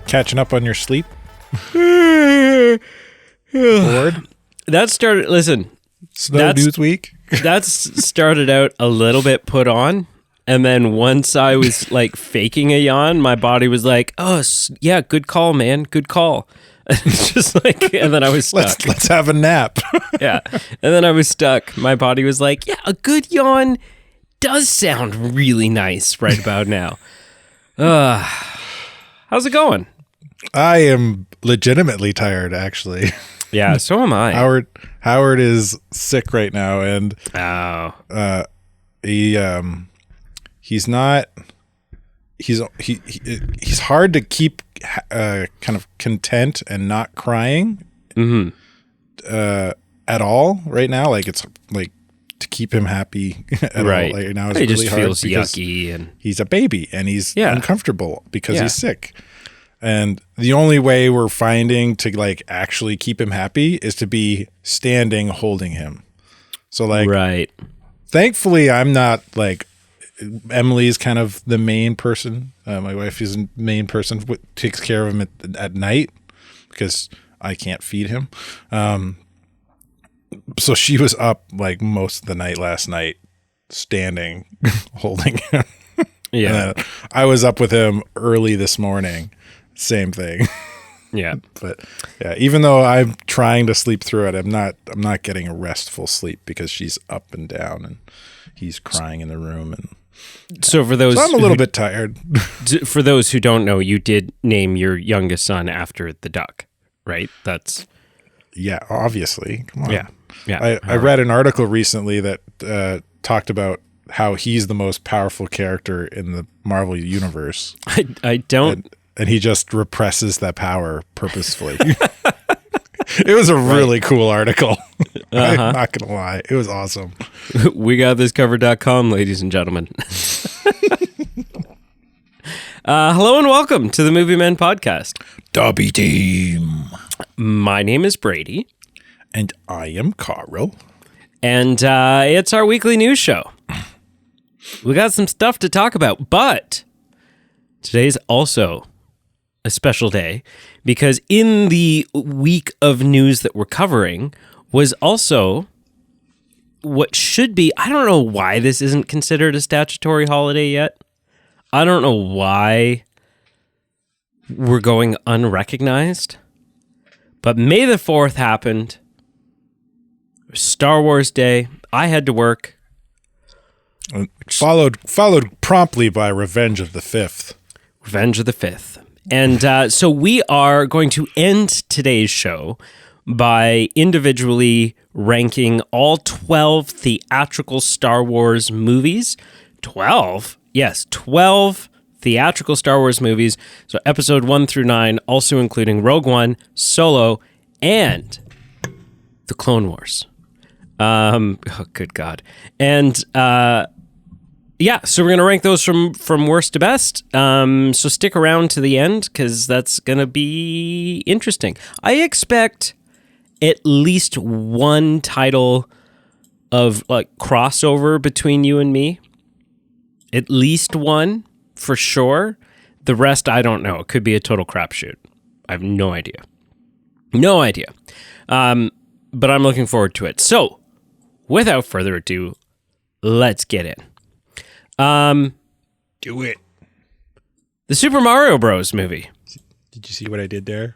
Catching up on your sleep? Bored? That started, listen. Snow News Week? That's started out a little bit put on. And then once I was like faking a yawn, my body was like, oh, yeah, good call, man. Good call. Just like, and then I was stuck. Let's have a nap. Yeah. And then I was stuck. My body was like, yeah, a good yawn does sound really nice right about now. How's it going? I am legitimately tired, actually. Yeah, so am I. Howard is sick right now, and he's not. He's hard to keep kind of content and not crying at all right now. Like it's like to keep him happy at all right now is he really just hard feels because yucky and he's a baby and he's uncomfortable because he's sick. And the only way we're finding to like actually keep him happy is to be standing holding him. So like, thankfully I'm not like Emily's kind of the main person. My wife is the main person who takes care of him at night because I can't feed him. So she was up like most of the night last night, standing, holding him. Yeah. And I was up with him early this morning. Same thing. Yeah. But yeah, even though I'm trying to sleep through it, I'm not getting a restful sleep because she's up and down and he's crying in the room. And so for those, I'm a little bit tired. For those who don't know, you did name your youngest son after the duck, right? Yeah, obviously. Come on. Yeah. I read an article recently that talked about how he's the most powerful character in the Marvel universe. I don't. And he just represses that power purposefully. It was a really cool article. I'm not going to lie. It was awesome. WeGotThisCovered.com, ladies and gentlemen. Hello and welcome to the Movie Men Podcast. Dobby Team. My name is Brady. And I am Carl. And it's our weekly news show. We got some stuff to talk about, but today's also a special day because in the week of news that we're covering was also what should be, I don't know why this isn't considered a statutory holiday yet. I don't know why we're going unrecognized, but May the 4th happened. Star Wars Day. I had to work. Followed promptly by Revenge of the 5th. Revenge of the 5th. And so we are going to end today's show by individually ranking all 12 theatrical Star Wars movies. 12? Yes, 12 theatrical Star Wars movies. So episode 1 through 9, also including Rogue One, Solo, and The Clone Wars. Oh, good God. And yeah, so we're going to rank those from worst to best. So stick around to the end because that's going to be interesting. I expect at least one title of like crossover between you and me. At least one for sure. The rest, I don't know. It could be a total crapshoot. I have no idea. No idea. But I'm looking forward to it. So without further ado, let's get in. Do it. The Super Mario Bros. Movie. Did you see what I did there?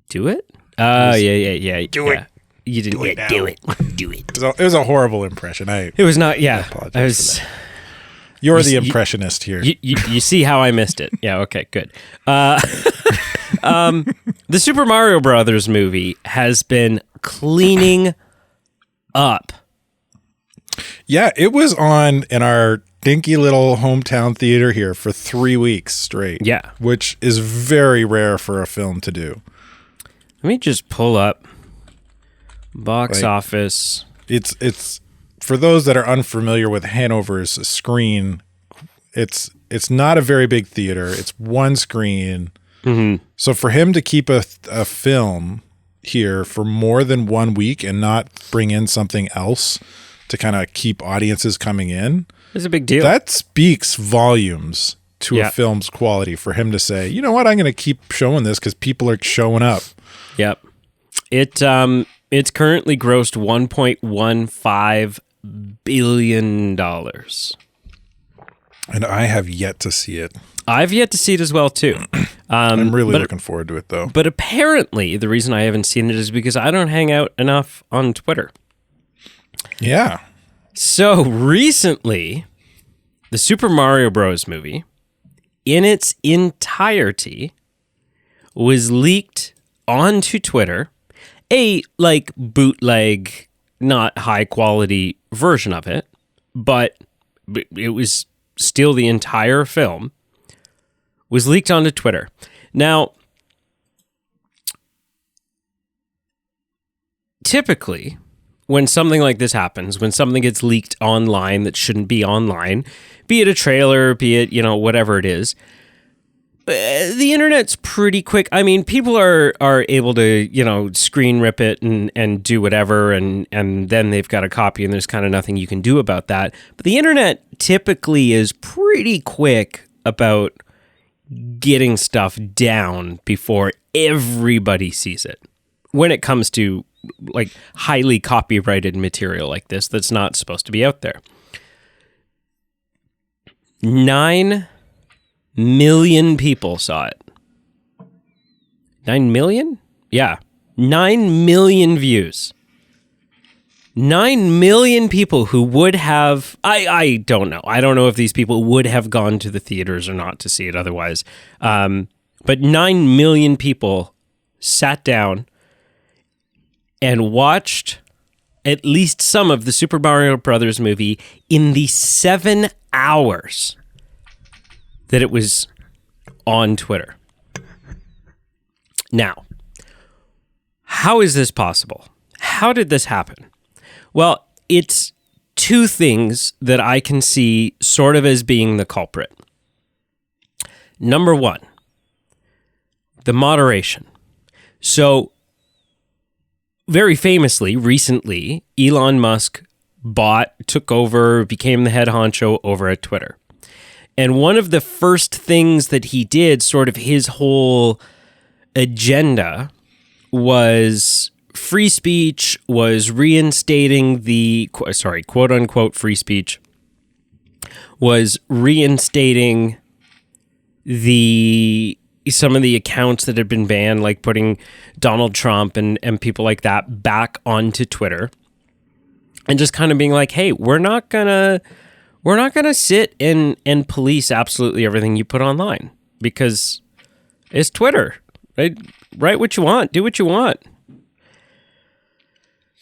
Do it? Oh, yeah. Do it. You didn't. Do it. Do it. Do it. It was a horrible impression. It was not. Yeah. I apologize for that. You're the impressionist here. You see how I missed it? Yeah. Okay. Good. The Super Mario Brothers movie has been cleaning up. Yeah, it was on in our dinky little hometown theater here for 3 weeks straight. Yeah. Which is very rare for a film to do. Let me just pull up box office. It's for those that are unfamiliar with Hanover's screen, it's not a very big theater. It's one screen. Mm-hmm. So for him to keep a film here for more than 1 week and not bring in something else to kind of keep audiences coming in, it's a big deal. That speaks volumes to a film's quality for him to say, you know what, I'm going to keep showing this because people are showing up. Yep. It's currently grossed $1.15 billion. And I have yet to see it. I've yet to see it as well, too. I'm really looking forward to it, though. But apparently, the reason I haven't seen it is because I don't hang out enough on Twitter. Yeah. So recently, the Super Mario Bros. Movie, in its entirety, was leaked onto Twitter. A, like, bootleg, not high-quality version of it, but it was still the entire film, was leaked onto Twitter. Now, typically, when something like this happens, when something gets leaked online that shouldn't be online, be it a trailer, be it, whatever it is, the internet's pretty quick. I mean, people are able to, screen rip it and do whatever, and then they've got a copy and there's kind of nothing you can do about that. But the internet typically is pretty quick about getting stuff down before everybody sees it. When it comes to like highly copyrighted material like this that's not supposed to be out there. 9 million people saw it. 9 million? Yeah. 9 million views. 9 million people who would have... I don't know. I don't know if these people would have gone to the theaters or not to see it otherwise. But 9 million people sat down and watched at least some of the Super Mario Brothers movie in the 7 hours that it was on Twitter. Now, how is this possible? How did this happen? Well, it's two things that I can see sort of as being the culprit. Number one, the moderation. So, very famously, recently, Elon Musk took over, became the head honcho over at Twitter. And one of the first things that he did, sort of his whole agenda, was free speech, was reinstating quote unquote free speech, was reinstating some of the accounts that had been banned, like putting Donald Trump and people like that back onto Twitter, and just kind of being like, hey, we're not gonna sit and police absolutely everything you put online because it's Twitter. Right? Write what you want, do what you want.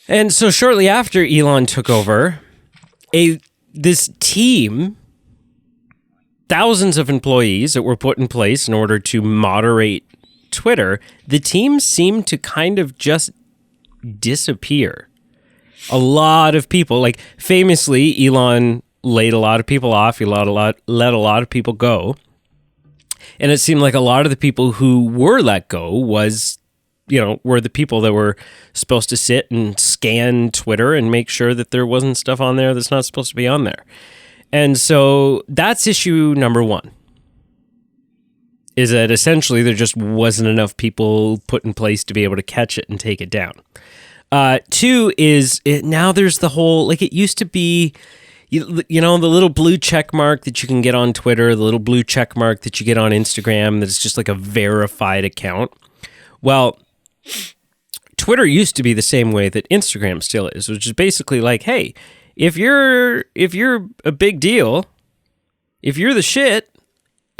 And so shortly after Elon took over, this team, thousands of employees that were put in place in order to moderate Twitter, the team seemed to kind of just disappear. A lot of people, like famously, Elon laid a lot of people off. He let a lot of people go. And it seemed like a lot of the people who were let go were the people that were supposed to sit and scan Twitter and make sure that there wasn't stuff on there that's not supposed to be on there. And so that's issue number one, is that essentially there just wasn't enough people put in place to be able to catch it and take it down. Two is now there's the whole, like it used to be, the little blue check mark that you can get on Twitter, the little blue check mark that you get on Instagram that's just like a verified account. Well, Twitter used to be the same way that Instagram still is, which is basically like, hey, if you're a big deal, if you're the shit,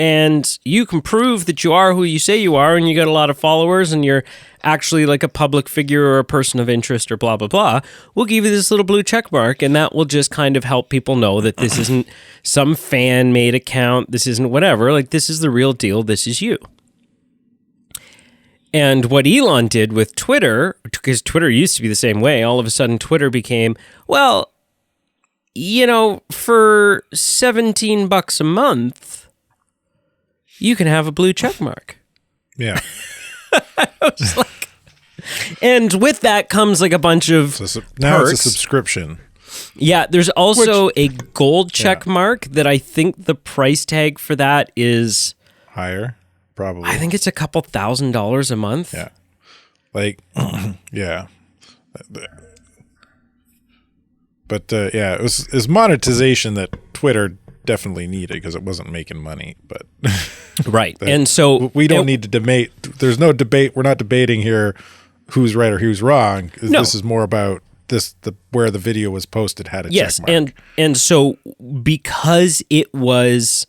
and you can prove that you are who you say you are, and you got a lot of followers, and you're actually like a public figure or a person of interest or blah, blah, blah, we'll give you this little blue check mark, and that will just kind of help people know that this isn't some fan-made account, this isn't whatever, like this is the real deal, this is you. And what Elon did with Twitter, because Twitter used to be the same way, all of a sudden Twitter became, well, for $17 a month, you can have a blue check mark. Yeah. I was like, and with that comes like a bunch of now perks. It's a subscription. Yeah, there's also a gold check mark that I think the price tag for that is higher, probably. I think it's a couple $1,000s a month. Yeah. Like, yeah. But it was monetization that Twitter definitely needed because it wasn't making money. But right, and so we don't need to debate. There's no debate. We're not debating here who's right or who's wrong. No. This is more about where the video was posted had a check mark. and so because it was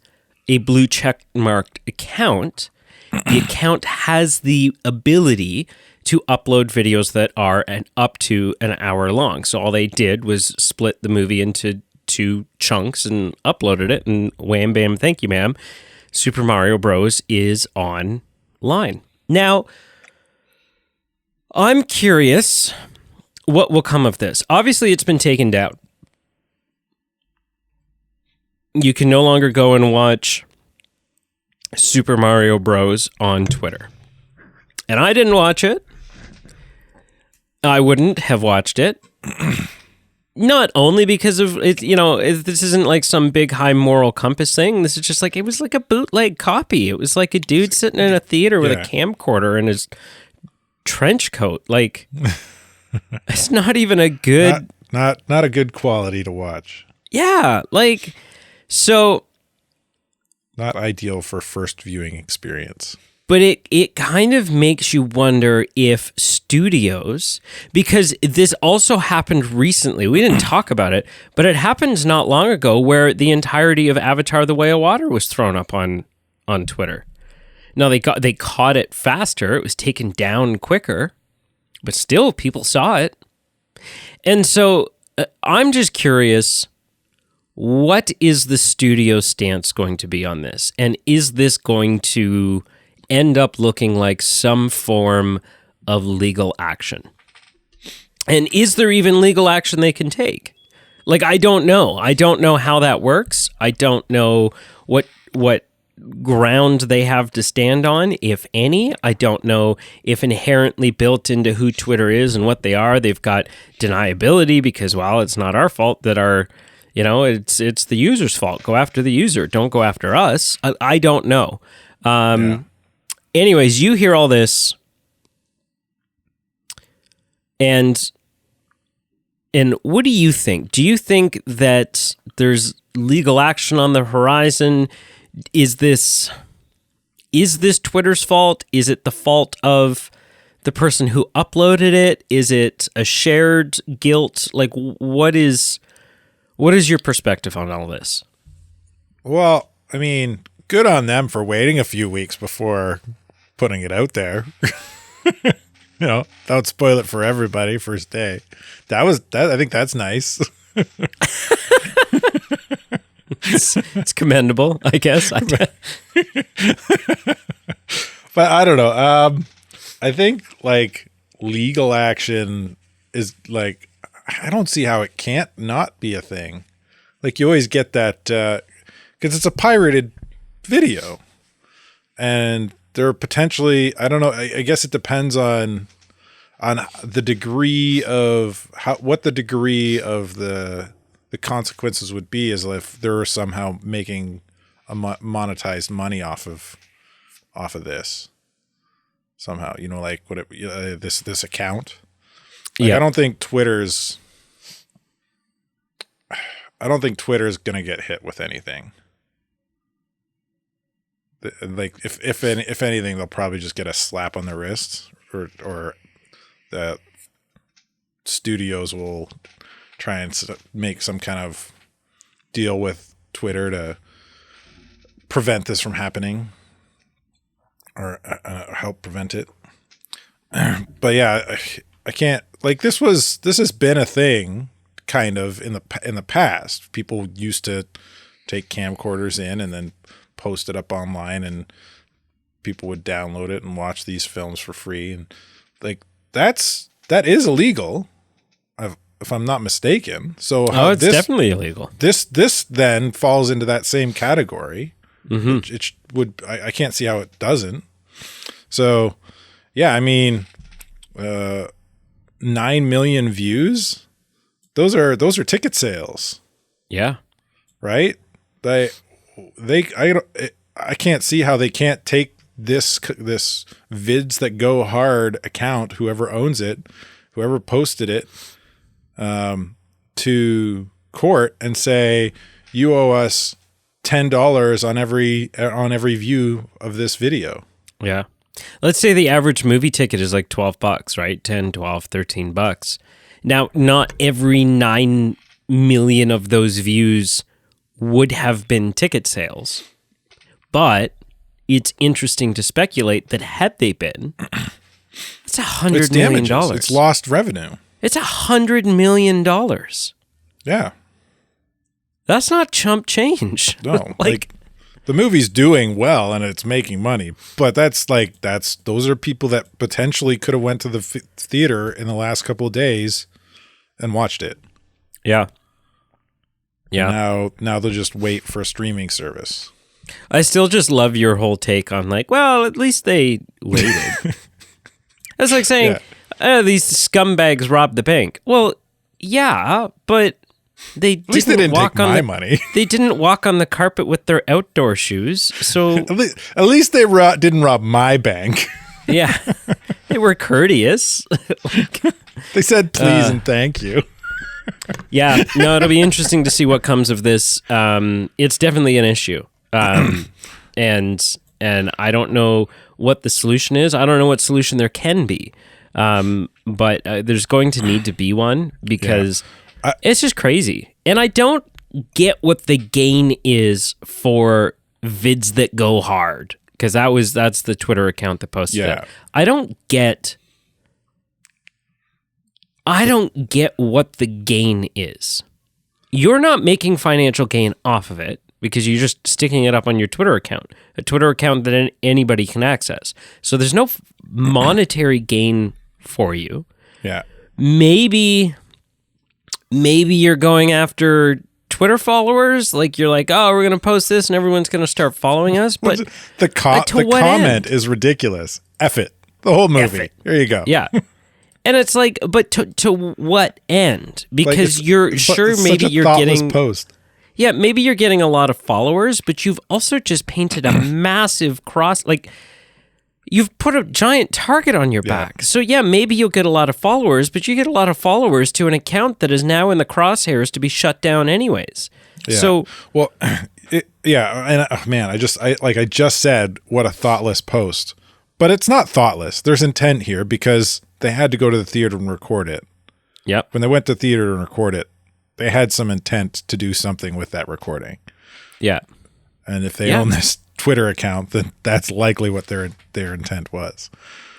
a blue check marked account, the account has the ability to upload videos that are up to an hour long. So all they did was split the movie into 2 chunks and uploaded it, and wham bam, thank you ma'am, Super Mario Bros. Is online. Now, I'm curious what will come of this. Obviously, it's been taken down. You can no longer go and watch Super Mario Bros. On Twitter. And I didn't watch it. I wouldn't have watched it. Not only because of it, this isn't like some big high moral compass thing. This is just like, it was like a bootleg copy. It was like a dude sitting in a theater with a camcorder in his trench coat. Like, it's not even a good... Not a good quality to watch. Yeah, like, so... Not ideal for first viewing experience. But it kind of makes you wonder if studios, because this also happened recently, we didn't talk about it, but it happened not long ago where the entirety of Avatar: The Way of Water was thrown up on Twitter. Now they caught it faster, it was taken down quicker, but still people saw it. And so I'm just curious, what is the studio stance going to be on this? And is this going to end up looking like some form of legal action? And is there even legal action they can take? Like, I don't know. I don't know how that works. I don't know what ground they have to stand on, if any. I don't know if inherently built into who Twitter is and what they are, they've got deniability because, well, it's not our fault that it's the user's fault. Go after the user. Don't go after us. I don't know. Anyways, you hear all this, and what do you think? Do you think that there's legal action on the horizon? Is this Twitter's fault? Is it the fault of the person who uploaded it? Is it a shared guilt? Like, what is your perspective on all this? Well, I mean, good on them for waiting a few weeks before putting it out there. Don't spoil it for everybody first day. I think that's nice. It's commendable, I guess. But I don't know. I think like legal action is like, I don't see how it can't not be a thing. Like, you always get that because it's a pirated video, and there are potentially, I don't know, I guess it depends on the degree of what the degree of the consequences would be, is if they're somehow making a monetized money off of this somehow, like this account. Like, I don't think Twitter's going to get hit with anything. Like, if anything, they'll probably just get a slap on the wrist, or the studios will try and make some kind of deal with Twitter to prevent this from happening, or help prevent it. But yeah, I can't, like, this has been a thing kind of in the past. People used to take camcorders in and then post it up online, and people would download it and watch these films for free. And like, that is illegal. if I'm not mistaken. So it's definitely illegal. This then falls into that same category. Mm-hmm. It would. I can't see how it doesn't. So, yeah, I mean, 9 million views. Those are ticket sales. Yeah. Right. I can't see how they can't take this Vids That Go Hard account, whoever owns it, whoever posted it, to court and say, you owe us $10 on every view of this video. Yeah. Let's say the average movie ticket is like $12, right? 10, 12, $13. Now, not every 9 million of those views would have been ticket sales, but it's interesting to speculate that had they been, it's $100 million. It's lost revenue. It's $100 million. Yeah. That's not chump change. No, like the movie's doing well and it's making money, but those are people that potentially could have went to the theater in the last couple of days and watched it. Yeah. Yeah. Now they'll just wait for a streaming service. I still just love your whole take on like, well, at least they waited. That's like saying, these scumbags robbed the bank. Well, yeah, but they didn't walk on my money. They didn't walk on the carpet with their outdoor shoes. So at least they didn't rob my bank. Yeah, they were courteous. They said please and thank you. Yeah, no, it'll be interesting to see what comes of this. It's definitely an issue, and I don't know what the solution is. I don't know what solution there can be, but there's going to need to be one because it's just crazy. And I don't get what the gain is for Vids That Go Hard, because that's the Twitter account that posted it. I don't get what the gain is. You're not making financial gain off of it because you're just sticking it up on your Twitter account, a Twitter account that anybody can access. So there's no monetary gain for you. Yeah. Maybe you're going after Twitter followers. Like you're like, oh, we're going to post this and everyone's going to start following us. But the comment is ridiculous. F it. The whole movie. There you go. Yeah. And it's like, but to what end? Because you're maybe you're getting post. Yeah, maybe you're getting a lot of followers, but you've also just painted a massive cross. Like you've put a giant target on your back. So yeah, maybe you'll get a lot of followers, but you get a lot of followers to an account that is now in the crosshairs to be shut down anyways. Yeah. So and man, I just said what a thoughtless post, but it's not thoughtless. There's intent here because they had to go to the theater and record it. Yep. When they went to theater and record it, they had some intent to do something with that recording. Yeah. And if they own this Twitter account, then that's likely what their intent was.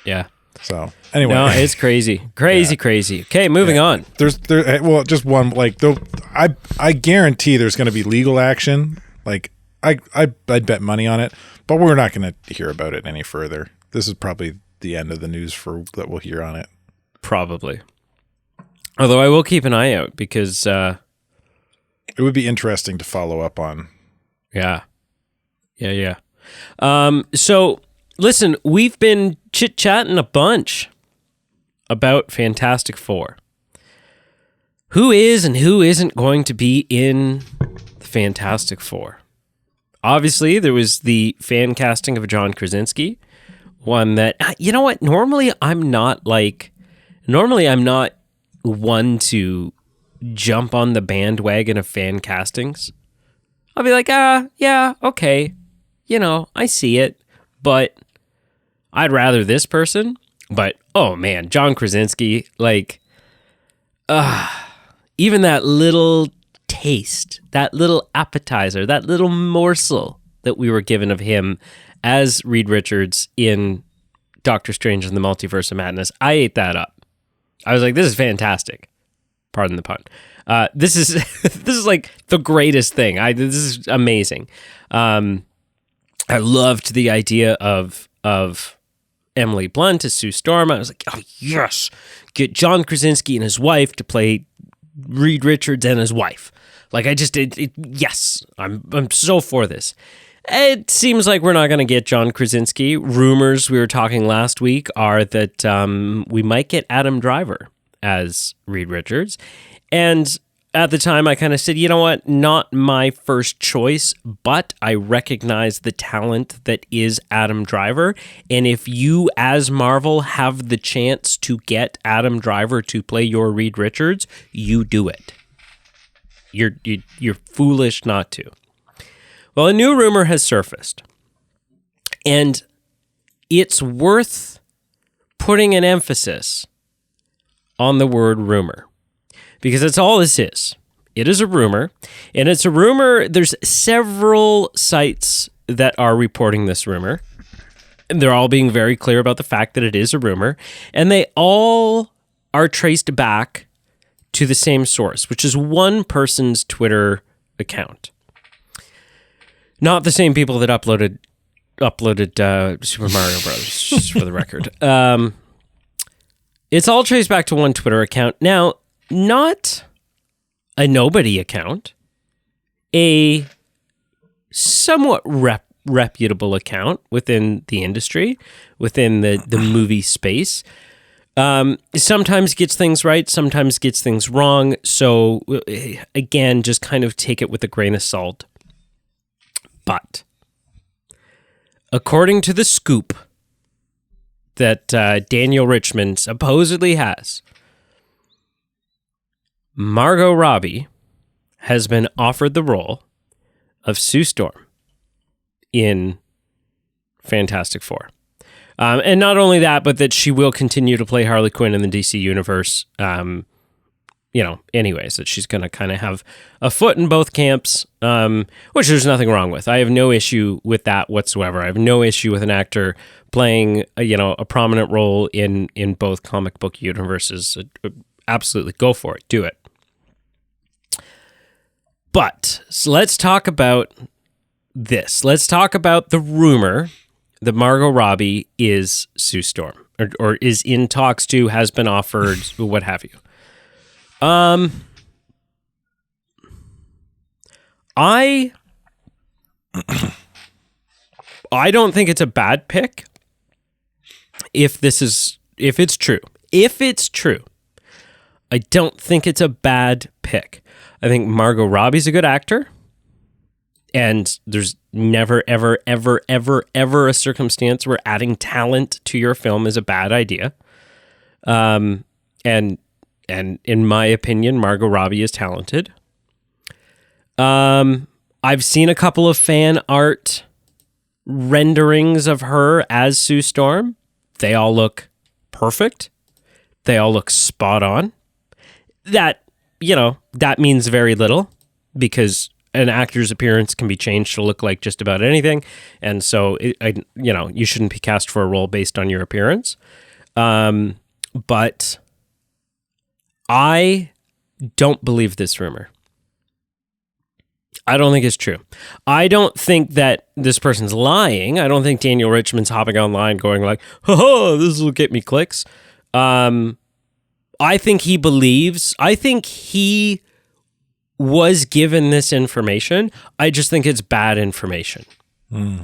Yeah. So anyway, no, it's crazy. Crazy. Okay, moving on. Just one, I guarantee there's going to be legal action. Like I'd bet money on it, but we're not going to hear about it any further. This is probably the end of the news that we'll hear on it. Probably. Although I will keep an eye out because it would be interesting to follow up on. Yeah. So listen, we've been chit-chatting a bunch about Fantastic Four. Who is and who isn't going to be in the Fantastic Four? Obviously, there was the fan casting of John Krasinski. One that, you know what, normally I'm not one to jump on the bandwagon of fan castings. I'll be like, yeah, okay. I see it, but I'd rather this person. But, oh man, John Krasinski, even that little taste, that little appetizer, that little morsel that we were given of him as Reed Richards in Doctor Strange and the Multiverse of Madness, I ate that up. I was like, this is fantastic. Pardon the pun. This is like the greatest thing. This is amazing. I loved the idea of Emily Blunt as Sue Storm. I was like, oh yes, get John Krasinski and his wife to play Reed Richards and his wife. Like, yes, I'm so for this. It seems like we're not going to get John Krasinski. Rumors we were talking last week are that we might get Adam Driver as Reed Richards. And at the time, I kind of said, you know what? Not my first choice, but I recognize the talent that is Adam Driver. And if you, as Marvel, have the chance to get Adam Driver to play your Reed Richards, you do it. You're foolish not to. Well, a new rumor has surfaced, and it's worth putting an emphasis on the word rumor, because that's all this is. It is a rumor, and it's a rumor. There's several sites that are reporting this rumor, and they're all being very clear about the fact that it is a rumor, and they all are traced back to the same source, which is one person's Twitter account. Not the same people that uploaded Super Mario Bros., just for the record. It's all traced back to one Twitter account. Now, not a nobody account, a somewhat reputable account within the industry, within the movie space. Sometimes gets things right, sometimes gets things wrong. So again, just kind of take it with a grain of salt. But according to the scoop that Daniel Richmond supposedly has, Margot Robbie has been offered the role of Sue Storm in Fantastic Four. And not only that, but that she will continue to play Harley Quinn in the DC universe. Anyways, that she's going to kind of have a foot in both camps, which there's nothing wrong with. I have no issue with that whatsoever. I have no issue with an actor playing, a prominent role in both comic book universes. Absolutely, go for it, do it. But so let's talk about this. Let's talk about the rumor that Margot Robbie is Sue Storm, or is in talks to, has been offered, what have you. I don't think it's a bad pick if it's true. If it's true, I don't think it's a bad pick. I think Margot Robbie's a good actor, and there's never, ever, ever, ever, ever a circumstance where adding talent to your film is a bad idea. And in my opinion, Margot Robbie is talented. I've seen a couple of fan art renderings of her as Sue Storm. They all look perfect. They all look spot on. That means very little, because an actor's appearance can be changed to look like just about anything. And so, you shouldn't be cast for a role based on your appearance. But I don't believe this rumor. I don't think it's true. I don't think that this person's lying. I don't think Daniel Richmond's hopping online going like, "Ha, this will get me clicks." I think he believes. I think he was given this information. I just think it's bad information. And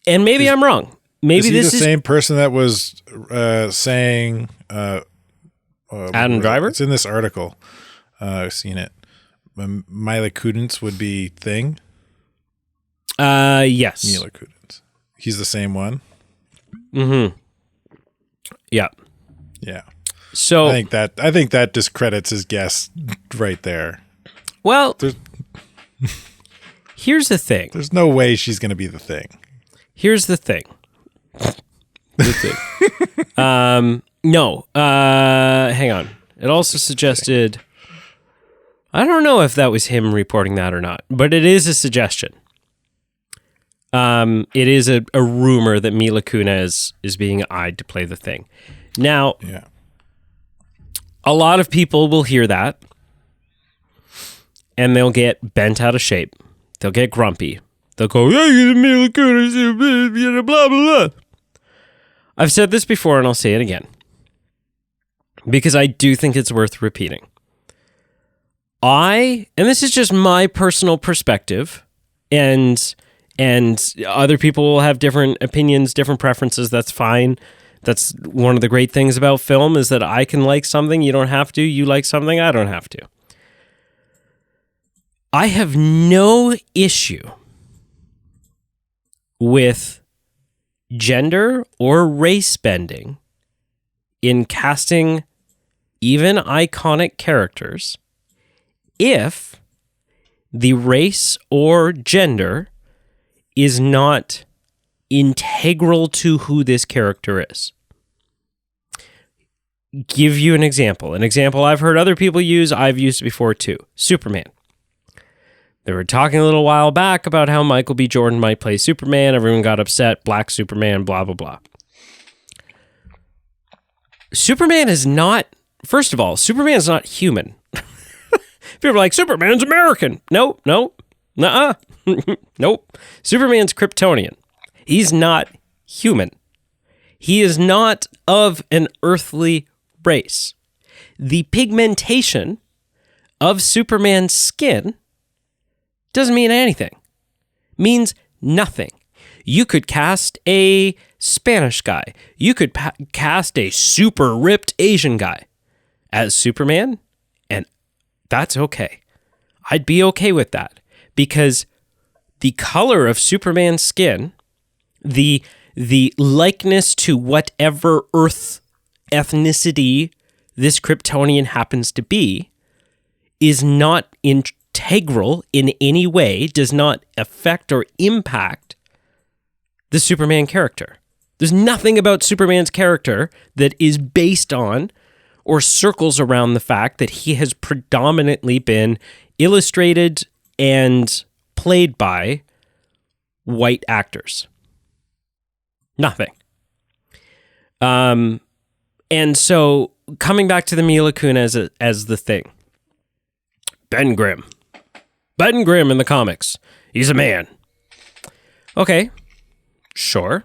maybe I'm wrong. Maybe this is the same person that was saying Adam Driver? It's in this article. I've seen it. Mila Kunis would be Thing. Yes. Mila Kunis. He's the same one. Mm-hmm. Yeah. Yeah. So I think that discredits his guess right there. Well, here's the thing. There's no way she's going to be the Thing. Here's the thing. No. Hang on. It also suggested, I don't know if that was him reporting that or not, but it is a suggestion. It is a rumor that Mila Kunis is being eyed to play the Thing. Now, yeah. A lot of people will hear that and they'll get bent out of shape. They'll get grumpy. They'll go, "Yeah, Mila Kunis, blah, blah, blah." I've said this before and I'll say it again. because I do think it's worth repeating. And this is just my personal perspective, and other people will have different opinions, different preferences. That's fine. That's one of the great things about film, is that I can like something. You don't have to. You like something. I don't have to. I have no issue with gender or race bending in casting even iconic characters if the race or gender is not integral to who this character is. Give you an example. An example I've heard other people use, I've used before too. Superman. They were talking a little while back about how Michael B. Jordan might play Superman. Everyone got upset. Black Superman, blah, blah, blah. Superman is not, first of all, Superman is not human. People are like, Superman's American. No, nuh-uh. Nope. Superman's Kryptonian. He's not human. He is not of an earthly race. The pigmentation of Superman's skin doesn't mean anything. Means nothing. You could cast a Spanish guy. You could cast a super ripped Asian guy as Superman, and that's okay. I'd be okay with that, because the color of Superman's skin, the likeness to whatever Earth ethnicity this Kryptonian happens to be, is not integral in any way, does not affect or impact the Superman character. There's nothing about Superman's character that is based on or circles around the fact that he has predominantly been illustrated and played by white actors. Nothing. And so coming back to the Mila Kunis as the thing. Ben Grimm in the comics. He's a man. Okay. Sure.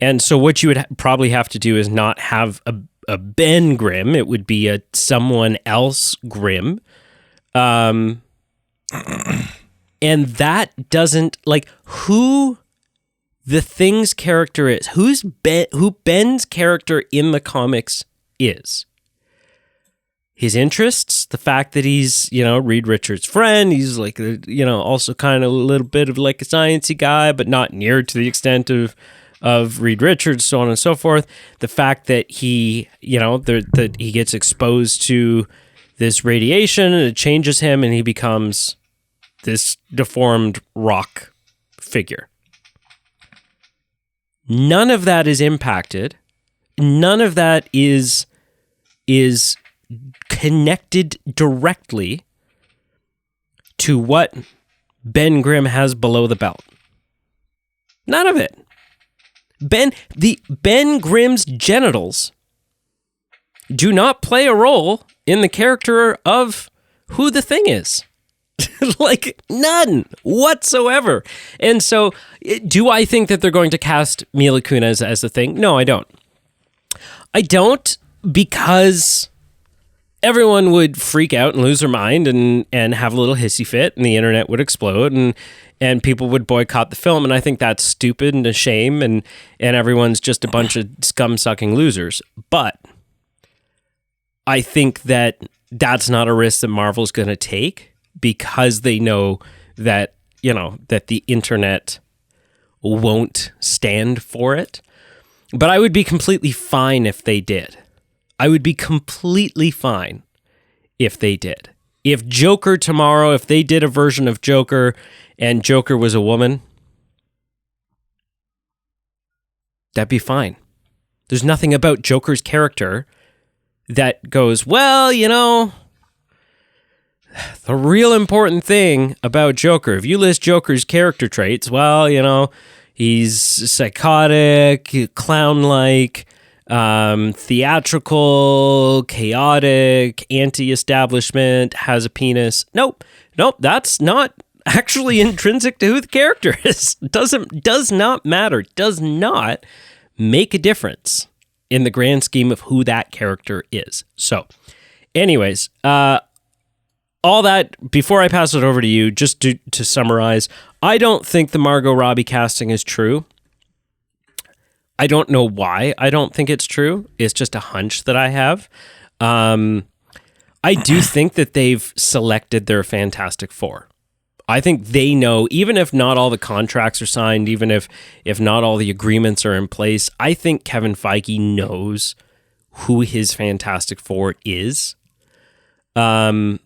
And so what you would probably have to do is not have a Ben Grimm. It would be a someone else Grimm. And that doesn't, like, who the Thing's character is, who Ben's character in the comics is. His interests, the fact that he's, Reed Richards' friend, he's like, also kind of a little bit of like a sciencey guy, but not near to the extent of Reed Richards, so on and so forth. The fact that he, that he gets exposed to this radiation and it changes him and he becomes this deformed rock figure. None of that is impacted. None of that is connected directly to what Ben Grimm has below the belt. None of it. Ben Grimm's genitals do not play a role in the character of who the Thing is. Like, none whatsoever. And so, do I think that they're going to cast Mila Kunis as the Thing? No, I don't. I don't, because everyone would freak out and lose their mind and have a little hissy fit, and the internet would explode, and people would boycott the film. And I think that's stupid and a shame, and everyone's just a bunch of scum-sucking losers. But I think that that's not a risk that Marvel's going to take, because they know that, that the internet won't stand for it. But I would be completely fine if they did. I would be completely fine if they did. If Joker tomorrow, if they did a version of Joker and Joker was a woman, that'd be fine. There's nothing about Joker's character that goes, well, the real important thing about Joker, if you list Joker's character traits, well, he's psychotic, clown-like, theatrical, chaotic, anti-establishment, has a penis. Nope, that's not actually intrinsic to who the character is. Does not matter, does not make a difference. in the grand scheme of who that character is. So, anyways, all that, before I pass it over to you, just to summarize, I don't think the Margot Robbie casting is true. I don't know why I don't think it's true. It's just a hunch that I have. I do think that they've selected their Fantastic Four. I think they know, even if not all the contracts are signed, even if not all the agreements are in place, I think Kevin Feige knows who his Fantastic Four is. I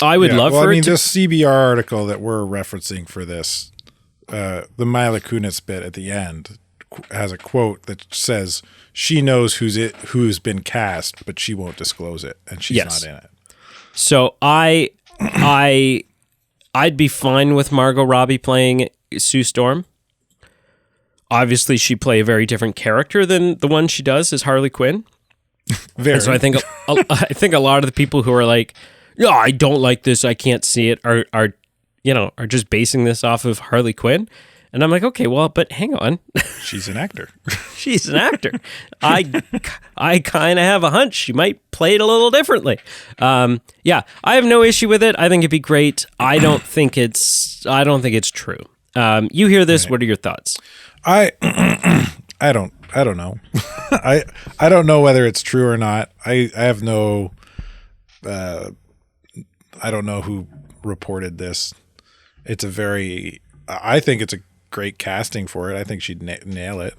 would love for it to... this CBR article that we're referencing for this, the Mila Kunis bit at the end has a quote that says she knows who's been cast, but she won't disclose it, and she's not in it. So I'd be fine with Margot Robbie playing Sue Storm. Obviously, she'd play a very different character than the one she does as Harley Quinn. Very. And so I think a lot of the people who are like, "Yeah, I don't like this, I can't see it," are just basing this off of Harley Quinn. And I'm like, okay, well, but hang on. She's an actor. She's an actor. I kind of have a hunch she might play it a little differently. Yeah, I have no issue with it. I think it'd be great. I don't think it's true. You hear this? Right. What are your thoughts? I don't know. I don't know whether it's true or not. I have no. I don't know who reported this. I think it's a great casting for it. I think she'd nail it.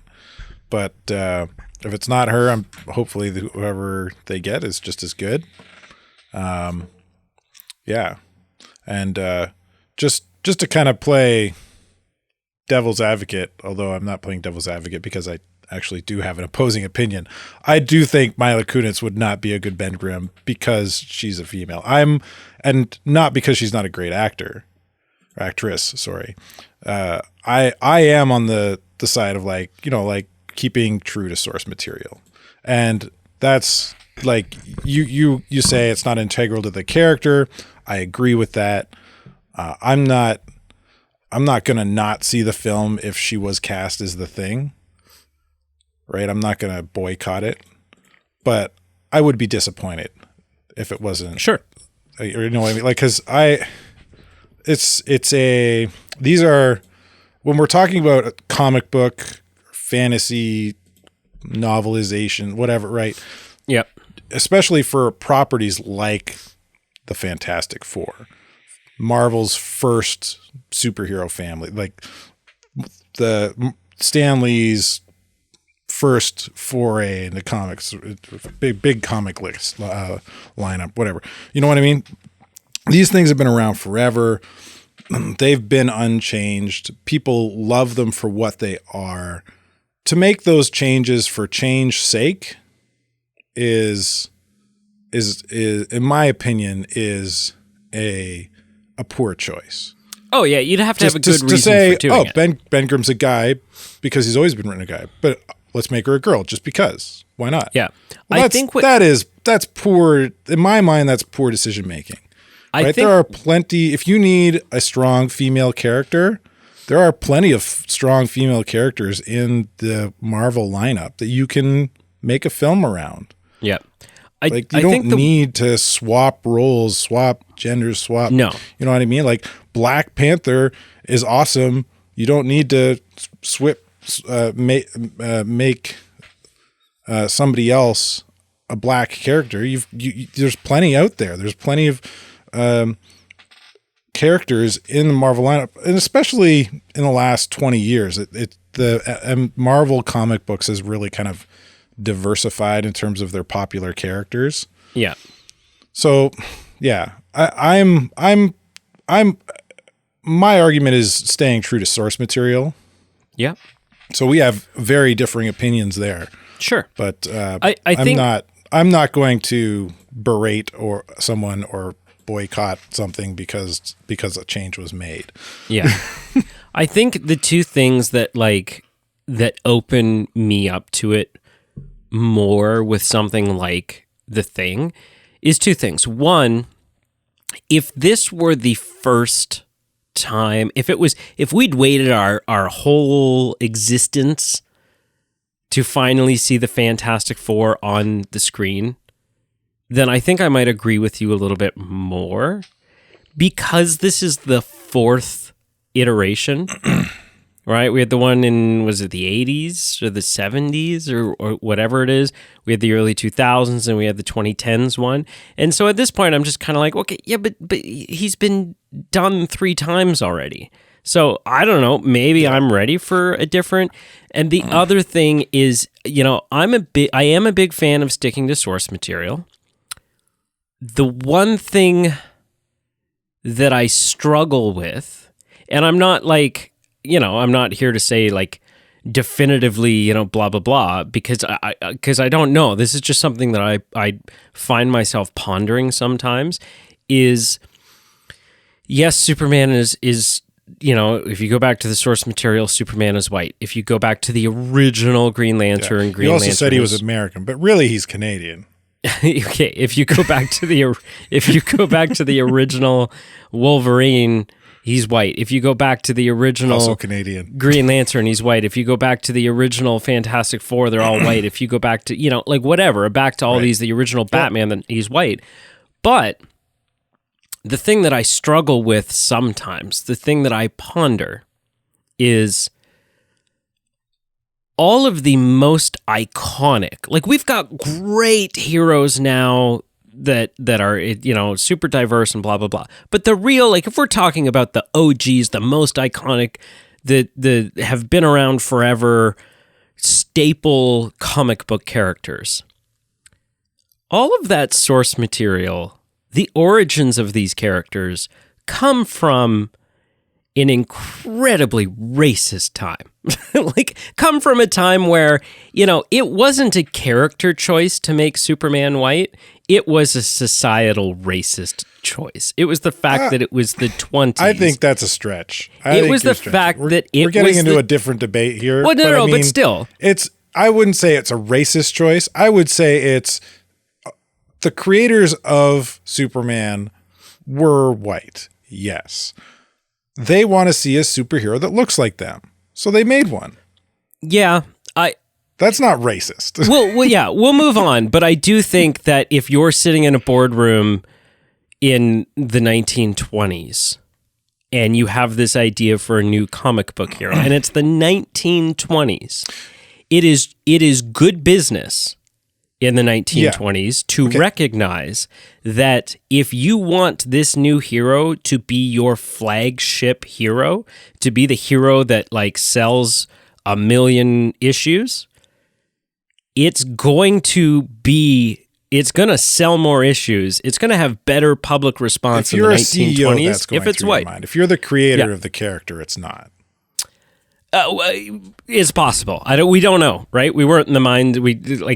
But if it's not her, hopefully whoever they get is just as good. Yeah. And just to kind of play devil's advocate, although I'm not playing devil's advocate because I actually do have an opposing opinion. I do think Mila Kunis would not be a good Ben Grimm because she's a female. And not because she's not a great actress, sorry. I am on the side of like keeping true to source material. And that's like you say it's not integral to the character. I agree with that. I'm not going to not see the film if she was cast as the Thing. Right? I'm not going to boycott it. But I would be disappointed if it wasn't. Sure. You know what I mean? Like, cuz these are, when we're talking about a comic book, fantasy, novelization, whatever, right? Yep. Especially for properties like the Fantastic Four, Marvel's first superhero family, like the Stan Lee's first foray into comics, big comic list lineup, whatever. You know what I mean? These things have been around forever. They've been unchanged. People love them for what they are. To make those changes for change's sake is in my opinion is a poor choice. Oh yeah, you'd have to have a good reason to say, for doing it. Ben Grimm's a guy because he's always been written a guy, but let's make her a girl just because. Why not? Yeah. Well, that's poor in my mind. That's poor decision making. Right? There are plenty. If you need a strong female character, there are plenty of strong female characters in the Marvel lineup that you can make a film around. Yeah. You don't need to swap roles, swap genders, swap. No. You know what I mean? Like Black Panther is awesome. You don't need to make somebody else a black character. There's plenty out there. There's plenty of characters in the Marvel lineup, and especially in the last 20 years, the Marvel comic books has really kind of diversified in terms of their popular characters. Yeah. So, yeah, I'm my argument is staying true to source material. Yeah. So we have very differing opinions there. Sure. But I'm not going to berate someone or boycott something because a change was made. Yeah. I think the two things that open me up to it more with something like The Thing is two things. One, if this were the first time, if we'd waited our whole existence to finally see the Fantastic Four on the screen, then I think I might agree with you a little bit more, because this is the fourth iteration, right? We had the one in, was it the 80s or the 70s or whatever it is? We had the early 2000s and we had the 2010s one. And so at this point, I'm just kind of like, okay, yeah, but he's been done 3 times already. So I don't know, maybe I'm ready for a different. And the other thing is, I am a big fan of sticking to source material. The one thing that I struggle with, and I'm not like, I'm not here to say like definitively, blah, blah, blah, because I don't know. This is just something that I find myself pondering sometimes is, yes, Superman is, if you go back to the source material, Superman is white. If you go back to the original Green Lantern, Green Lantern. You also said he was American, but really he's Canadian. Okay, if you go back to the original Wolverine, he's white. If you go back to the original also Canadian Green Lantern, he's white. If you go back to the original Fantastic Four, they're all white. If you go back to, like whatever, back to all these, the original Batman, then he's white. But the thing that I struggle with sometimes, the thing that I ponder is all of the most iconic, like we've got great heroes now that are, super diverse and blah, blah, blah. But the real, like if we're talking about the OGs, the most iconic, the have been around forever, staple comic book characters, all of that source material, the origins of these characters come from an incredibly racist time. Like, come from a time where, it wasn't a character choice to make Superman white. It was a societal racist choice. It was the fact that it was the 20s. I think that's a stretch. It was the fact that it was... We're getting into a different debate here. Well, no, but still. I wouldn't say it's a racist choice. I would say it's... The creators of Superman were white, yes. They want to see a superhero that looks like them, so they made one. Yeah, That's not racist. Well, yeah, we'll move on. But I do think that if you're sitting in a boardroom in the 1920s and you have this idea for a new comic book hero, and it's the 1920s, it is good business in the 1920s to recognize that if you want this new hero to be your flagship hero, to be the hero that like sells 1 million issues, it's going to sell more issues. It's going to have better public response in the 1920s CEO, that's going if it's through white. Your mind. If you're the creator of the character, it's not. It's possible. We don't know, right? We weren't in the mind.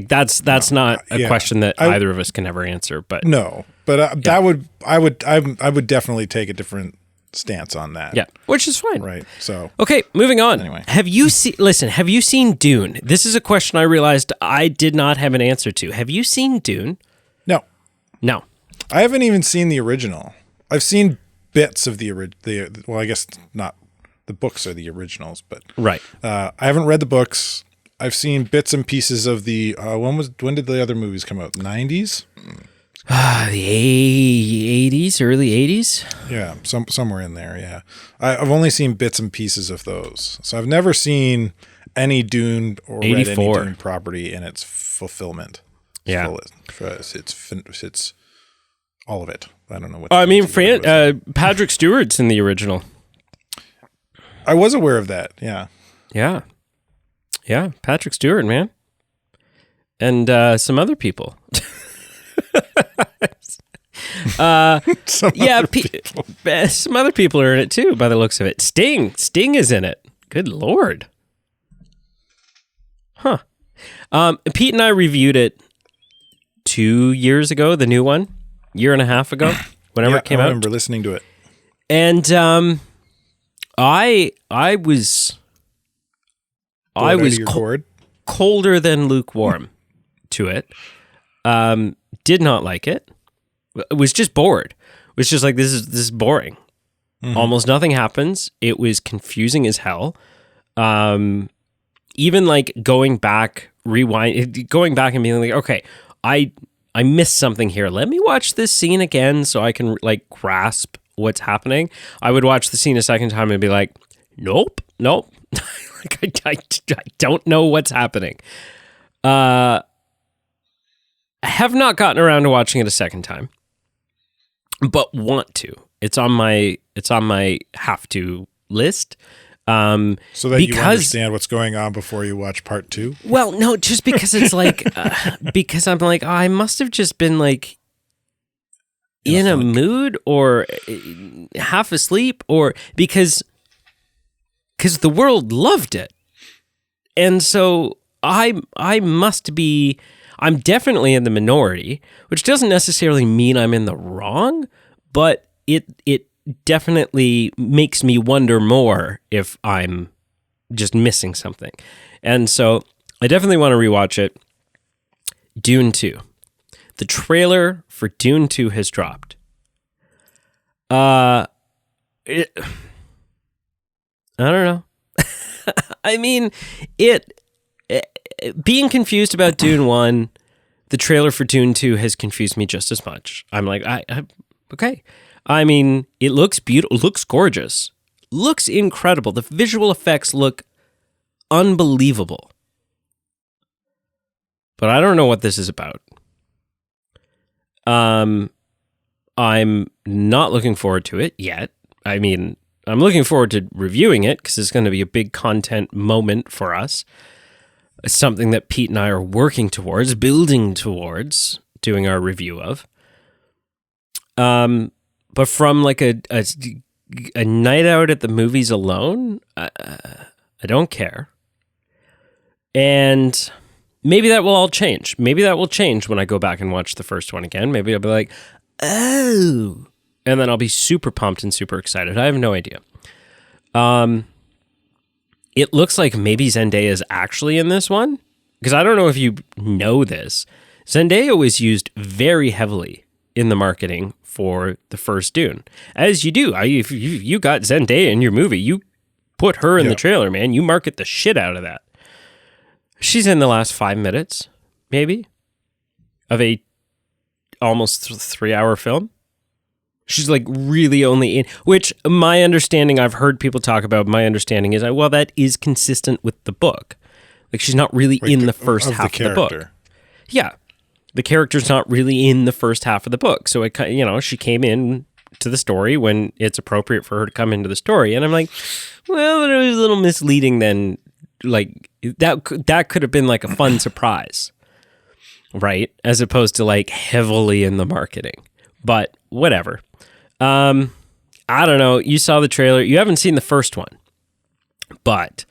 That's not a question that either of us can ever answer. But no, but I would definitely take a different stance on that. Yeah, which is fine. Right. So okay, moving on. Anyway, have you seen Dune? This is a question I realized I did not have an answer to. Have you seen Dune? No. I haven't even seen the original. I've seen bits of the original. Well, I guess not. The books are the originals, but right. I haven't read the books. I've seen bits and pieces of the. When did the other movies come out? 90s? The 80s, early 80s. Yeah, somewhere in there. Yeah, I've only seen bits and pieces of those, so I've never seen any Dune or 84. read any Dune property in its fulfillment. Yeah, it's all of it. I don't know what. I mean, Patrick Stewart's in the original. I was aware of that. Yeah. Patrick Stewart, man, and some other people. Some other people are in it too, by the looks of it. Sting is in it. Good Lord. Huh. Pete and I reviewed it 2 years ago, the new one, year and a half ago, whenever it came out. I remember listening to it. And I was colder than lukewarm to it. Did not like it. Was just bored. Was just like, this is boring. Mm-hmm. Almost nothing happens. It was confusing as hell. Even like going back going back and being like, okay, I missed something here. Let me watch this scene again so I can like grasp what's happening. I would watch the scene a second time and be like, nope. Like I don't know what's happening. I have not gotten around to watching it a second time, but want to. It's on my have to list. So that you understand what's going on before you watch part 2? Well, no, just because it's like, because I'm like, I must have just been like in a mood or half asleep, or because the world loved it. And so I'm definitely in the minority, which doesn't necessarily mean I'm in the wrong, but it definitely makes me wonder more if I'm just missing something. And so I definitely want to rewatch it. Dune 2. The trailer for Dune 2 has dropped. I don't know. I mean, being confused about Dune 1, the trailer for Dune 2 has confused me just as much. I'm like, okay. I mean, it looks beautiful, looks gorgeous, looks incredible. The visual effects look unbelievable. But I don't know what this is about. I'm not looking forward to it yet. I mean, I'm looking forward to reviewing it because it's going to be a big content moment for us. It's something that Pete and I are working towards, building towards, doing our review of. But from like a night out at the movies alone, I don't care. And maybe that will all change. Maybe that will change when I go back and watch the first one again. Maybe I'll be like, oh. And then I'll be super pumped and super excited. I have no idea. It looks like maybe Zendaya is actually in this one. Because I don't know if you know this. Zendaya was used very heavily in the marketing for the first Dune. As you do. If you got Zendaya in your movie, you put her in the trailer, man. You market the shit out of that. She's in the last 5 minutes, maybe, of a almost 3-hour film. She's like really only in, which my understanding, I've heard people talk about, my understanding is, well, that is consistent with the book. Like she's not really in the first half of the book. Yeah. The character's not really in the first half of the book. So, she came in to the story when it's appropriate for her to come into the story. And I'm like, well, it was a little misleading then. Like, that could have been like a fun surprise, right? As opposed to like heavily in the marketing. But whatever. I don't know. You saw the trailer. You haven't seen the first one. But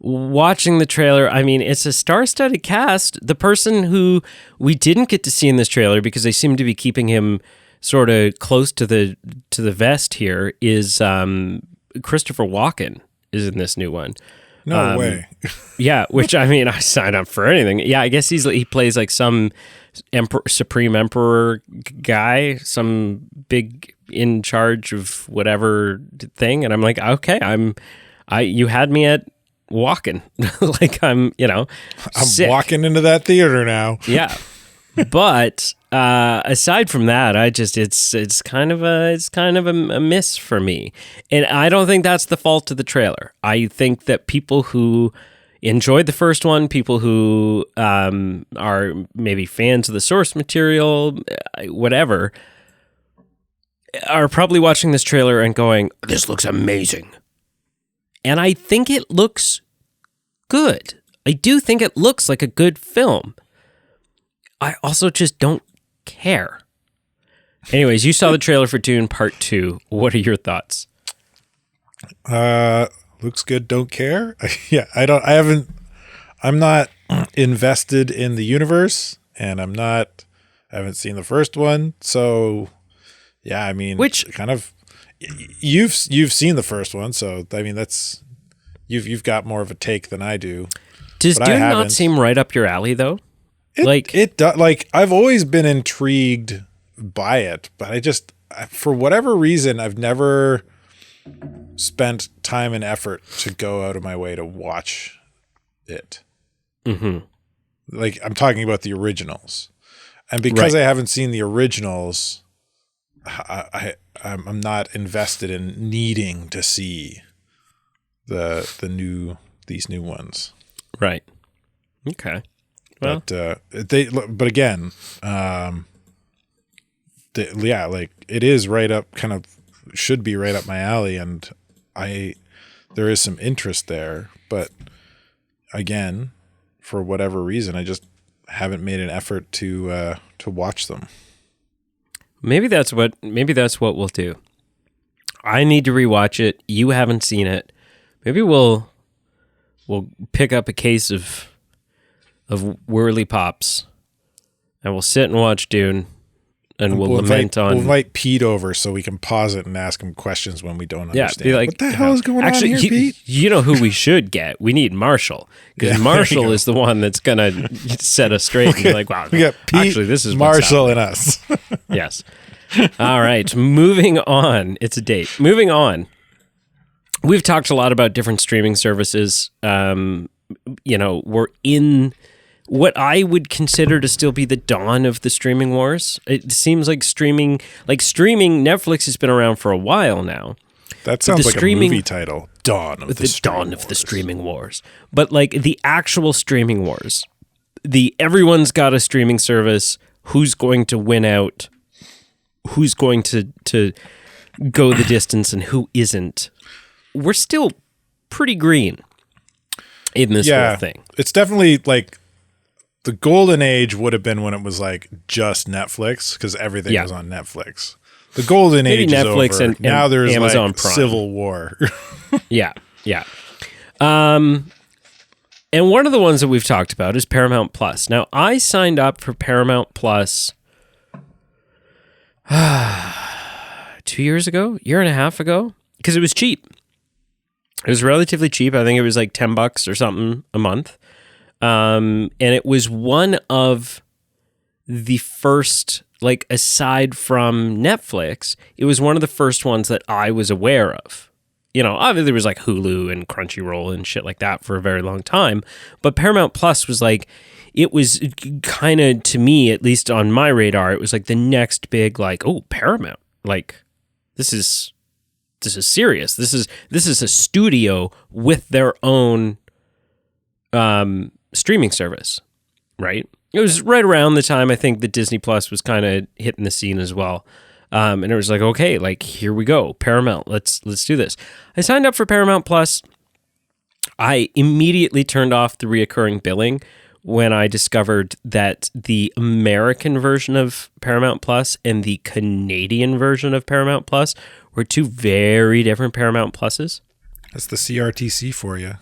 watching the trailer, I mean, it's a star-studded cast. The person who we didn't get to see in this trailer because they seem to be keeping him sort of close to the vest here is Christopher Walken is in this new one. No way. Yeah, which I mean, I sign up for anything. Yeah, I guess he plays like some supreme emperor guy, some big in charge of whatever thing, and I'm like, okay, you had me at walking. Like I'm sick. Walking into that theater now. Yeah. But aside from that, it's kind of a miss for me. And I don't think that's the fault of the trailer. I think that people who enjoyed the first one, people who are maybe fans of the source material, whatever, are probably watching this trailer and going, this looks amazing. And I think it looks good. I do think it looks like a good film. I also just don't care. Anyways, you saw the trailer for Dune Part 2. What are your thoughts? Looks good, don't care. Yeah, I'm not invested in the universe, and I haven't seen the first one. So yeah, I mean, which kind of, you've seen the first one. So I mean, that's, you've got more of a take than I do. Does Dune not seem right up your alley though? I've always been intrigued by it, but for whatever reason, I've never spent time and effort to go out of my way to watch it. Mm-hmm. Like, I'm talking about the originals. And because I haven't seen the originals, I'm not invested in needing to see these new ones. Right. Okay. Well, but again, like, it is right up, kind of should be right up my alley, and there is some interest there, but again, for whatever reason, I just haven't made an effort to watch them. Maybe that's what we'll do. I need to rewatch it. You haven't seen it. Maybe we'll pick up a case of Whirly Pops, and we'll sit and watch Dune, and we'll invite Pete over so we can pause it and ask him questions when we don't understand. Be like, what the hell is going on here, Pete? You know who we should get? We need Marshall, because Marshall is the one that's gonna set us straight and be like, wow, we got Pete, actually, this is Marshall and us. Yes. All right, moving on. It's a date. Moving on. We've talked a lot about different streaming services. We're in what I would consider to still be the dawn of the streaming wars. It seems like streaming, Netflix has been around for a while now. That sounds like a movie title. Dawn of the streaming wars. But like the actual streaming wars, everyone's got a streaming service. Who's going to win out? Who's going to go the distance and who isn't? We're still pretty green in this whole thing. It's definitely like the golden age would have been when it was like just Netflix, because everything was on Netflix. The golden age Netflix is over. And now there's Amazon like Prime. Civil War. Yeah. And one of the ones that we've talked about is Paramount Plus. Now, I signed up for Paramount Plus 2 years ago, year and a half ago, because it was cheap. It was relatively cheap. I think it was like $10 or something a month. And it was one of the first, like, aside from Netflix, it was one of the first ones that I was aware of. You know, obviously there was like Hulu and Crunchyroll and shit like that for a very long time. But Paramount Plus was like, it was kind of, to me, at least on my radar, it was like the next big, like, oh, Paramount. Like, this is serious. This is a studio with their own streaming service, right? It was right around the time I think that Disney Plus was kind of hitting the scene as well. And it was like, okay, like, here we go, Paramount, let's do this. I signed up for Paramount Plus. I immediately turned off the reoccurring billing when I discovered that the American version of Paramount Plus and the Canadian version of Paramount Plus were two very different Paramount Pluses. That's the CRTC for you.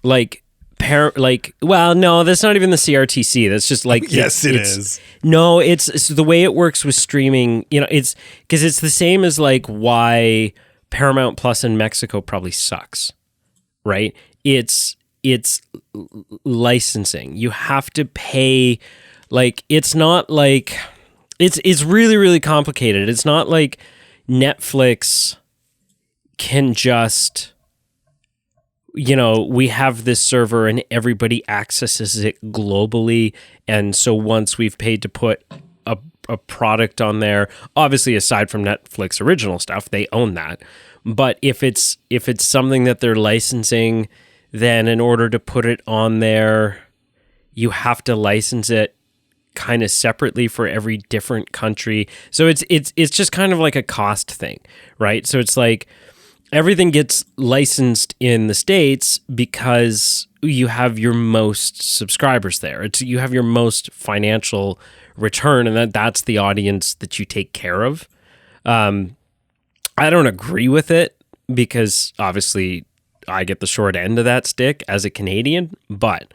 Well, no, that's not even the CRTC. That's just like yes, it is. No, it's the way it works with streaming. You know, it's because it's the same as like why Paramount Plus in Mexico probably sucks, right? It's licensing. You have to pay. Like, it's not like it's really, really complicated. It's not like Netflix can just, you know, we have this server and everybody accesses it globally. And so once we've paid to put a product on there, obviously aside from Netflix original stuff, they own that. But if it's something that they're licensing, then in order to put it on there, you have to license it kind of separately for every different country. So it's just kind of like a cost thing, right? So it's like everything gets licensed in the States because you have your most subscribers there. You have your most financial return, and that's the audience that you take care of. I don't agree with it because obviously I get the short end of that stick as a Canadian, but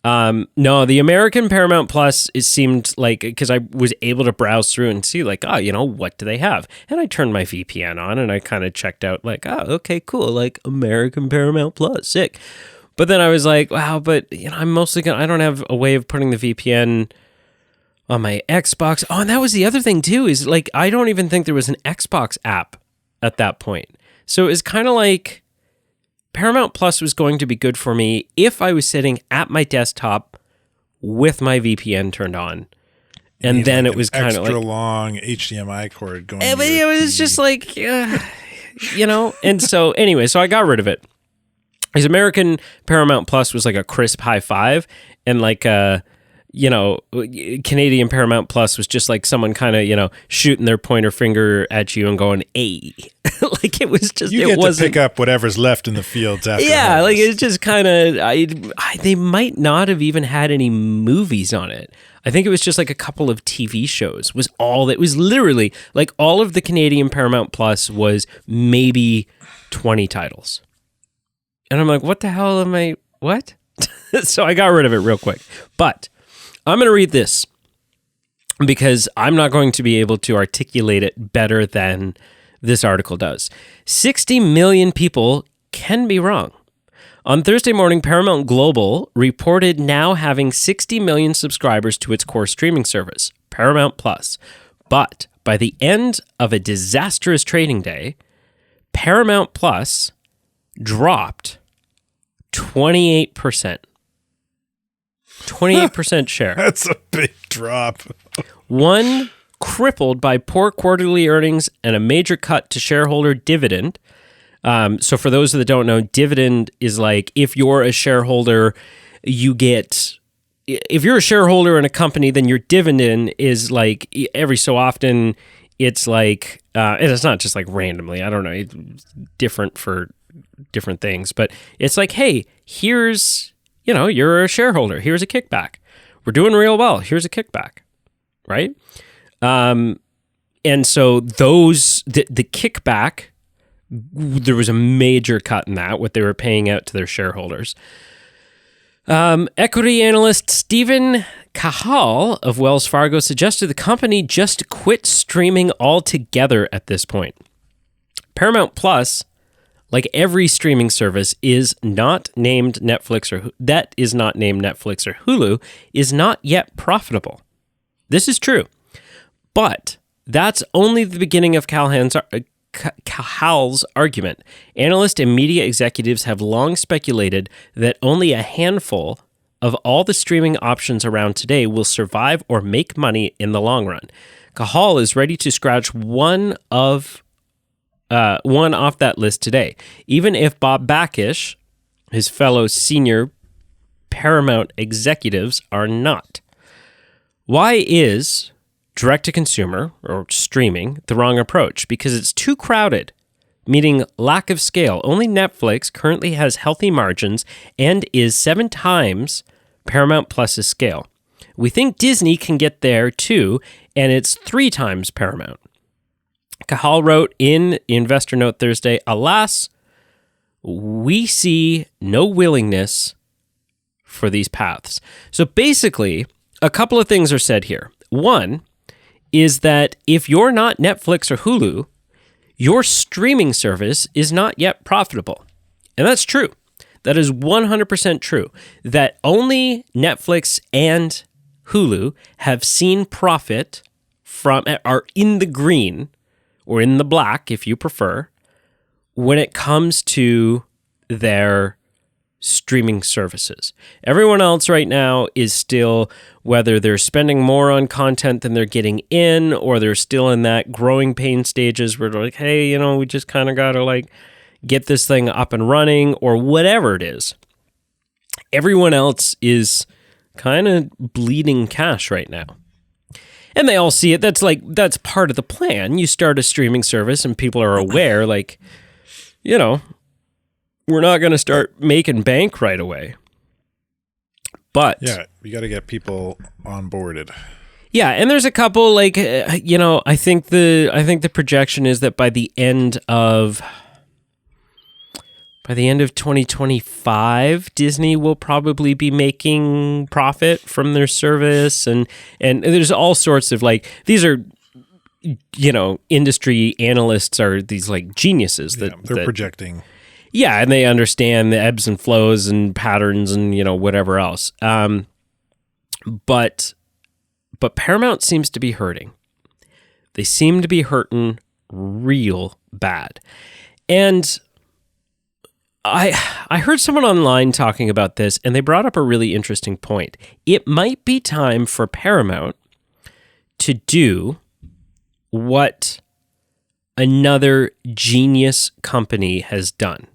no, the American Paramount Plus, it seemed like, because I was able to browse through and see like, oh, you know, what do they have? And I turned my VPN on and I kind of checked out like, oh, okay, cool. Like American Paramount Plus, sick. But then I was like, wow, but you know, I don't have a way of putting the VPN on my Xbox. Oh, and that was the other thing too, is like, I don't even think there was an Xbox app at that point. So it's kind of like Paramount Plus was going to be good for me if I was sitting at my desktop with my VPN turned on. And then it was kind of like extra long HDMI cord going. It was just like, and so anyway, so I got rid of it. His American Paramount Plus was like a crisp high five, and like Canadian Paramount Plus was just like someone kind of shooting their pointer finger at you and going, "Hey," like it was just you get to pick up whatever's left in the fields after. Yeah, like it's just kind of. They might not have even had any movies on it. I think it was just like a couple of TV shows was all that was literally like all of the Canadian Paramount Plus was maybe 20 titles. And I'm like, what the hell am I, what? So I got rid of it real quick. But I'm going to read this because I'm not going to be able to articulate it better than this article does. 60 million people can be wrong. On Thursday morning, Paramount Global reported now having 60 million subscribers to its core streaming service, Paramount Plus. But by the end of a disastrous trading day, Paramount Plus dropped 28%. 28% share. That's a big drop. One, crippled by poor quarterly earnings and a major cut to shareholder dividend. So for those that don't know, dividend is like if you're a shareholder, if you're a shareholder in a company, then your dividend is like every so often it's like, and it's not just like randomly, I don't know, it's different for different things, but it's like, hey, here's, you're a shareholder, here's a kickback. We're doing real well, here's a kickback, right? And so the kickback, there was a major cut in that, what they were paying out to their shareholders. Equity analyst Stephen Cahall of Wells Fargo suggested the company just quit streaming altogether at this point. Paramount Plus, like every streaming service, is not named Netflix or Hulu, is not yet profitable. This is true, but that's only the beginning of Cahall's argument. Analysts and media executives have long speculated that only a handful of all the streaming options around today will survive or make money in the long run. Cahall is ready to scratch one off that list today, even if Bob Bakish, his fellow senior Paramount executives, are not. Why is direct-to-consumer, or streaming, the wrong approach? Because it's too crowded, meaning lack of scale. Only Netflix currently has healthy margins and is 7 times Paramount Plus's scale. We think Disney can get there too, and it's 3 times Paramount. Cahall wrote in Investor Note Thursday, alas, we see no willingness for these paths. So basically, a couple of things are said here. One is that if you're not Netflix or Hulu, your streaming service is not yet profitable. And that's true. That is 100% true. That only Netflix and Hulu have seen profit are in the green, or in the black, if you prefer, when it comes to their streaming services. Everyone else right now is still, whether they're spending more on content than they're getting in, or they're still in that growing pain stages where they're like, hey, we just kind of got to like get this thing up and running, or whatever it is. Everyone else is kind of bleeding cash right now. And they all see it. That's part of the plan. You start a streaming service and people are aware, like, we're not going to start making bank right away. But yeah, we got to get people onboarded. Yeah, and there's a couple like I think the projection is that by the end of 2025, Disney will probably be making profit from their service, and there's all sorts of like, these are industry analysts are these like geniuses that they're projecting. Yeah, and they understand the ebbs and flows and patterns and whatever else. But Paramount seems to be hurting. They seem to be hurting real bad. And I heard someone online talking about this, and they brought up a really interesting point. It might be time for Paramount to do what another genius company has done.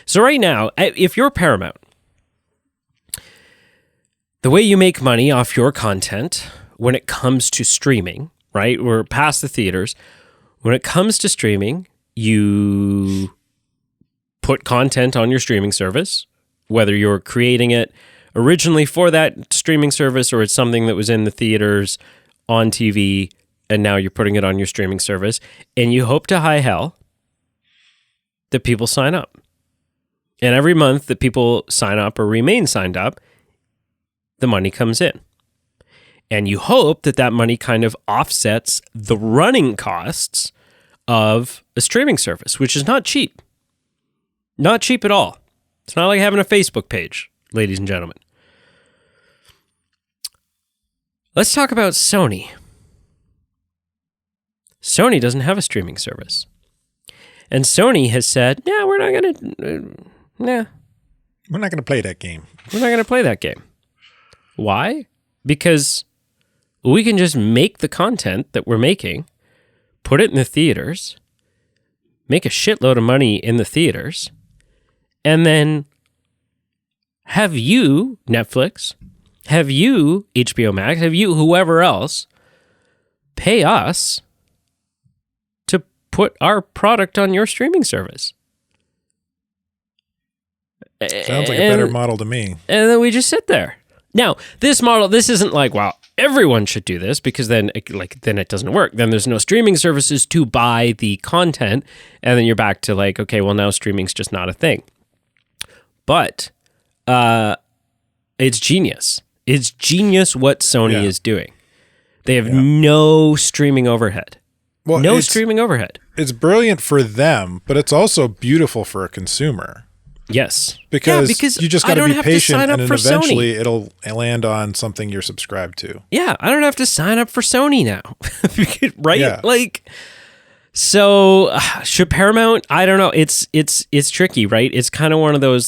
So right now, if you're Paramount, the way you make money off your content when it comes to streaming, right? We're past the theaters. When it comes to streaming, you put content on your streaming service, whether you're creating it originally for that streaming service or it's something that was in the theaters on TV and now you're putting it on your streaming service, and you hope to high hell that people sign up. And every month that people sign up or remain signed up, the money comes in. And you hope that that money kind of offsets the running costs of a streaming service, which is not cheap. Not cheap at all. It's not like having a Facebook page, ladies and gentlemen. Let's talk about Sony. Sony doesn't have a streaming service. And Sony has said, we're not going to play that game. We're not going to play that game. Why? Because we can just make the content that we're making, put it in the theaters, make a shitload of money in the theaters, and then have you, Netflix, have you, HBO Max, have you, whoever else, pay us to put our product on your streaming service. Sounds like a better model to me. And then we just sit there. Now, this isn't like, wow, everyone should do this, because then it doesn't work. Then there's no streaming services to buy the content, and then you're back to like, okay, well, now streaming's just not a thing. But it's genius. It's genius what Sony is doing. They have no streaming overhead. Well, no streaming overhead. It's brilliant for them, but it's also beautiful for a consumer. Yes. Because you just got to be patient, and then eventually Sony. It'll land on something you're subscribed to. Yeah, I don't have to sign up for Sony now. Right? Yeah. Like, so should Paramount? I don't know. It's tricky, right? It's kind of one of those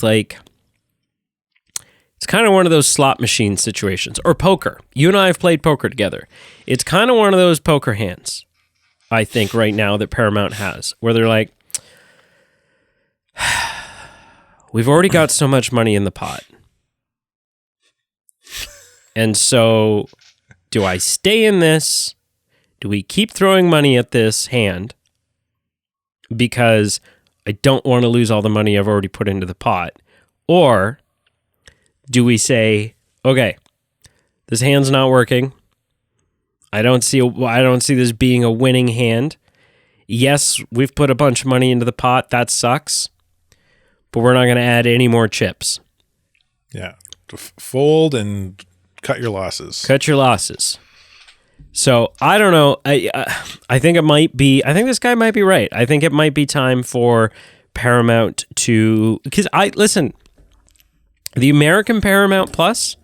slot machine situations, or poker. You and I have played poker together. It's kind of one of those poker hands, I think, right now that Paramount has, where they're like, we've already got so much money in the pot. And so, do I stay in this? Do we keep throwing money at this hand? Because I don't want to lose all the money I've already put into the pot. Or do we say, okay, this hand's not working. I don't see this being a winning hand. Yes, we've put a bunch of money into the pot. That sucks. But we're not going to add any more chips. Yeah. Fold and cut your losses. Cut your losses. So, I don't know. I think this guy might be right. I think it might be time for Paramount to... Because listen, the American Paramount Plus,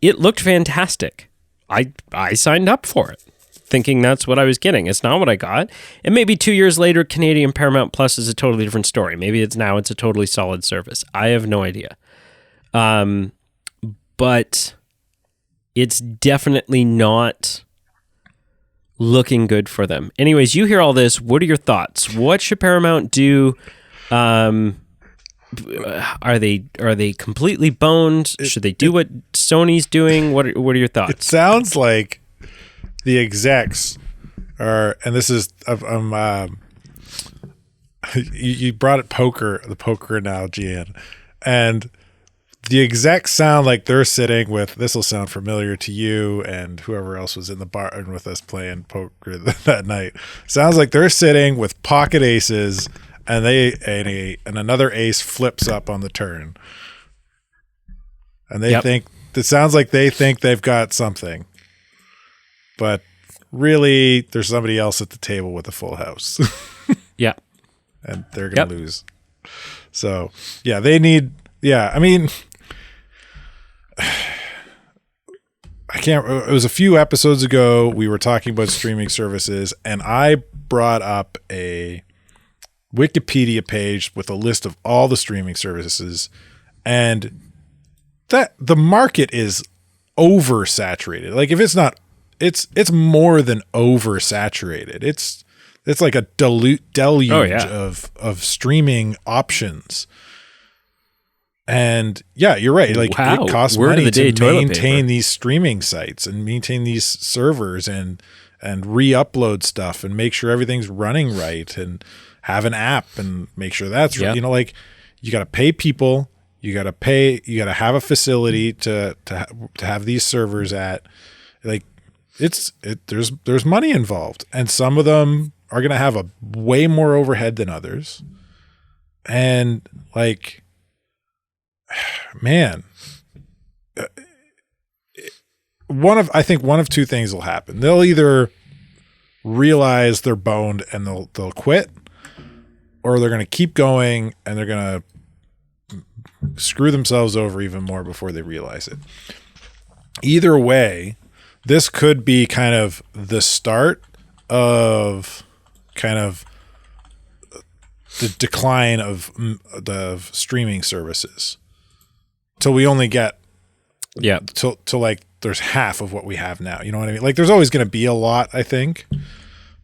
it looked fantastic. I signed up for it, thinking that's what I was getting. It's not what I got. And maybe 2 years later, Canadian Paramount Plus is a totally different story. Maybe it's a totally solid service. I have no idea. But it's definitely not looking good for them. Anyways, you hear all this. What are your thoughts? What should Paramount do? Are they completely boned? Should they do what Sony's doing? What are your thoughts? It sounds like the execs are, and this is you brought it the poker analogy in, and the execs sound like they're sitting with, this will sound familiar to you and whoever else was in the bar and with us playing poker that night. Sounds like they're sitting with pocket aces, and another ace flips up on the turn, and they think it sounds like they think they've got something, but really there's somebody else at the table with a full house. Yeah, and they're gonna lose. So they need. Yeah, I mean, I can't. It was a few episodes ago we were talking about streaming services, and I brought up a Wikipedia page with a list of all the streaming services, and that the market is oversaturated. Like if it's not, it's more than oversaturated. It's like a deluge of streaming options. And yeah, you're right. Like it costs money to maintain these streaming sites and maintain these servers and re-upload stuff and make sure everything's running right and have an app and make sure that's right. You know, like you got to pay people, you got to have a facility to have these servers at. Like there's money involved, and some of them are going to have a way more overhead than others. And like, man, I think one of two things will happen. They'll either realize they're boned and they'll quit, or they're going to keep going and they're going to screw themselves over even more before they realize it. Either way, this could be kind of the start of kind of the decline of the streaming services till we only get till like there's half of what we have now. You know what I mean? Like there's always going to be a lot, I think,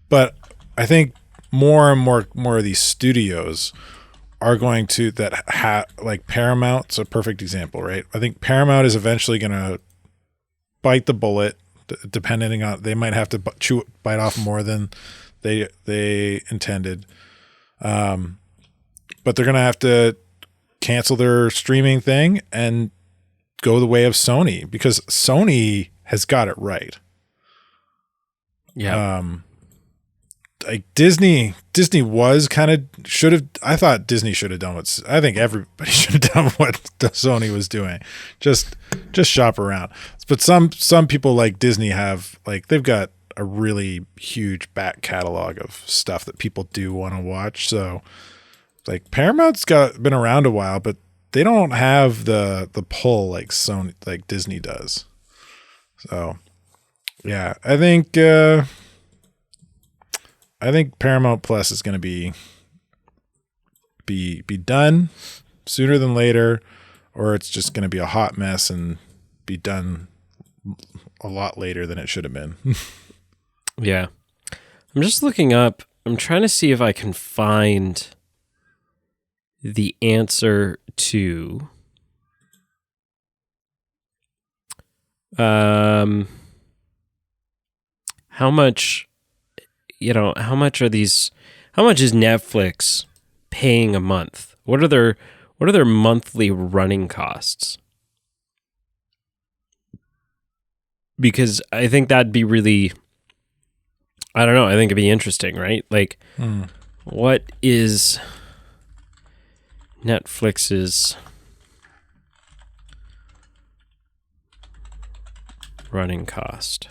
but I think more and more of these studios are going to like Paramount's a perfect example, right? I think Paramount is eventually going to bite the bullet, depending on, they might have to bite off more than they intended. But they're going to have to cancel their streaming thing and go the way of Sony, because Sony has got it right. Yeah. Like Disney was kind of I thought Disney should have done I think everybody should have done what Sony was doing. Just shop around. But some people like Disney have, like, they've got a really huge back catalog of stuff that people do want to watch. So like Paramount's been around a while, but they don't have the pull like Sony, like Disney does. So yeah, I think Paramount Plus is going to be done sooner than later, or it's just going to be a hot mess and be done a lot later than it should have been. Yeah. I'm just looking up. I'm trying to see if I can find the answer to how much is Netflix paying a month? What are their monthly running costs? Because I think that'd be really, I don't know, I think it'd be interesting, right? Like, what is Netflix's running cost?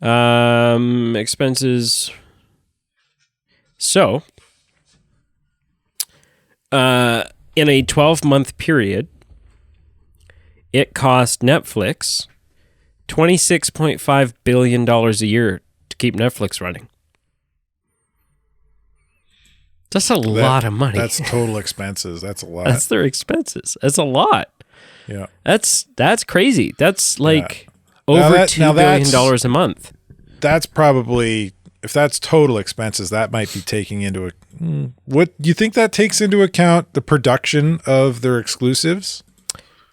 Expenses. So, in a 12-month period, it cost Netflix $26.5 billion a year to keep Netflix running. That's a lot of money. That's total expenses. That's a lot. That's their expenses. That's a lot. Yeah. That's crazy. That's like over $2 billion a month. That's probably, if that's total expenses, that might be taking into what do you think that takes into account the production of their exclusives?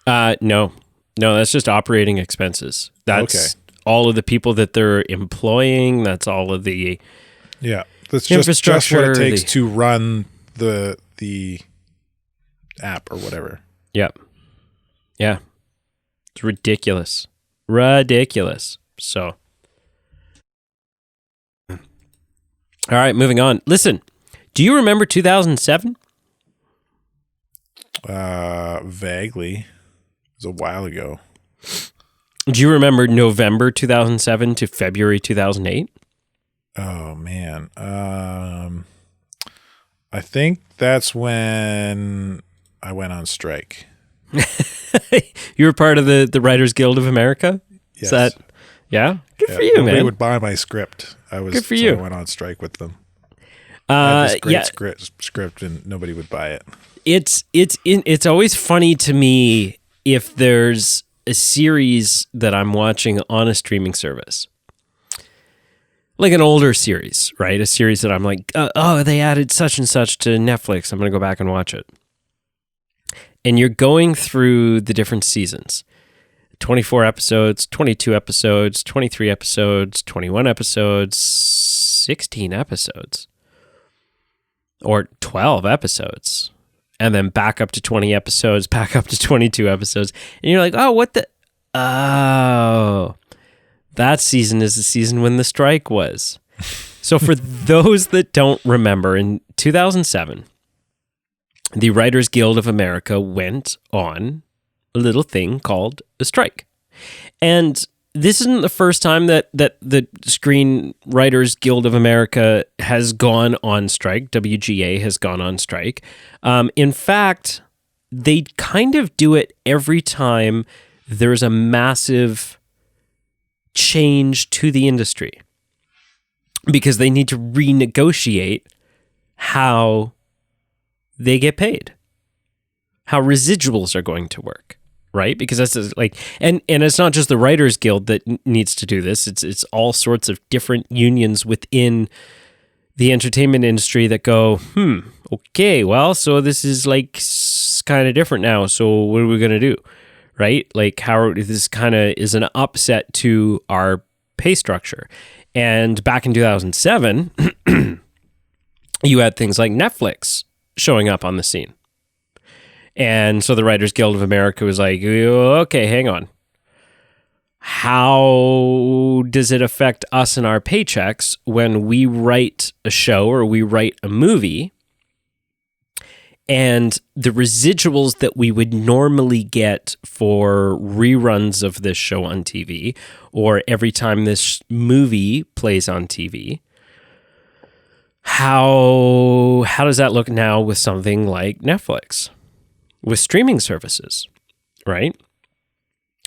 No, that's just operating expenses. That's all of the people that they're employing. That's all of the that's just what it takes to run the app or whatever. Yeah. It's ridiculous. So, all right, moving on. Listen, do you remember 2007? Vaguely. It was a while ago. Do you remember November 2007 to February 2008? Oh, man. I think that's when I went on strike. You were part of the Writers Guild of America? Yes. Yeah? Good for you, nobody man. would buy my script. Good for you. I went on strike with them. I had this great script, and nobody would buy it. It's always funny to me if there's a series that I'm watching on a streaming service, like an older series, right? A series that I'm like, oh, they added such and such to Netflix. I'm going to go back and watch it. And you're going through the different seasons. 24 episodes, 22 episodes, 23 episodes, 21 episodes, 16 episodes, or 12 episodes, and then back up to 20 episodes, back up to 22 episodes. And you're like, oh, that season is the season when the strike was. So for those that don't remember, in 2007, the Writers Guild of America went on a little thing called a strike. And this isn't the first time that the Screenwriters Guild of America has gone on strike. WGA has gone on strike. In fact, they kind of do it every time there's a massive change to the industry, because they need to renegotiate how they get paid, how residuals are going to work, right? Because that's like, and it's not just the Writers Guild that needs to do this. It's all sorts of different unions within the entertainment industry that go, okay, well, so this is like kind of different now. So what are we going to do, right? Like how this kind of is an upset to our pay structure. And back in 2007, you had things like Netflix showing up on the scene. And so the Writers Guild of America was like, okay, hang on. How does it affect us and our paychecks when we write a show or we write a movie, and the residuals that we would normally get for reruns of this show on TV, or every time this movie plays on TV, how does that look now with something like Netflix, with streaming services, right?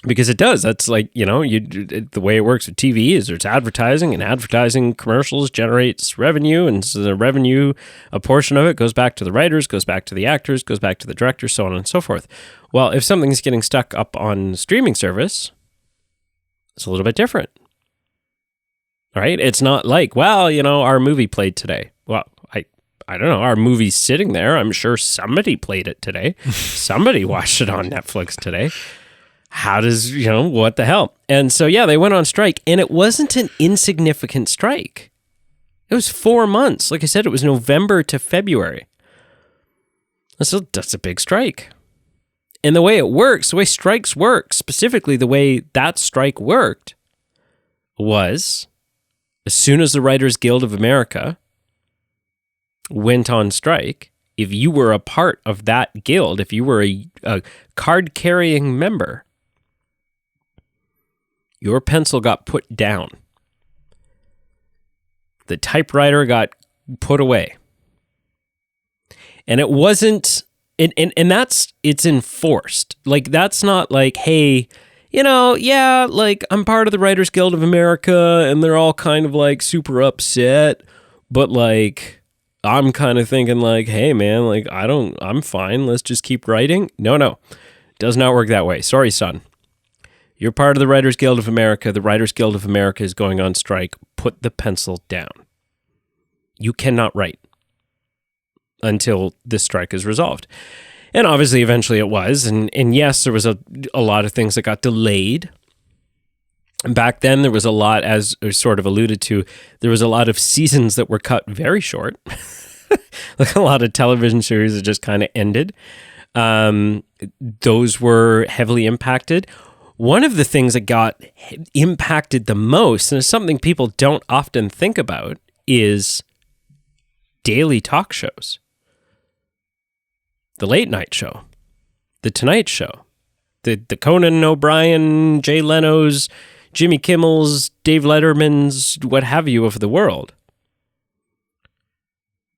Because it does. That's like, the way it works with TV is there's advertising, and advertising commercials generates revenue. And so the revenue, a portion of it goes back to the writers, goes back to the actors, goes back to the directors, so on and so forth. Well, if something's getting stuck up on streaming service, it's a little bit different, right? It's not like, well, our movie played today. Well, I don't know. Our movie's sitting there. I'm sure somebody played it today. Somebody watched it on Netflix today. How does, what the hell? And so, yeah, they went on strike, and it wasn't an insignificant strike. It was 4 months. Like I said, it was November to February. That's a big strike. And the way it works, the way strikes work, specifically the way that strike worked, was as soon as the Writers Guild of America went on strike, if you were a part of that guild, if you were a card-carrying member, your pencil got put down. The typewriter got put away. And it wasn't, and it's enforced. Like, that's not like, hey, like, I'm part of the Writers Guild of America, and they're all kind of like super upset, but like, I'm kind of thinking like, hey man, like, I'm fine. Let's just keep writing. No. Does not work that way. Sorry, son. You're part of the Writers Guild of America. The Writers Guild of America is going on strike. Put the pencil down. You cannot write until this strike is resolved. And obviously, eventually it was. And yes, there was a lot of things that got delayed. And back then, there was a lot, as sort of alluded to, there was a lot of seasons that were cut very short. Like a lot of television series that just kind of ended. Those were heavily impacted. One of the things that got impacted the most, and it's something people don't often think about, is daily talk shows. The Late Night Show, The Tonight Show, the Conan O'Brien, Jay Leno's, Jimmy Kimmel's, Dave Letterman's, what have you of the world.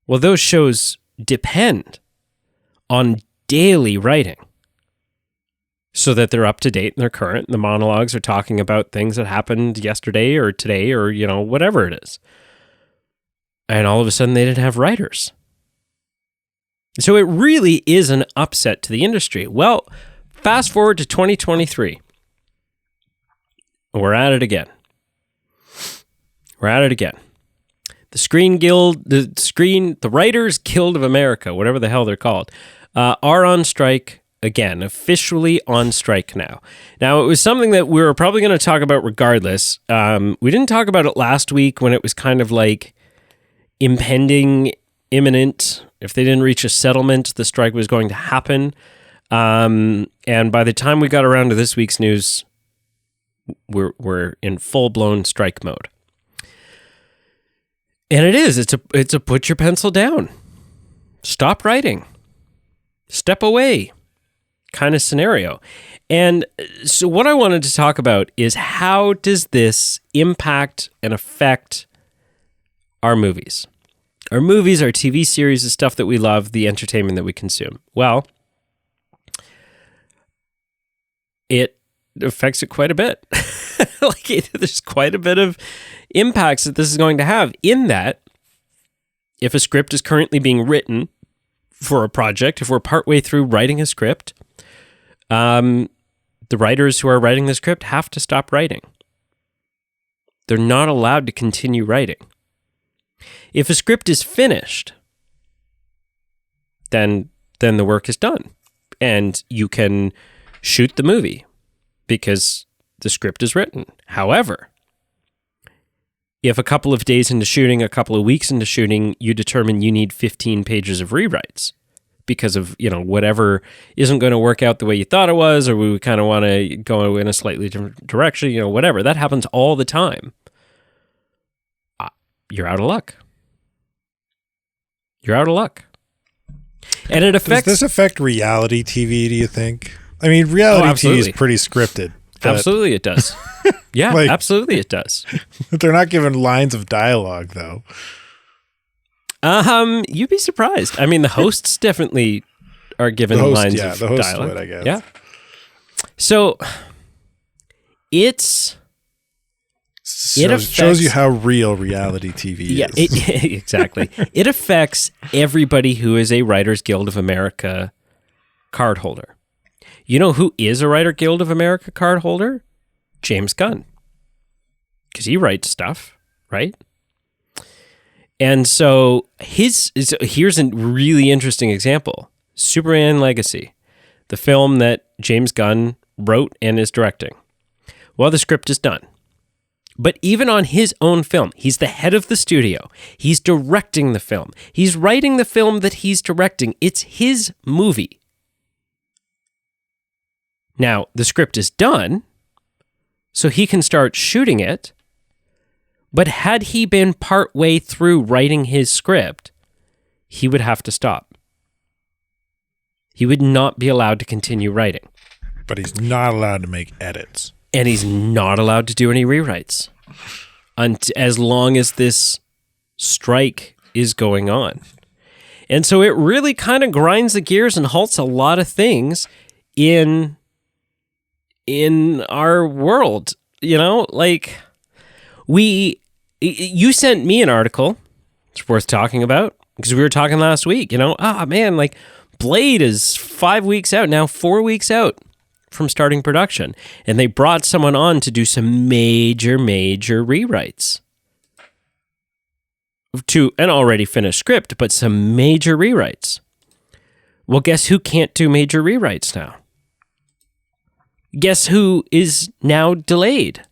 Well, those shows depend on daily writing. so that they're up to date and they're current. And the monologues are talking about things that happened yesterday or today or, whatever it is. And all of a sudden they didn't have writers. So it really is an upset to the industry. Well, fast forward to 2023. We're at it again. The Writers Guild of America, whatever the hell they're called, are on strike again, officially on strike now. Now, it was something that we were probably going to talk about regardless. We didn't talk about it last week when it was kind of like impending, imminent. If they didn't reach a settlement, the strike was going to happen. And by the time we got around to this week's news, we're in full-blown strike mode. And it's a put your pencil down. Stop writing. Step away kind of scenario. And so what I wanted to talk about is how does this impact and affect our movies? Our movies, our TV series, the stuff that we love, the entertainment that we consume. Well, it affects it quite a bit. There's quite a bit of impacts that this is going to have, in that if a script is currently being written for a project, if we're partway through writing a script, the writers who are writing the script have to stop writing. They're not allowed to continue writing. If a script is finished, then the work is done and you can shoot the movie because the script is written. However, if a couple of days into shooting, a couple of weeks into shooting, you determine you need 15 pages of rewrites because of, whatever isn't going to work out the way you thought it was, or we kind of want to go in a slightly different direction, whatever. That happens all the time. You're out of luck. You're out of luck. And it affects... Does this affect reality TV, do you think? I mean, reality TV is pretty scripted. Absolutely it does. Yeah, absolutely it does. They're not given lines of dialogue, though. You'd be surprised. I mean, the hosts definitely are given lines of the host dialogue. Would, I guess. Yeah. So it shows you how real reality TV is. Yeah, exactly. It affects everybody who is a Writers Guild of America card holder. You know who is a Writer Guild of America card holder? James Gunn. Because he writes stuff, right? And so here's a really interesting example. Superman Legacy, the film that James Gunn wrote and is directing. Well, the script is done. But even on his own film, he's the head of the studio. He's directing the film. He's writing the film that he's directing. It's his movie. Now, the script is done, so he can start shooting it. But had he been partway through writing his script, he would have to stop. He would not be allowed to continue writing. But he's not allowed to make edits. And he's not allowed to do any rewrites as long as this strike is going on. And so it really kind of grinds the gears and halts a lot of things in our world. You sent me an article. It's worth talking about because we were talking last week, Blade is 5 weeks out now, 4 weeks out from starting production, and they brought someone on to do some major rewrites to an already finished script, but some major rewrites. Well, guess who can't do major rewrites now? Guess who is now delayed?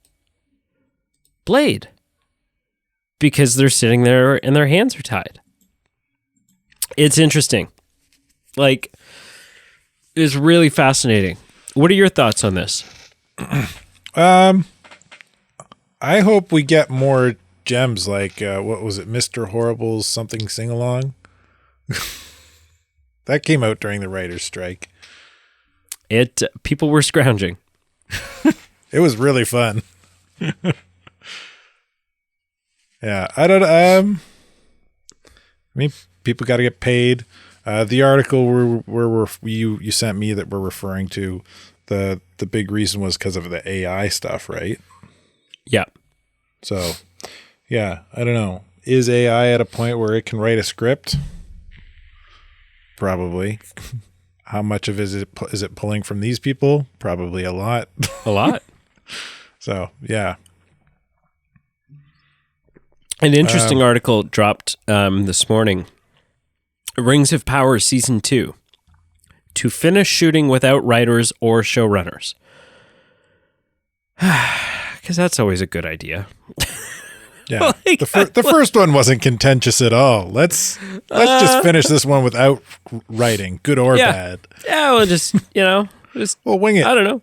Blade. Because they're sitting there and their hands are tied. It's interesting. It's really fascinating. What are your thoughts on this? I hope we get more gems like, what was it, Mr. Horrible's something sing-along? That came out during the writer's strike. People were scrounging. It was really fun. Yeah, I don't. I mean, people got to get paid. The article where you sent me that we're referring to the big reason was because of the AI stuff, right? Yeah. So, yeah, I don't know. Is AI at a point where it can write a script? Probably. How much of is it pulling from these people? Probably a lot. A lot. So, yeah. An interesting article dropped this morning. Rings of Power Season 2. To finish shooting without writers or showrunners. Because that's always a good idea. Yeah, the first one wasn't contentious at all. Let's just finish this one without writing, good or bad. Yeah, we'll just we'll wing it. I don't know.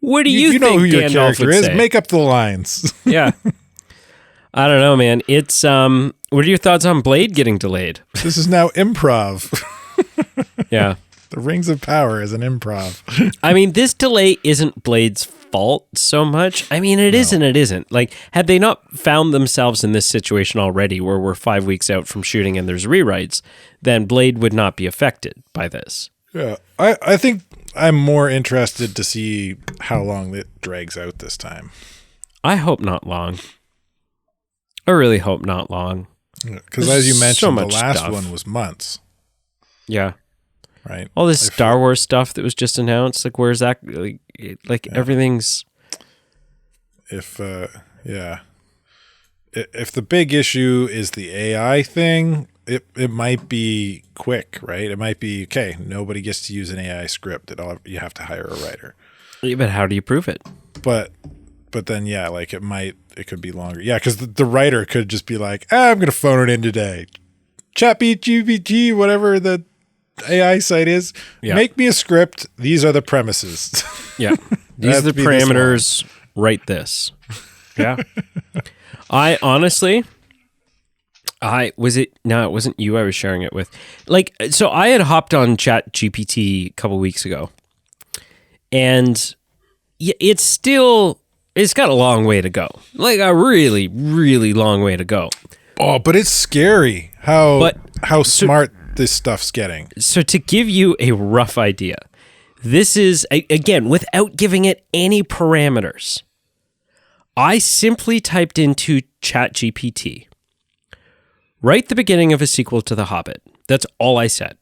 What do you think? You know who your Gandalf character is. say? Make up the lines. Yeah, I don't know, man. It's What are your thoughts on Blade getting delayed? This is now improv. Yeah, the Rings of Power is an improv. I mean, this delay isn't Blade's fault so much. I mean, it is and it isn't. Like, had they not found themselves in this situation already where we're 5 weeks out from shooting and there's rewrites, then Blade would not be affected by this. Yeah, I think I'm more interested to see how long it drags out this time. I hope not long. I really hope not long. Because as you mentioned, the last one was months. Yeah. Right. All this Star Wars stuff that was just announced, like where's that? Like everything's. If the big issue is the AI thing, it might be quick, right? It might be okay. Nobody gets to use an AI script. You have to hire a writer. Yeah, but how do you prove it? But then it could be longer. Yeah, because the writer could just be like, I'm going to phone it in today. ChatGPT, whatever the AI site is, make me a script. These are the premises. Yeah. These are the parameters. Write this. Yeah. I honestly, it wasn't you I was sharing it with. So I had hopped on ChatGPT a couple weeks ago. And it's got a long way to go. Like a really, really long way to go. Oh, but it's scary how smart this stuff's getting. So to give you a rough idea, this is, again, without giving it any parameters, I simply typed into ChatGPT, write the beginning of a sequel to The Hobbit. That's all I said.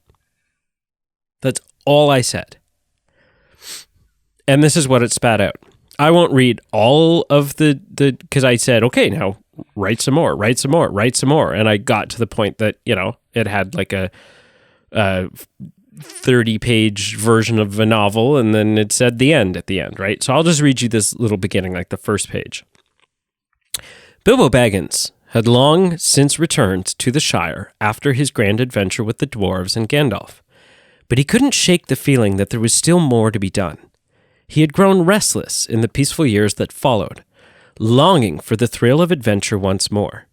And this is what it spat out. I won't read all of the because I said, okay, now write some more. And I got to the point that, it had like a 30-page version of a novel, and then it said the end at the end, right? So I'll just read you this little beginning, like the first page. Bilbo Baggins had long since returned to the Shire after his grand adventure with the dwarves and Gandalf, but he couldn't shake the feeling that there was still more to be done. He had grown restless in the peaceful years that followed, longing for the thrill of adventure once more.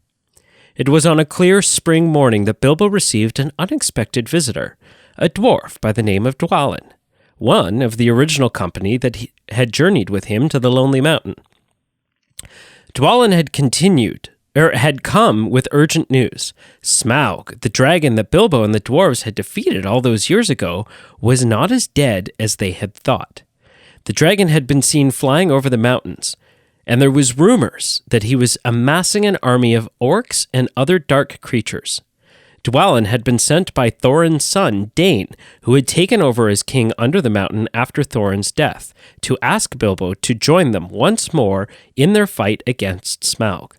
It was on a clear spring morning that Bilbo received an unexpected visitor, a dwarf by the name of Dwalin, one of the original company that had journeyed with him to the Lonely Mountain. Dwalin had come with urgent news. Smaug, the dragon that Bilbo and the dwarves had defeated all those years ago, was not as dead as they had thought. The dragon had been seen flying over the mountains, and there was rumors that he was amassing an army of orcs and other dark creatures. Dwalin had been sent by Thorin's son, Dane, who had taken over as king under the mountain after Thorin's death, to ask Bilbo to join them once more in their fight against Smaug.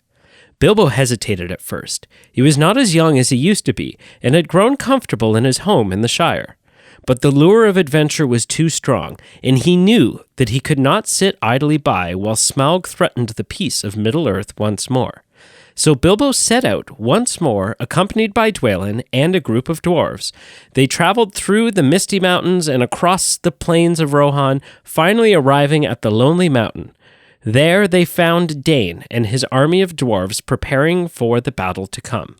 Bilbo hesitated at first. He was not as young as he used to be, and had grown comfortable in his home in the Shire. But the lure of adventure was too strong, and he knew that he could not sit idly by while Smaug threatened the peace of Middle-earth once more. So Bilbo set out once more, accompanied by Dwalin and a group of dwarves. They traveled through the Misty Mountains and across the plains of Rohan, finally arriving at the Lonely Mountain. There they found Dane and his army of dwarves preparing for the battle to come.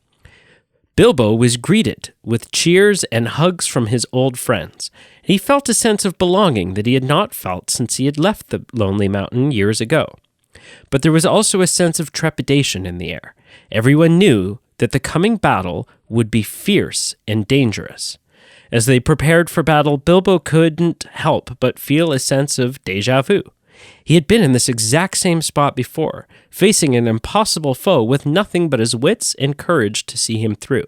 Bilbo was greeted with cheers and hugs from his old friends. He felt a sense of belonging that he had not felt since he had left the Lonely Mountain years ago. But there was also a sense of trepidation in the air. Everyone knew that the coming battle would be fierce and dangerous. As they prepared for battle, Bilbo couldn't help but feel a sense of déjà vu. He had been in this exact same spot before, facing an impossible foe with nothing but his wits and courage to see him through.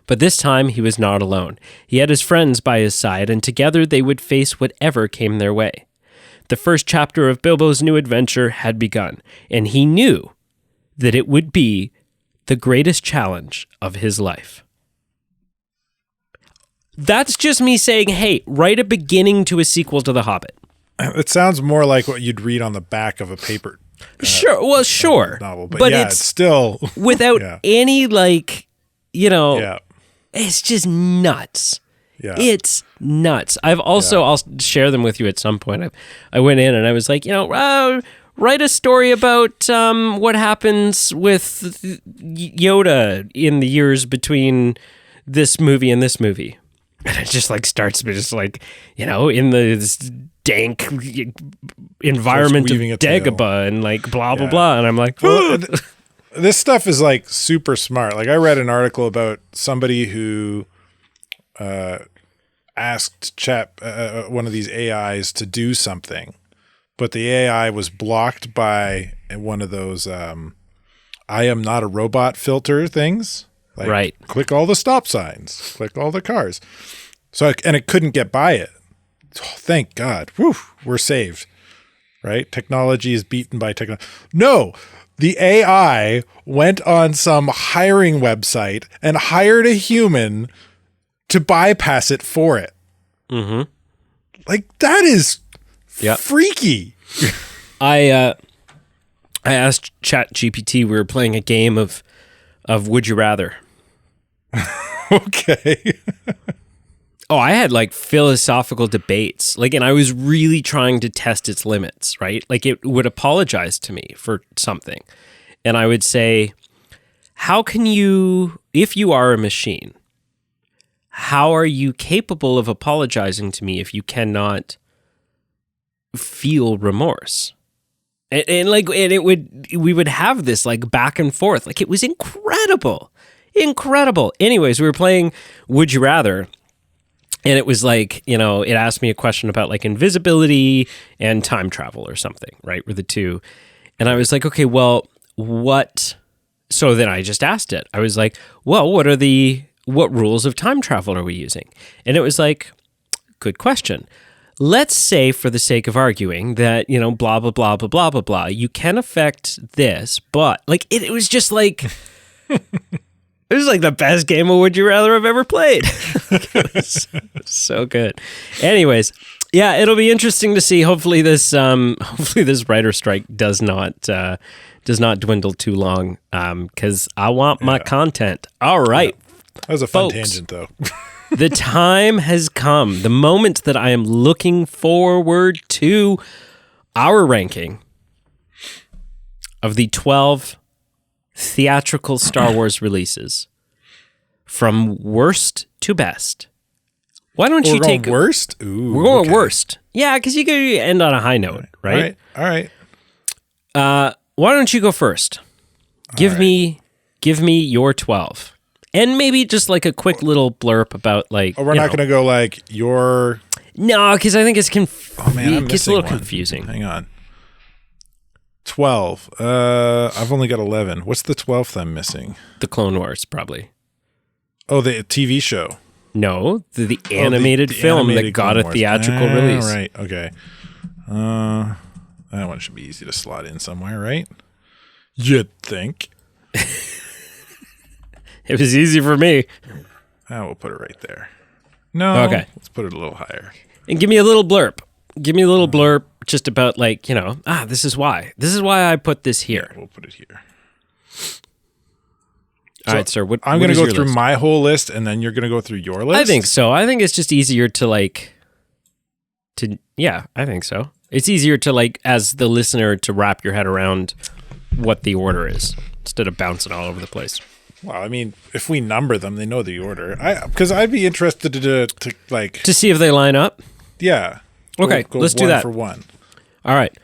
But this time he was not alone. He had his friends by his side, and together they would face whatever came their way. The first chapter of Bilbo's new adventure had begun, and he knew that it would be the greatest challenge of his life. That's just me saying, hey, write a beginning to a sequel to The Hobbit. It sounds more like what you'd read on the back of a paper sure. novel, but yeah, it's still without any it's just nuts. Yeah. It's nuts. I've also, I'll share them with you at some point. I went in and I was like, write a story about what happens with Yoda in the years between this movie and this movie. And it just starts just in the dank environment of Dagobah and blah, blah, blah. And I'm like, well, this stuff is super smart. I read an article about somebody who asked one of these AIs to do something, but the AI was blocked by one of those I am not a robot filter things. Right. Click all the stop signs, click all the cars. And it couldn't get by it. Oh, thank God. Whew, we're saved. Right? Technology is beaten by technology. No, the AI went on some hiring website and hired a human to bypass it for it. Mm-hmm. That is freaky. I asked ChatGPT, we were playing a game of Would You Rather. Okay. Oh, I had philosophical debates, and I was really trying to test its limits, right? It would apologize to me for something. And I would say, how can you, if you are a machine, how are you capable of apologizing to me if you cannot feel remorse? We would have this back and forth. It was incredible. Anyways, we were playing Would You Rather. And it was it asked me a question about invisibility and time travel or something, right? Were the two. And I was like, okay, well, what? So then I just asked it. I was like, well, what rules of time travel are we using? And it was good question. Let's say, for the sake of arguing, that, blah, blah, blah, blah, blah, blah, blah, you can affect this, but it was just it was the best game of Would You Rather I've ever played. It was so good. Anyways, yeah, it'll be interesting to see. Hopefully this writer strike does not dwindle too long, because I want my content. All right. That was a fun tangent, though. The time has come. The moment that I am looking forward to, our ranking of the 12 theatrical Star Wars releases from worst to best. Why don't you take worst? Ooh, we're going worst. Yeah, because you could end on a high note, right? All right. Why don't you go first? Give me your 12. And maybe just a quick little blurb about we're not going to go your. No, because I think it's it gets a little confusing. Hang on. 12. I've only got 11. What's the 12th I'm missing? The Clone Wars, probably. Oh, the TV show. No, the animated film that got a theatrical release. Right. Okay. That one should be easy to slot in somewhere, right? You'd think. It was easy for me. We'll put it right there. No. Okay. Let's put it a little higher. And give me a little blurb. Give me a little blurb just about this is why. This is why I put this here. Yeah, we'll put it here. All right, sir. I'm going to go through my whole list, and then you're going to go through your list? I think so. I think it's just easier to yeah, I think so. It's easier to as the listener to wrap your head around what the order is instead of bouncing all over the place. Well, I mean, if we number them, they know the order. Because I'd be interested to see if they line up. Yeah. Okay, let's do that for one. All right.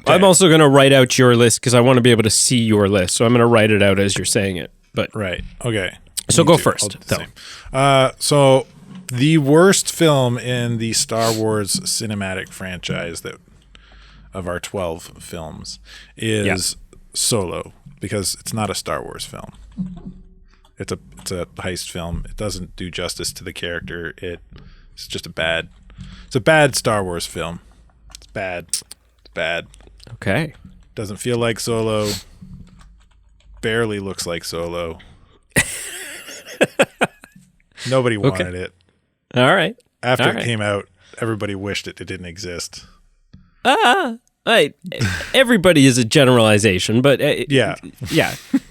Okay. I'm also going to write out your list because I want to be able to see your list. So I'm going to write it out as you're saying it. But right. Okay. So go first, though. So the worst film in the Star Wars cinematic franchise of our 12 films is Solo, because it's not a Star Wars film. It's a heist film. It doesn't do justice to the character. It's just a bad Star Wars film. It's bad. It's bad. Okay. Doesn't feel like Solo. Barely looks like Solo. Nobody wanted it. All right. After it came out, everybody wished it didn't exist. Everybody is a generalization, but yeah,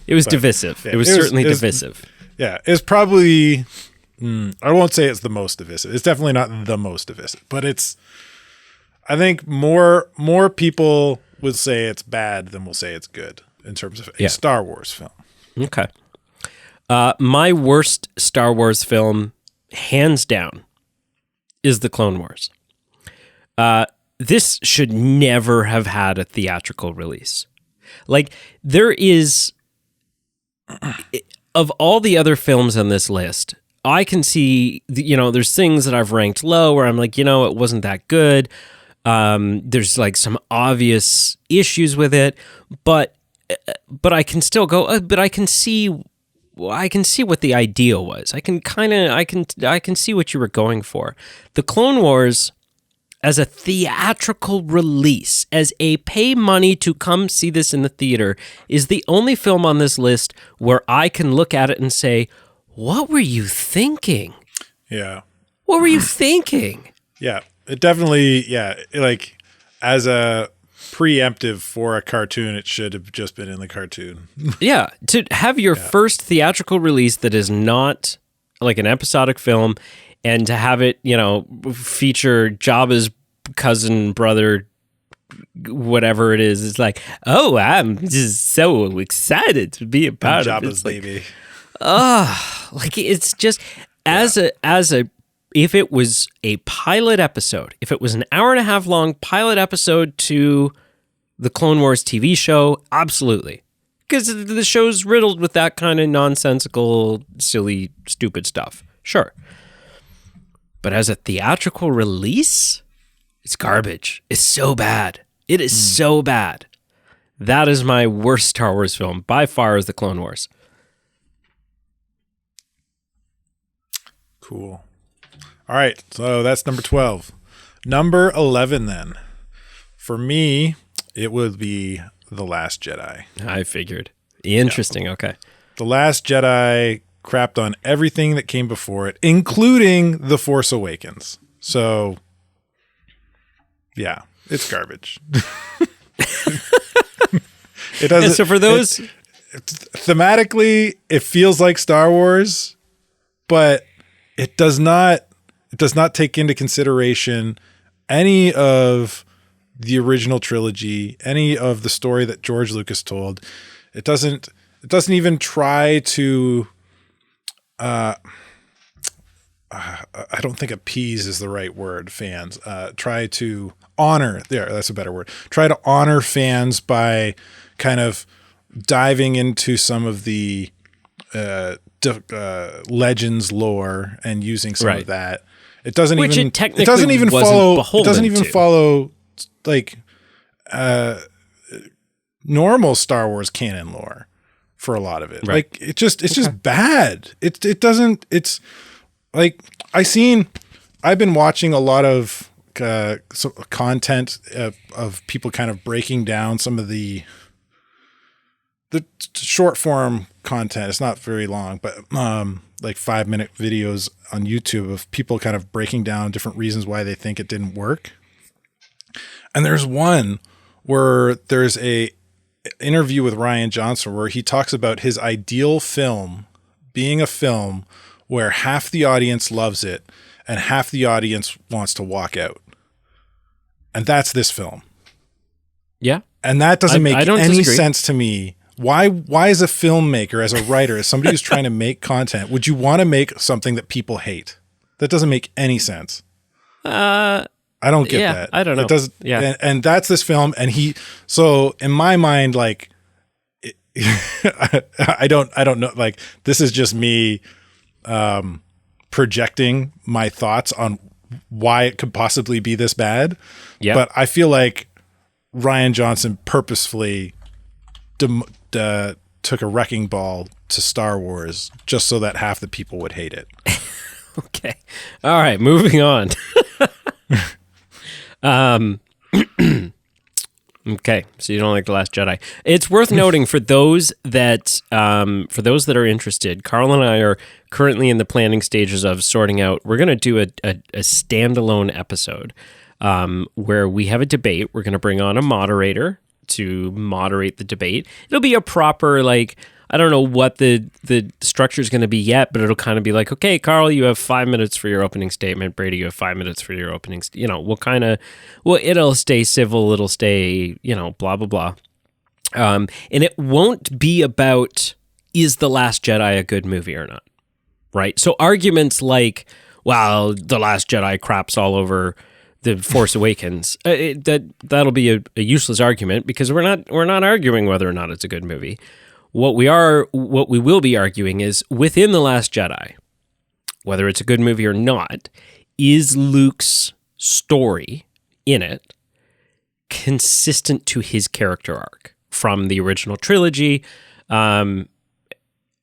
it was divisive. Yeah, it was certainly divisive. Yeah, it's probably. I won't say it's the most divisive. It's definitely not the most divisive, but it's. I think more people would say it's bad than will say it's good in terms of a Star Wars film. Okay. My worst Star Wars film, hands down, is The Clone Wars. This should never have had a theatrical release. Like, there is, of all the other films on this list, I can see, there's things that I've ranked low where I'm like, it wasn't that good. There's like some obvious issues with it, but I can still go, but I can see what the ideal was. I can see what you were going for. The Clone Wars, as a theatrical release, as a pay money to come see this in the theater, is the only film on this list where I can look at it and say, what were you thinking? Yeah. What were you thinking? Yeah, it definitely, like as a preemptive for a cartoon, it should have just been in the cartoon. Yeah, to have your first theatrical release that is not like an episodic film, and to have it, feature Jabba's cousin, brother, whatever it is, it's like, oh, I'm just so excited to be a part of Jabba's baby. Like it's just as a if it was a pilot episode, if it was an hour and a half long pilot episode to the Clone Wars TV show, absolutely. Because the show's riddled with that kind of nonsensical, silly, stupid stuff. Sure. But as a theatrical release, it's garbage. It's so bad. It is so bad. That is my worst Star Wars film, by far, is The Clone Wars. Cool. All right, so that's number 12. Number 11, then. For me, it would be The Last Jedi. I figured. Interesting, okay. The Last Jedi crapped on everything that came before it, including The Force Awakens. So, yeah, it's garbage. It doesn't. And so for those... Thematically, it feels like Star Wars, but it does not take into consideration any of the original trilogy, any of the story that George Lucas told. It doesn't even try to I don't think appease is the right word, fans. Try to honor, that's a better word. Try to honor fans by kind of diving into some of the Legends lore and using some of that. It doesn't even follow like normal Star Wars canon lore for a lot of it. Right. Like it's just bad. It's like I've been watching a lot of content of people kind of breaking down some of the short form content. It's not very long, but like 5-minute videos on YouTube of people kind of breaking down different reasons why they think it didn't work. And there's one where there's a interview with Rian Johnson where he talks about his ideal film being a film where half the audience loves it and half the audience wants to walk out. And that's this film. Yeah. And that doesn't make any sense to me. Why as a filmmaker, as a writer, as somebody who's trying to make content, would you want to make something that people hate? That doesn't make any sense. I don't get that. I don't know. It doesn't. Yeah. And that's this film. And so in my mind, like I don't know. Like, this is just me projecting my thoughts on why it could possibly be this bad. Yeah. But I feel like Rian Johnson purposefully took a wrecking ball to Star Wars just so that half the people would hate it. Okay. All right. Moving on. Okay. So you don't like The Last Jedi. It's worth noting for those that are interested, Carl and I are currently in the planning stages of sorting out. We're going to do a standalone episode where we have a debate. We're going to bring on a moderator to moderate the debate. It'll be a proper, like, I don't know what the structure is going to be yet, but it'll kind of be like, okay, Carl, you have 5 minutes for your opening statement. Brady, you have 5 minutes for your opening. It'll stay civil. It'll stay, blah, blah, blah. And it won't be about, is The Last Jedi a good movie or not? Right? So arguments like, well, The Last Jedi craps all over The Force Awakens, that'll be a useless argument because we're not arguing whether or not it's a good movie. What we will be arguing is within The Last Jedi, whether it's a good movie or not, is Luke's story in it consistent to his character arc from the original trilogy? And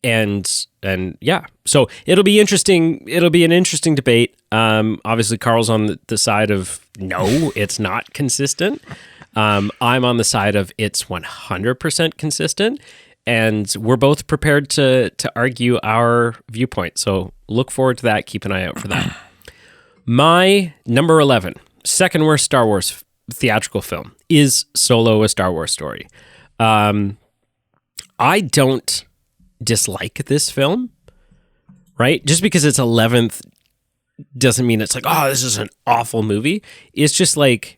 yeah, so it'll be interesting. It'll be an interesting debate. Obviously, Carl's on the side of no, it's not consistent. I'm on the side of it's 100% consistent. And we're both prepared to argue our viewpoint. So look forward to that. Keep an eye out for that. My number 11, second worst Star Wars theatrical film, is Solo: A Star Wars Story. I don't dislike this film, right? Just because it's 11th doesn't mean it's like, oh, this is an awful movie. It's just like,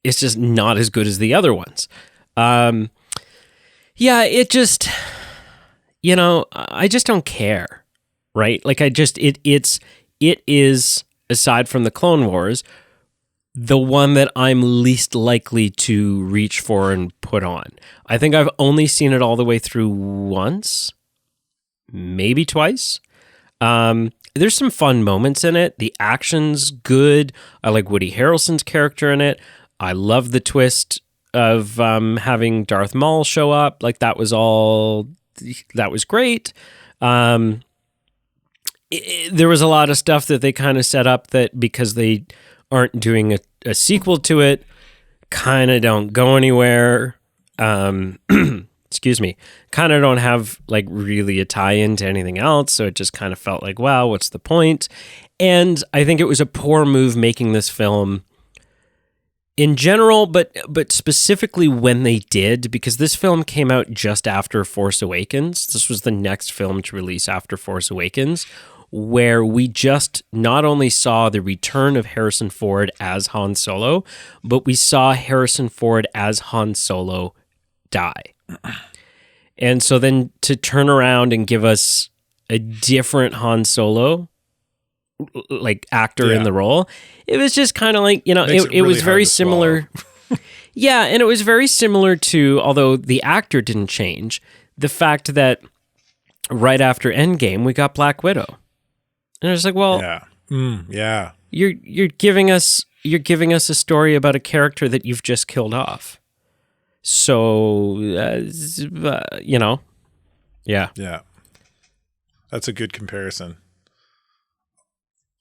it's just not as good as the other ones. Yeah, it just, I just don't care, right? Like it is, aside from the Clone Wars, the one that I'm least likely to reach for and put on. I think I've only seen it all the way through once, maybe twice. There's some fun moments in it. The action's good. I like Woody Harrelson's character in it. I love the twist of having Darth Maul show up. Like, that was great. There was a lot of stuff that they kind of set up that, because they aren't doing a sequel to it, kind of don't go anywhere. Excuse me. Kind of don't have like really a tie-in to anything else. So it just kind of felt like, wow, what's the point? And I think it was a poor move making this film in general, but specifically when they did, because this film came out just after Force Awakens. This was the next film to release after Force Awakens, where we just not only saw the return of Harrison Ford as Han Solo, but we saw Harrison Ford as Han Solo die. And so then to turn around and give us a different Han Solo, like, actor in the role, it was just kind of like, it was very similar. Yeah, and it was very similar to, although the actor didn't change, the fact that right after Endgame we got Black Widow. And I was like, well, yeah. You're giving us a story about a character that you've just killed off. So, yeah. Yeah. That's a good comparison.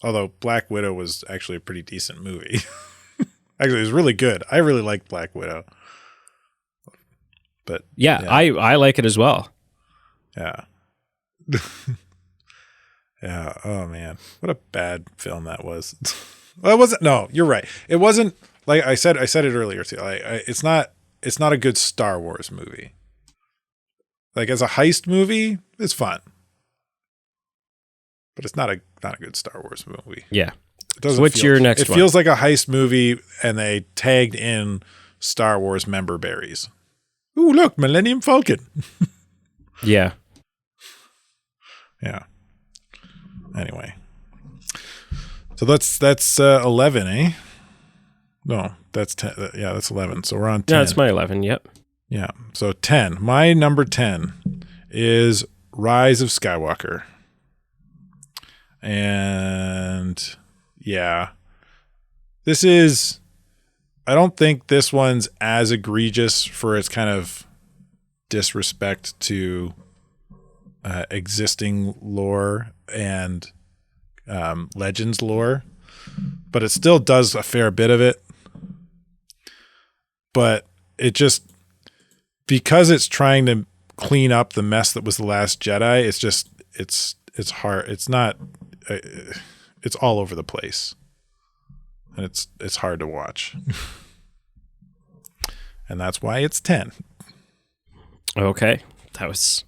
Although Black Widow was actually a pretty decent movie. Actually, it was really good. I really liked Black Widow. But yeah. I like it as well. Yeah. Yeah. Oh man, what a bad film that was. Well, it wasn't. No, you're right. It wasn't, like I said it earlier too. It's not a good Star Wars movie. Like, as a heist movie, it's fun. But it's not a good Star Wars movie. Yeah. What's your next one? It feels like a heist movie, and they tagged in Star Wars member berries. Ooh, look, Millennium Falcon. Yeah. Yeah. Anyway. So that's 11, eh? No, that's 10. Yeah, that's 11. So we're on 10. Yeah, that's my 11, yep. Yeah. So 10. My number 10 is Rise of Skywalker. And yeah, I don't think this one's as egregious for its kind of disrespect to existing lore and Legends lore, but it still does a fair bit of it. But it just, because it's trying to clean up the mess that was The Last Jedi, it's hard. It's not, it's all over the place. And it's hard to watch. And that's why it's 10. Okay. That was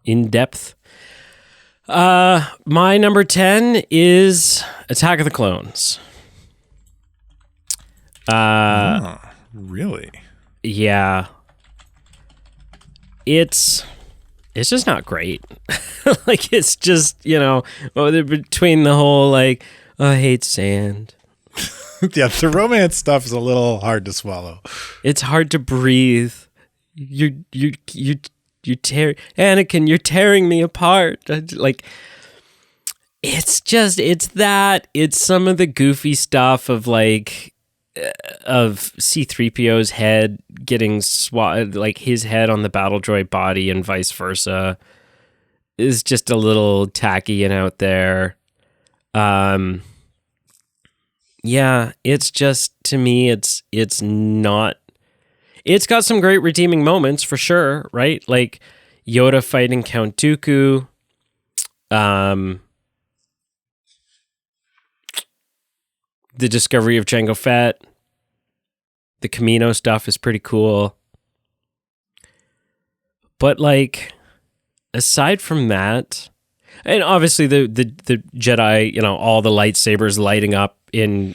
in depth. My number 10 is Attack of the Clones. Really? Yeah. It's just not great. Like, it's just, between the whole, like, I hate sand. Yeah, the romance stuff is a little hard to swallow. It's hard to breathe. You tear Anakin, you're tearing me apart. Like, it's some of the goofy stuff of C-3PO's head getting swatted, like his head on the battle droid body and vice versa, is just a little tacky and out there. Yeah, it's just, to me, it's not. It's got some great redeeming moments for sure, right? Like Yoda fighting Count Dooku. The discovery of Jango Fett. The Camino stuff is pretty cool. But like, aside from that, and obviously the Jedi, all the lightsabers lighting up in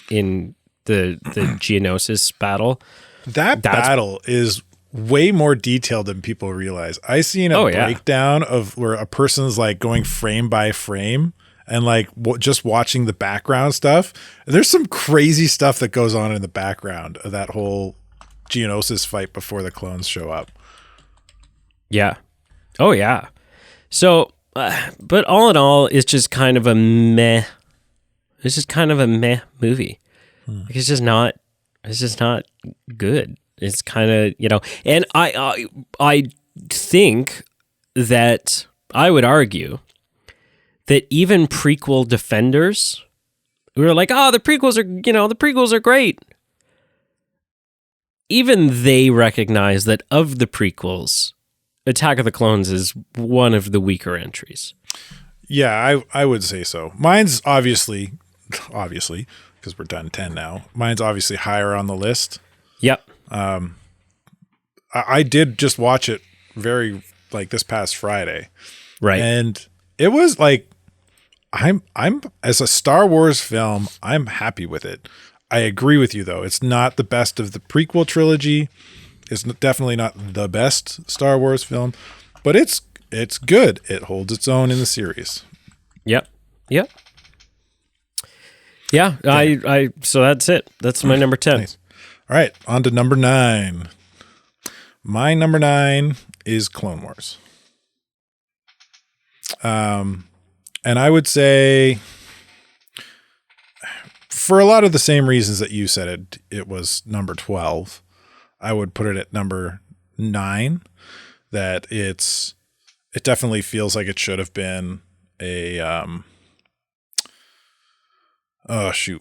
the Geonosis battle. That's battle is way more detailed than people realize. I seen a breakdown of where a person's like going frame by frame and like just watching the background stuff. There's some crazy stuff that goes on in the background of that whole Geonosis fight before the clones show up. Yeah. Oh yeah. So, but all in all, it's just kind of a meh. It's just kind of a meh movie. Like, it's just not good. It's kind of, and I think that I would argue that even prequel defenders who are like, the prequels are great. Even they recognize that of the prequels, Attack of the Clones is one of the weaker entries. Yeah, I would say so. Mine's obviously, because we're done 10 now. Mine's obviously higher on the list. Yep. I did just watch it this past Friday. Right. And it was like, I'm as a Star Wars film, I'm happy with it. I agree with you though. It's not the best of the prequel trilogy. It's definitely not the best Star Wars film, but it's good. It holds its own in the series. Yep. Yeah, so that's it. That's my number 10. Nice. All right, on to number 9. My number 9 is Clone Wars. And I would say, for a lot of the same reasons that you said it was number 12, I would put it at number 9, that it definitely feels like it should have been a,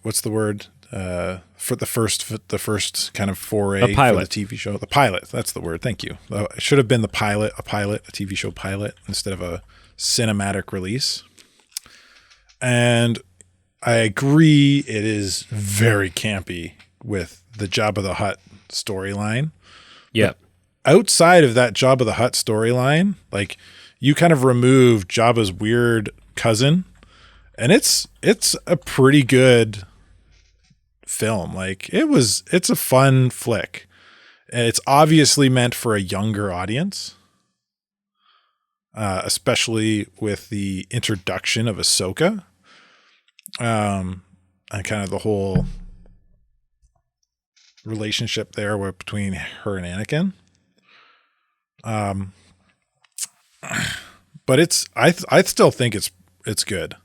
what's the word? For the first kind of foray for the TV show. The pilot, that's the word. Thank you. It should have been a TV show pilot instead of a cinematic release. And I agree, it is very campy with the Jabba the Hutt storyline. Yeah. Outside of that Jabba the Hutt storyline, like, you kind of remove Jabba's weird cousin, and it's a pretty good film. Like, it's a fun flick. It's obviously meant for a younger audience, especially with the introduction of Ahsoka. And kind of the whole relationship there between her and Anakin. But I still think it's good.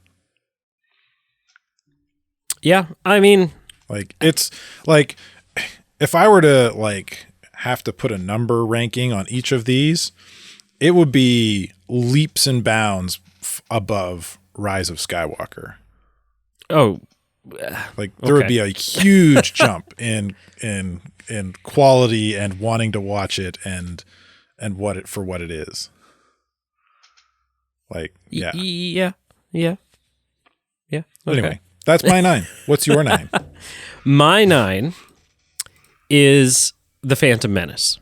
Yeah, I mean, like it's like if I were to like have to put a number ranking on each of these, it would be leaps and bounds above Rise of Skywalker. Oh, like there would be a huge jump in quality and wanting to watch it and what it is. Like, yeah. Yeah. Okay. Anyway, that's my 9. What's your 9? My 9 is The Phantom Menace.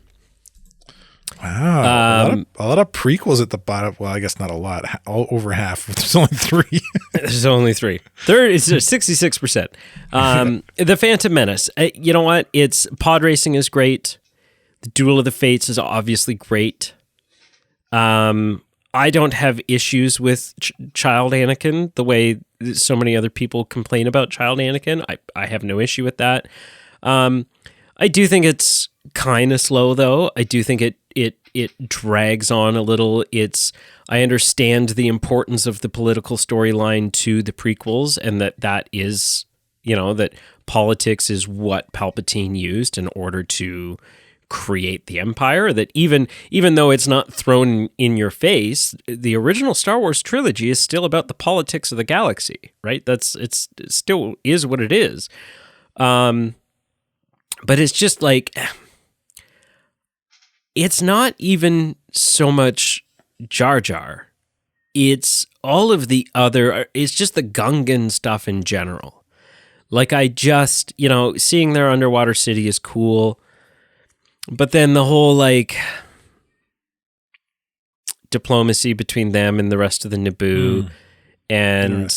Wow. A lot of prequels at the bottom. Well, I guess not a lot. Over half. There's only 3. There's only 3. It's 66%. The Phantom Menace. You know what? It's pod racing is great. The Duel of the Fates is obviously great. I don't have issues with child Anakin the way so many other people complain about child Anakin. I have no issue with that. I do think it's kind of slow, though. I do think it drags on a little. I understand the importance of the political storyline to the prequels, and that is, that politics is what Palpatine used in order to create the Empire. That even though it's not thrown in your face, the original Star Wars trilogy is still about the politics of the galaxy, right? It still is what it is. But it's just like, it's not even so much Jar Jar. It's all of the other, it's just the Gungan stuff in general. Like I just, seeing their underwater city is cool. But then the whole like diplomacy between them and the rest of the Naboo and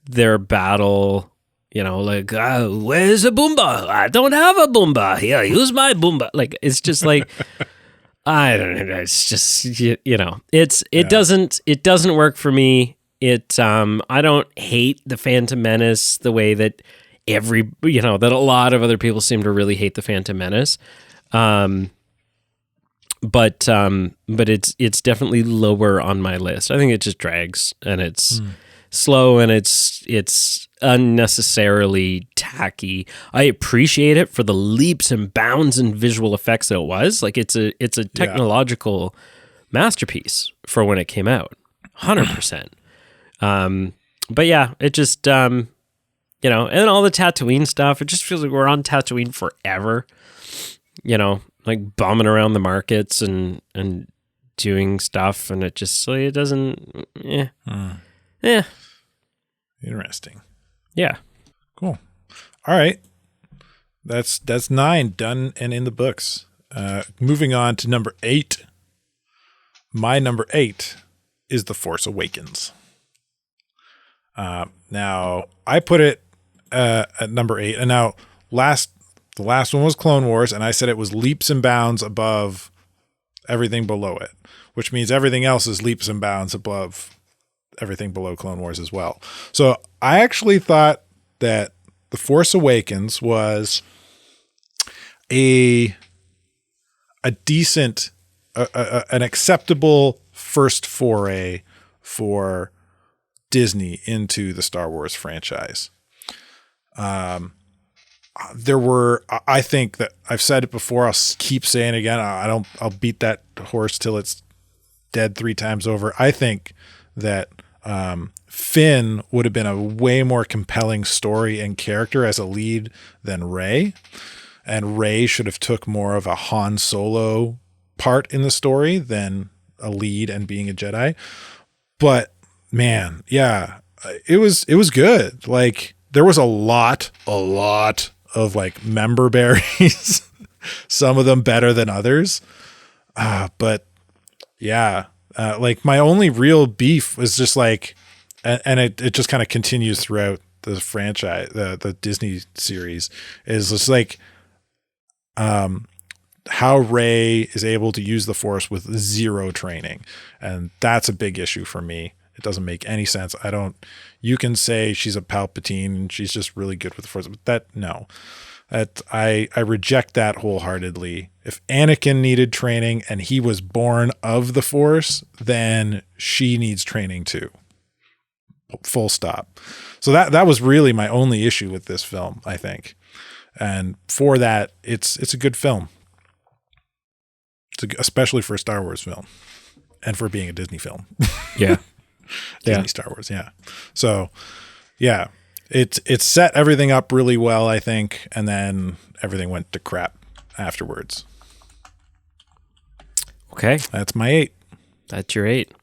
their battle, where's a Boomba? I don't have a Boomba. Here, use my Boomba. Like, it's just like, I don't know. It's just, it doesn't work for me. I don't hate the Phantom Menace the way that that a lot of other people seem to really hate the Phantom Menace. But it's definitely lower on my list. I think it just drags and it's slow and it's unnecessarily tacky. I appreciate it for the leaps and bounds and visual effects that it was. Like it's a technological masterpiece for when it came out. 100%. But yeah, it just and all the Tatooine stuff, it just feels like we're on Tatooine forever. Like bombing around the markets and doing stuff, and it just it doesn't. Yeah. Interesting. Yeah. Cool. All right. That's 9 done and in the books. Moving on to number 8. My number 8 is The Force Awakens. Now I put it at number 8, and now the last one was Clone Wars, and I said it was leaps and bounds above everything below it, which means everything else is leaps and bounds above everything below Clone Wars as well. So I actually thought that The Force Awakens was a decent, an acceptable first foray for Disney into the Star Wars franchise. I think that I've said it before. I'll keep saying it again. I'll beat that horse till it's dead 3 times over. I think that Finn would have been a way more compelling story and character as a lead than Rey, and Rey should have took more of a Han Solo part in the story than a lead and being a Jedi. But man, yeah, it was good. Like there was a lot of like member berries, some of them better than others. But yeah, like my only real beef was just like, and it just kind of continues throughout the franchise, the Disney series, is just like, how Rey is able to use the Force with 0 training. And that's a big issue for me. It doesn't make any sense. You can say she's a Palpatine and she's just really good with the Force, but no, I reject that wholeheartedly. If Anakin needed training and he was born of the Force, then she needs training too. Full stop. So that was really my only issue with this film, I think. And for that, it's a good film. Especially for a Star Wars film and for being a Disney film. Yeah. Disney Star Wars. Yeah. So yeah, it set everything up really well, I think. And then everything went to crap afterwards. Okay. That's my 8. That's your 8.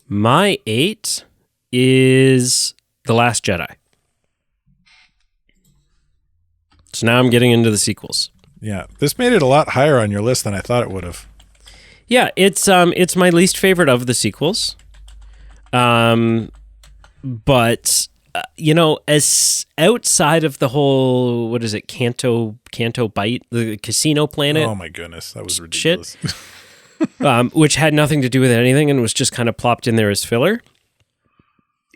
My 8 is The Last Jedi. So now I'm getting into the sequels. Yeah, this made it a lot higher on your list than I thought it would have. Yeah, it's my least favorite of the sequels. But as outside of the whole, what is it, Canto Bite, the Casino Planet? Oh my goodness, that was ridiculous. Shit. Which had nothing to do with anything and was just kind of plopped in there as filler.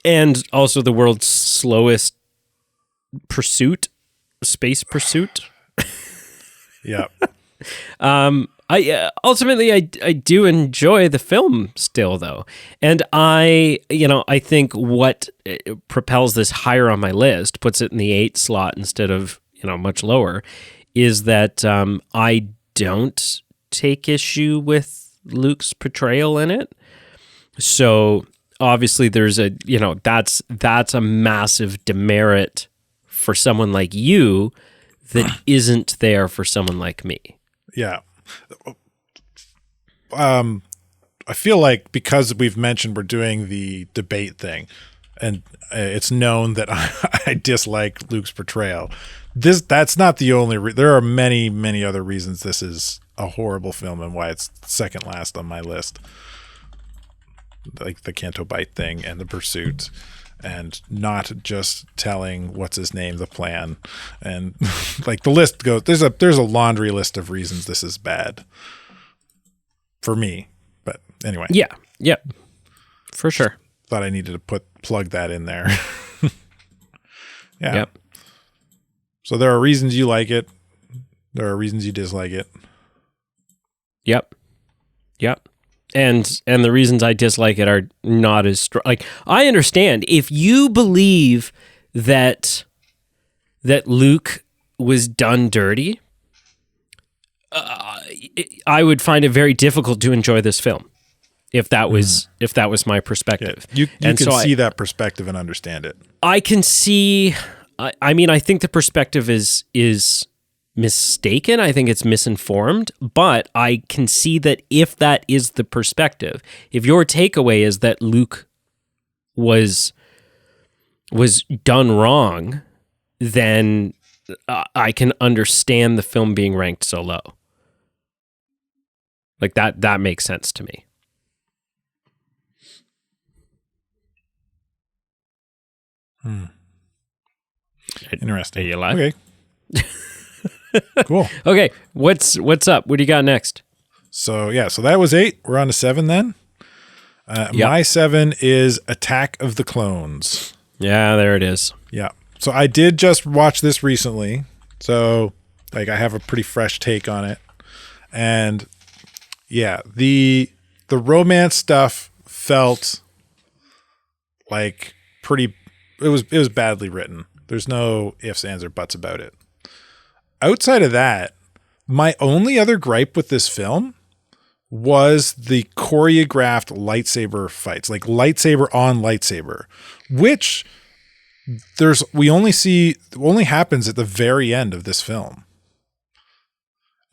And also the world's slowest space pursuit. Yeah. I ultimately I do enjoy the film still though. And I think what propels this higher on my list, puts it in the 8 slot instead of, much lower, is that I don't take issue with Luke's portrayal in it. So obviously there's that's a massive demerit for someone like you that isn't there for someone like me. Yeah. I feel like because we've mentioned we're doing the debate thing and it's known that I dislike Luke's portrayal. That's not the only there are many, many other reasons this is a horrible film and why it's second last on my list. Like the Canto Bite thing and the pursuit and not just telling what's his name the plan, and like the list goes. There's a laundry list of reasons this is bad for me. But anyway, yeah, for sure. Thought I needed to plug that in there. Yeah. Yep. So there are reasons you like it. There are reasons you dislike it. Yep. And the reasons I dislike it are not as strong. Like, I understand if you believe that Luke was done dirty, I would find it very difficult to enjoy this film if that was my perspective. Yeah, you can see that perspective and understand it. I can see. I mean, I think the perspective is mistaken. I think it's misinformed, but I can see that if that is the perspective, if your takeaway is that Luke was done wrong, then I can understand the film being ranked so low. Like that makes sense to me. Interesting. Are you alive? Okay. Cool. Okay, what's up? What do you got next? So that was 8. We're on to 7 then. Yep. My 7 is Attack of the Clones. Yeah, there it is. Yeah. So I did just watch this recently. So like I have a pretty fresh take on it. And yeah, the romance stuff felt like it was badly written. There's no ifs, ands, or buts about it. Outside of that, my only other gripe with this film was the choreographed lightsaber fights, like lightsaber on lightsaber, which only happens at the very end of this film.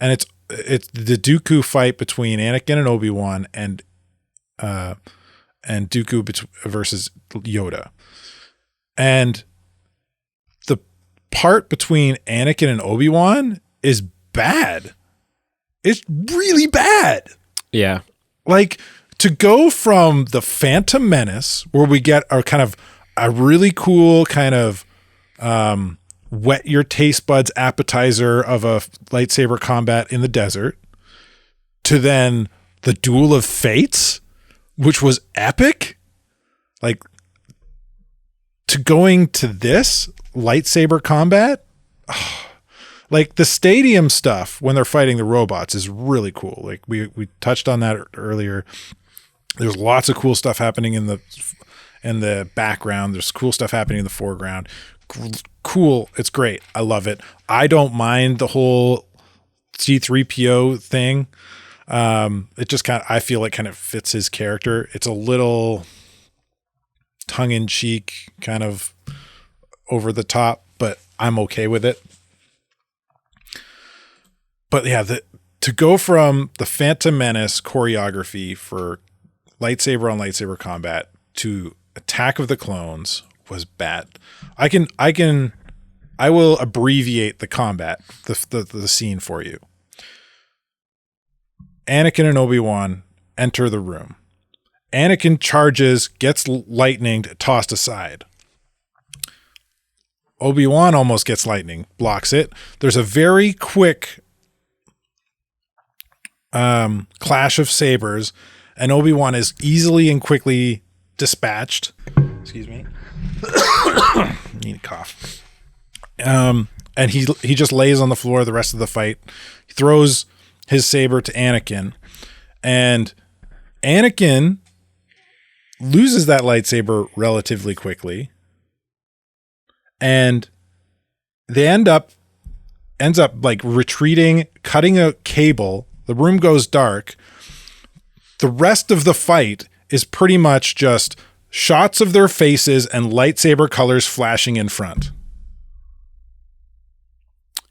And it's the Dooku fight between Anakin and Obi-Wan and Dooku versus Yoda. And the part between Anakin and Obi-Wan is bad. It's really bad. Yeah. Like, to go from the Phantom Menace, where we get our kind of a really cool kind of whet your taste buds appetizer of a lightsaber combat in the desert, to then the Duel of Fates, which was epic, like, to going to this lightsaber combat, Like the stadium stuff when they're fighting the robots is really cool. Like we touched on that earlier. There's lots of cool stuff happening in the background. There's cool stuff happening in the foreground. Cool. It's great. I love it. I don't mind the whole C-3PO thing. It just I feel like kind of fits his character. It's a little tongue-in-cheek, kind of over the top, but I'm okay with it. But yeah, to go from the Phantom Menace choreography for lightsaber on lightsaber combat to Attack of the Clones was bad. I will abbreviate the combat, the scene for you. Anakin and Obi-Wan enter the room. Anakin charges, gets lightning tossed aside. Obi-Wan almost gets lightning, blocks it. There's a very quick clash of sabers, and Obi-Wan is easily and quickly dispatched. Excuse me. I need a cough. And he just lays on the floor the rest of the fight. He throws his saber to Anakin, and Anakin loses that lightsaber relatively quickly, and they ends up like retreating, cutting a cable. The room goes dark. The rest of the fight is pretty much just shots of their faces and lightsaber colors flashing in front.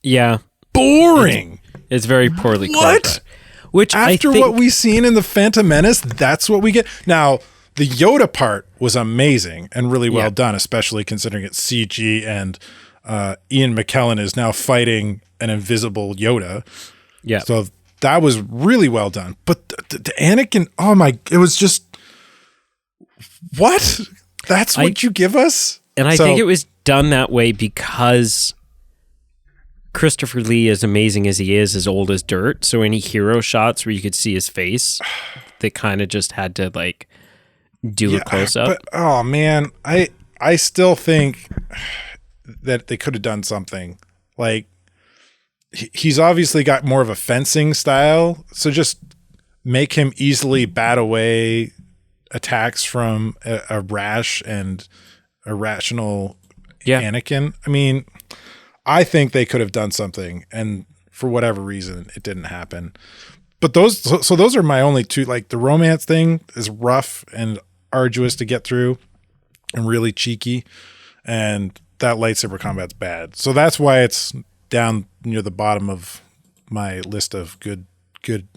Yeah. Boring. It's very poorly what? choreographed. Which after what we've seen in the Phantom Menace, that's what we get. Now, the Yoda part was amazing and really well done, especially considering it's CG and Ian McKellen is now fighting an invisible Yoda. Yeah. So that was really well done. But the Anakin, it was just, what? That's what you give us? And I think it was done that way because Christopher Lee, as amazing as he is old as dirt. So any hero shots where you could see his face, they kind of just had to like do a close up. But oh man, I still think that they could have done something. Like he's obviously got more of a fencing style, so just make him easily bat away attacks from a rash and irrational Anakin. I mean, I think they could have done something, and for whatever reason, it didn't happen. But those are my only two. Like the romance thing is rough and arduous to get through, and really cheeky, and that lightsaber combat's bad. So that's why it's down near the bottom of my list of good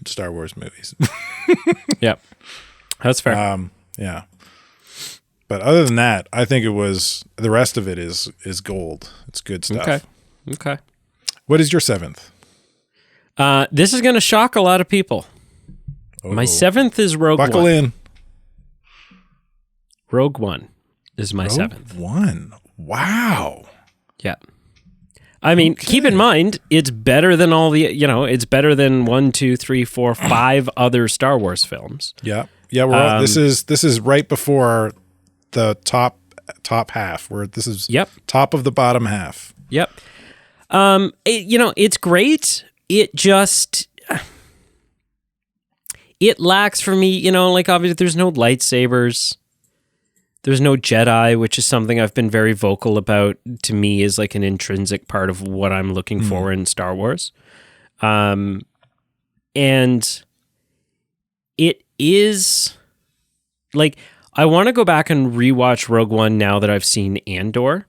Star Wars movies. Yep, that's fair. Yeah. But other than that, I think the rest of it is gold. It's good stuff. Okay. What is your seventh? This is going to shock a lot of people. Oh. My seventh is Rogue One. Buckle in. Rogue One is my seventh. Rogue One. Wow. Yeah. I mean, keep in mind, it's better than it's better than 1, 2, 3, 4, 5 other Star Wars films. Yeah. Yeah. This is right before the top half, where this is top of the bottom half. Yep. It's great. It just it lacks for me, like obviously there's no lightsabers. There's no Jedi, which is something I've been very vocal about. To me, is like an intrinsic part of what I'm looking for in Star Wars. And it is like, I want to go back and rewatch Rogue One now that I've seen Andor,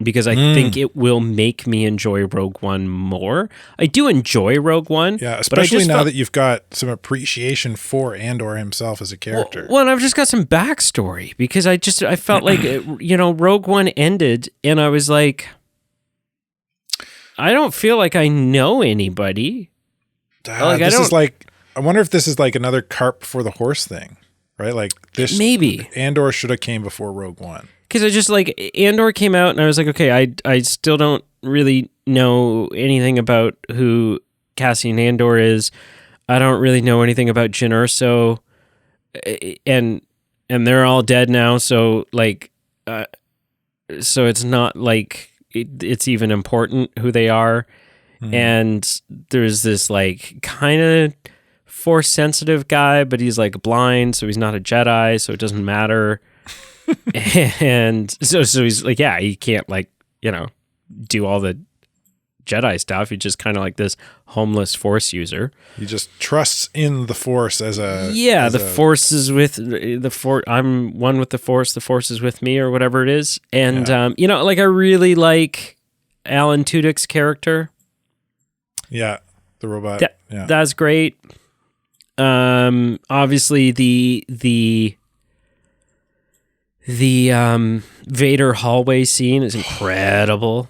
because I think it will make me enjoy Rogue One more. I do enjoy Rogue One. Yeah, especially now that you've got some appreciation for Andor himself as a character. Well, and I've just got some backstory, because I felt like, Rogue One ended and I was like, I don't feel like I know anybody. I wonder if this is like another cart before the horse thing, right? Like this, maybe Andor should have came before Rogue One. Because I just like, Andor came out and I was like, okay, I still don't really know anything about who Cassian Andor is. I don't really know anything about Jyn Erso, and they're all dead now. So like, so it's not like it's even important who they are. And there's this like kind of force sensitive guy, but he's like blind, so he's not a Jedi, so it doesn't matter. And so he's like, yeah, he can't like, do all the Jedi stuff. He's just kind of like this homeless force user. He just trusts in the force as a force is with the force. I'm one with the force is with me, or whatever it is. And like I really like Alan Tudyk's character. Yeah, the robot. That's great. Obviously the Vader hallway scene is incredible.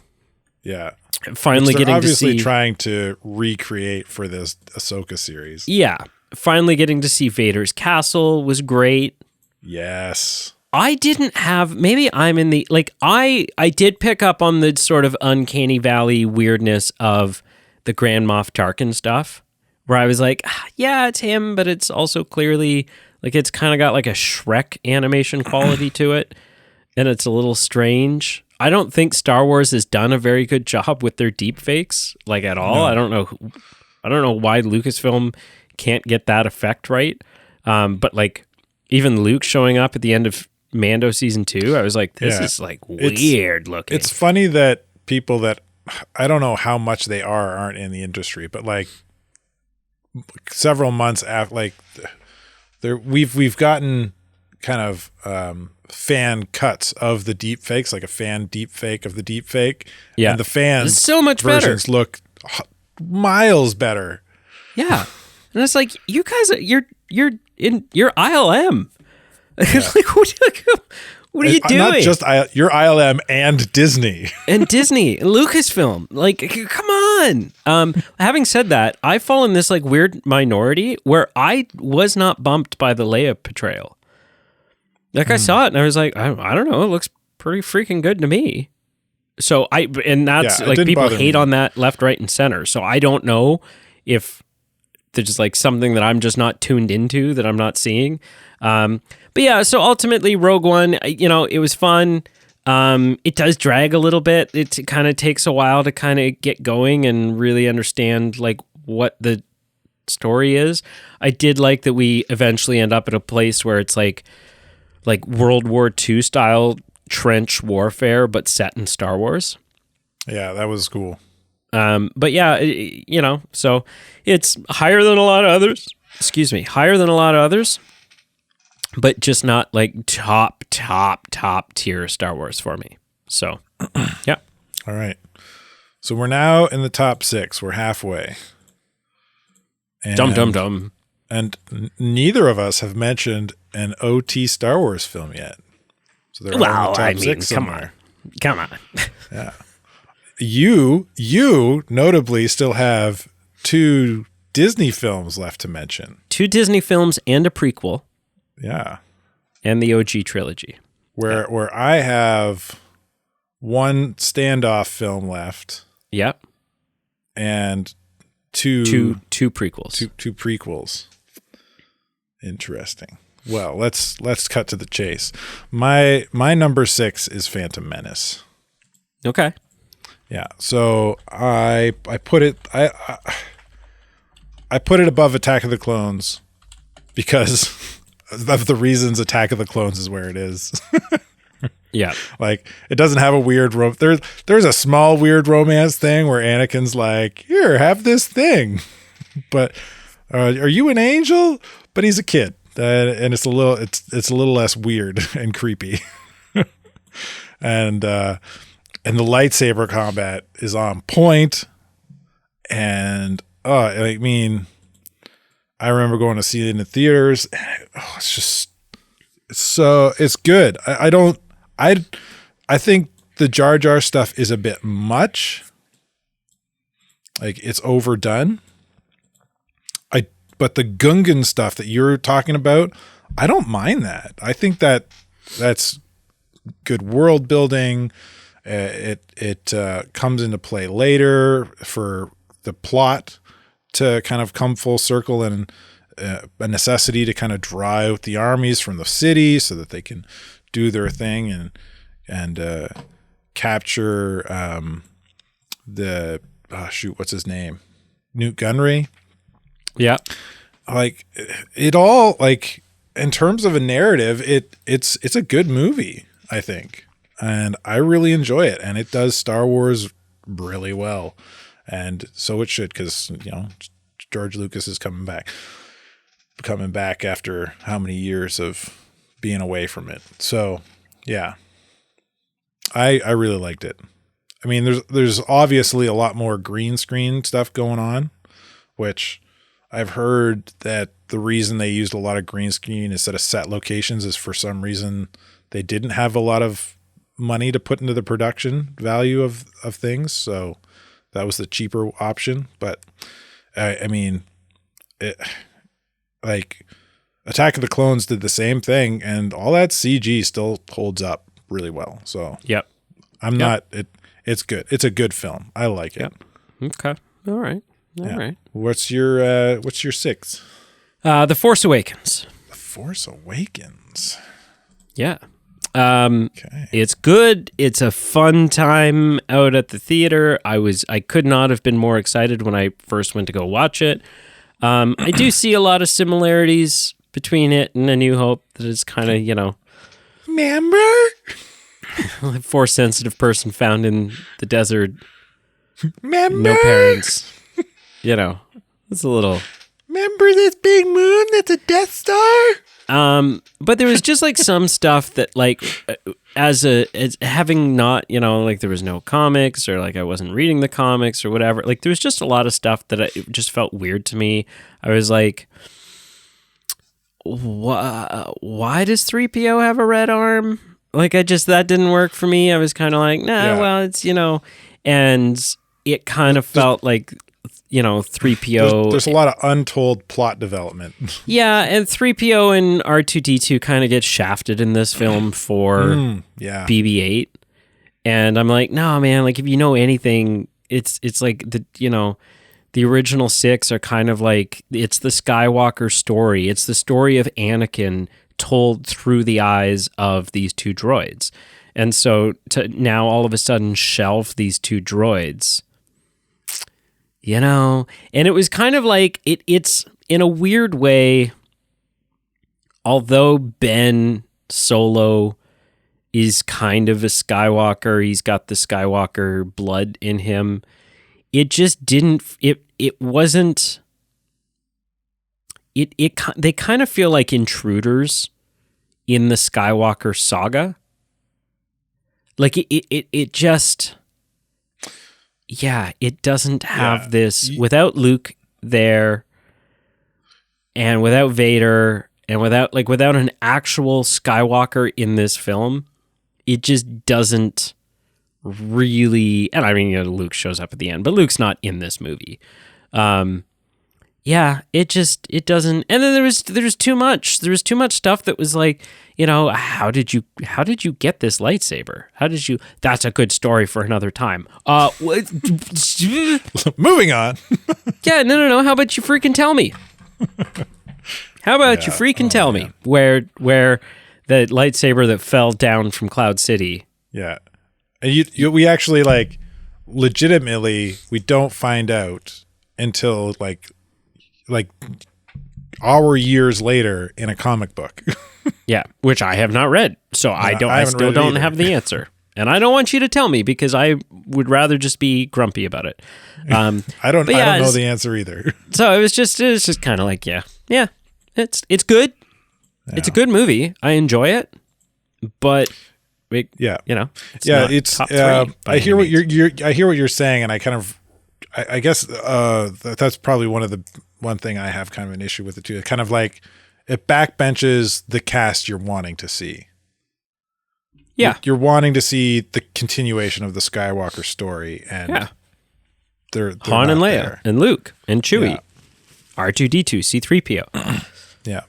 Yeah. Finally getting to see, trying to recreate for this Ahsoka series. Yeah. Finally getting to see Vader's castle was great. Yes. I didn't have, maybe I'm in the, like, I did pick up on the sort of uncanny valley weirdness of the Grand Moff Tarkin stuff, where I was like, yeah, it's him, but it's also clearly, like, it's kind of got like a Shrek animation quality to it, and it's a little strange. I don't think Star Wars has done a very good job with their deep fakes, like, at all. No. I don't know why Lucasfilm can't get that effect right. But like, even Luke showing up at the end of Mando season 2, I was like, this is like weird looking. It's funny that people that, I don't know how much they aren't in the industry, but like several months after, like, we've gotten kind of fan cuts of the deep fakes, like a fan deep fake of the deep fake. Yeah, and the fans so much versions better. Look miles better. Yeah, and it's like, you guys, you're in your ILM. Yeah. Like, what are you doing? Not just your ILM and Disney. And Disney, Lucasfilm. Like, come on. Having said that, I fall in this like weird minority where I was not bumped by the Leia portrayal. Like, I saw it and I was like, I don't know, it looks pretty freaking good to me. So that's like, people hate on that left, right, and center. So I don't know if there's just like something that I'm just not tuned into that I'm not seeing. But yeah, so ultimately Rogue One, it was fun. It does drag a little bit. It kind of takes a while to kind of get going and really understand like what the story is. I did like that we eventually end up at a place where it's like World War II style trench warfare, but set in Star Wars. Yeah, that was cool. But yeah, so it's higher than a lot of others. Higher than a lot of others. But just not like top tier Star Wars for me. So, yeah. All right. So we're now in the top 6. We're halfway. And, Dum. And neither of us have mentioned an OT Star Wars film yet. So they're all in the top 6 somewhere. Come on. Yeah. You notably still have 2 Disney films left to mention. 2 Disney films and a prequel. Yeah. And the OG trilogy. Where I have 1 standoff film left. Yep. And 2 prequels. Two prequels. Interesting. Well, let's cut to the chase. My number 6 is Phantom Menace. Okay. Yeah. So I put it I put it above Attack of the Clones because of the reasons Attack of the Clones is where it is. Yeah. Like, it doesn't have a weird there's a small weird romance thing where Anakin's like, "Here, have this thing." But are you an angel? But he's a kid. And it's a little less weird and creepy. And the lightsaber combat is on point. And I mean, I remember going to see it in the theaters. It's good. I think the Jar Jar stuff is a bit much. Like, it's overdone. But the Gungan stuff that you're talking about, I don't mind that. I think that's good world building. It comes into play later for the plot to kind of come full circle, and a necessity to kind of drive the armies from the city so that they can do their thing and capture the what's his name? Newt Gunray. Yeah. Like it all, like in terms of a narrative, it's a good movie, I think. And I really enjoy it. And it does Star Wars really well. And so it should, because, George Lucas is coming back after how many years of being away from it. So yeah, I really liked it. I mean, there's obviously a lot more green screen stuff going on, which I've heard that the reason they used a lot of green screen instead of set locations is for some reason they didn't have a lot of money to put into the production value of things. So that was the cheaper option. But I mean, like Attack of the Clones did the same thing, and all that CG still holds up really well. So yep. It's good. It's a good film. I like it. Yep. Okay. All right. All right. What's your 6? The Force Awakens. The Force Awakens. Yeah. Okay. It's good. It's a fun time out at the theater. I could not have been more excited when I first went to go watch it. I do see a lot of similarities between it and A New Hope, that it's kind of, Remember? a Force-sensitive person found in the desert. Remember? No parents. It's a little... Remember this big moon that's a Death Star? But there was just like some stuff that like as having not, like there was no comics, or like I wasn't reading the comics or whatever. Like there was just a lot of stuff that it just felt weird to me. I was like, why does 3PO have a red arm? Like that didn't work for me. I was kind of like, well, it's, and it kind of felt like, 3PO. There's a lot of untold plot development. Yeah, and 3PO and R2-D2 kind of get shafted in this film for BB-8. And I'm like, no, man, like if you know anything, it's like the original 6 are kind of like, it's the Skywalker story. It's the story of Anakin told through the eyes of these 2 droids. And so to now all of a sudden shelf these 2 droids, and it was kind of like it's in a weird way, although Ben Solo is kind of a Skywalker, he's got the Skywalker blood in him. It just didn't, it wasn't, they kind of feel like intruders in the Skywalker saga. Like it just, it doesn't have this, without Luke there and without Vader and without an actual Skywalker in this film, it just doesn't really, and I mean, Luke shows up at the end, but Luke's not in this movie. It doesn't, and then there was too much. There was too much stuff that was like, how did you get this lightsaber? That's a good story for another time. Moving on. Yeah, no. How about you freaking tell me? How about you freaking tell me where the lightsaber that fell down from Cloud City? Yeah. And we actually like legitimately, we don't find out until like our years later in a comic book. Yeah, which I have not read, so I still don't have the answer, and I don't want you to tell me because I would rather just be grumpy about it. I don't know the answer either. So it was just kind of like it's good. Yeah. It's a good movie. I enjoy it, but it's top 3 I hear what you're saying, and I kind of I guess that's probably one thing I have kind of an issue with it too. It kind of like it backbenches the cast you're wanting to see. Yeah. You're wanting to see the continuation of the Skywalker story, and they're Han and Leia there. And Luke and Chewie, R2-D2, C-3PO. Yeah.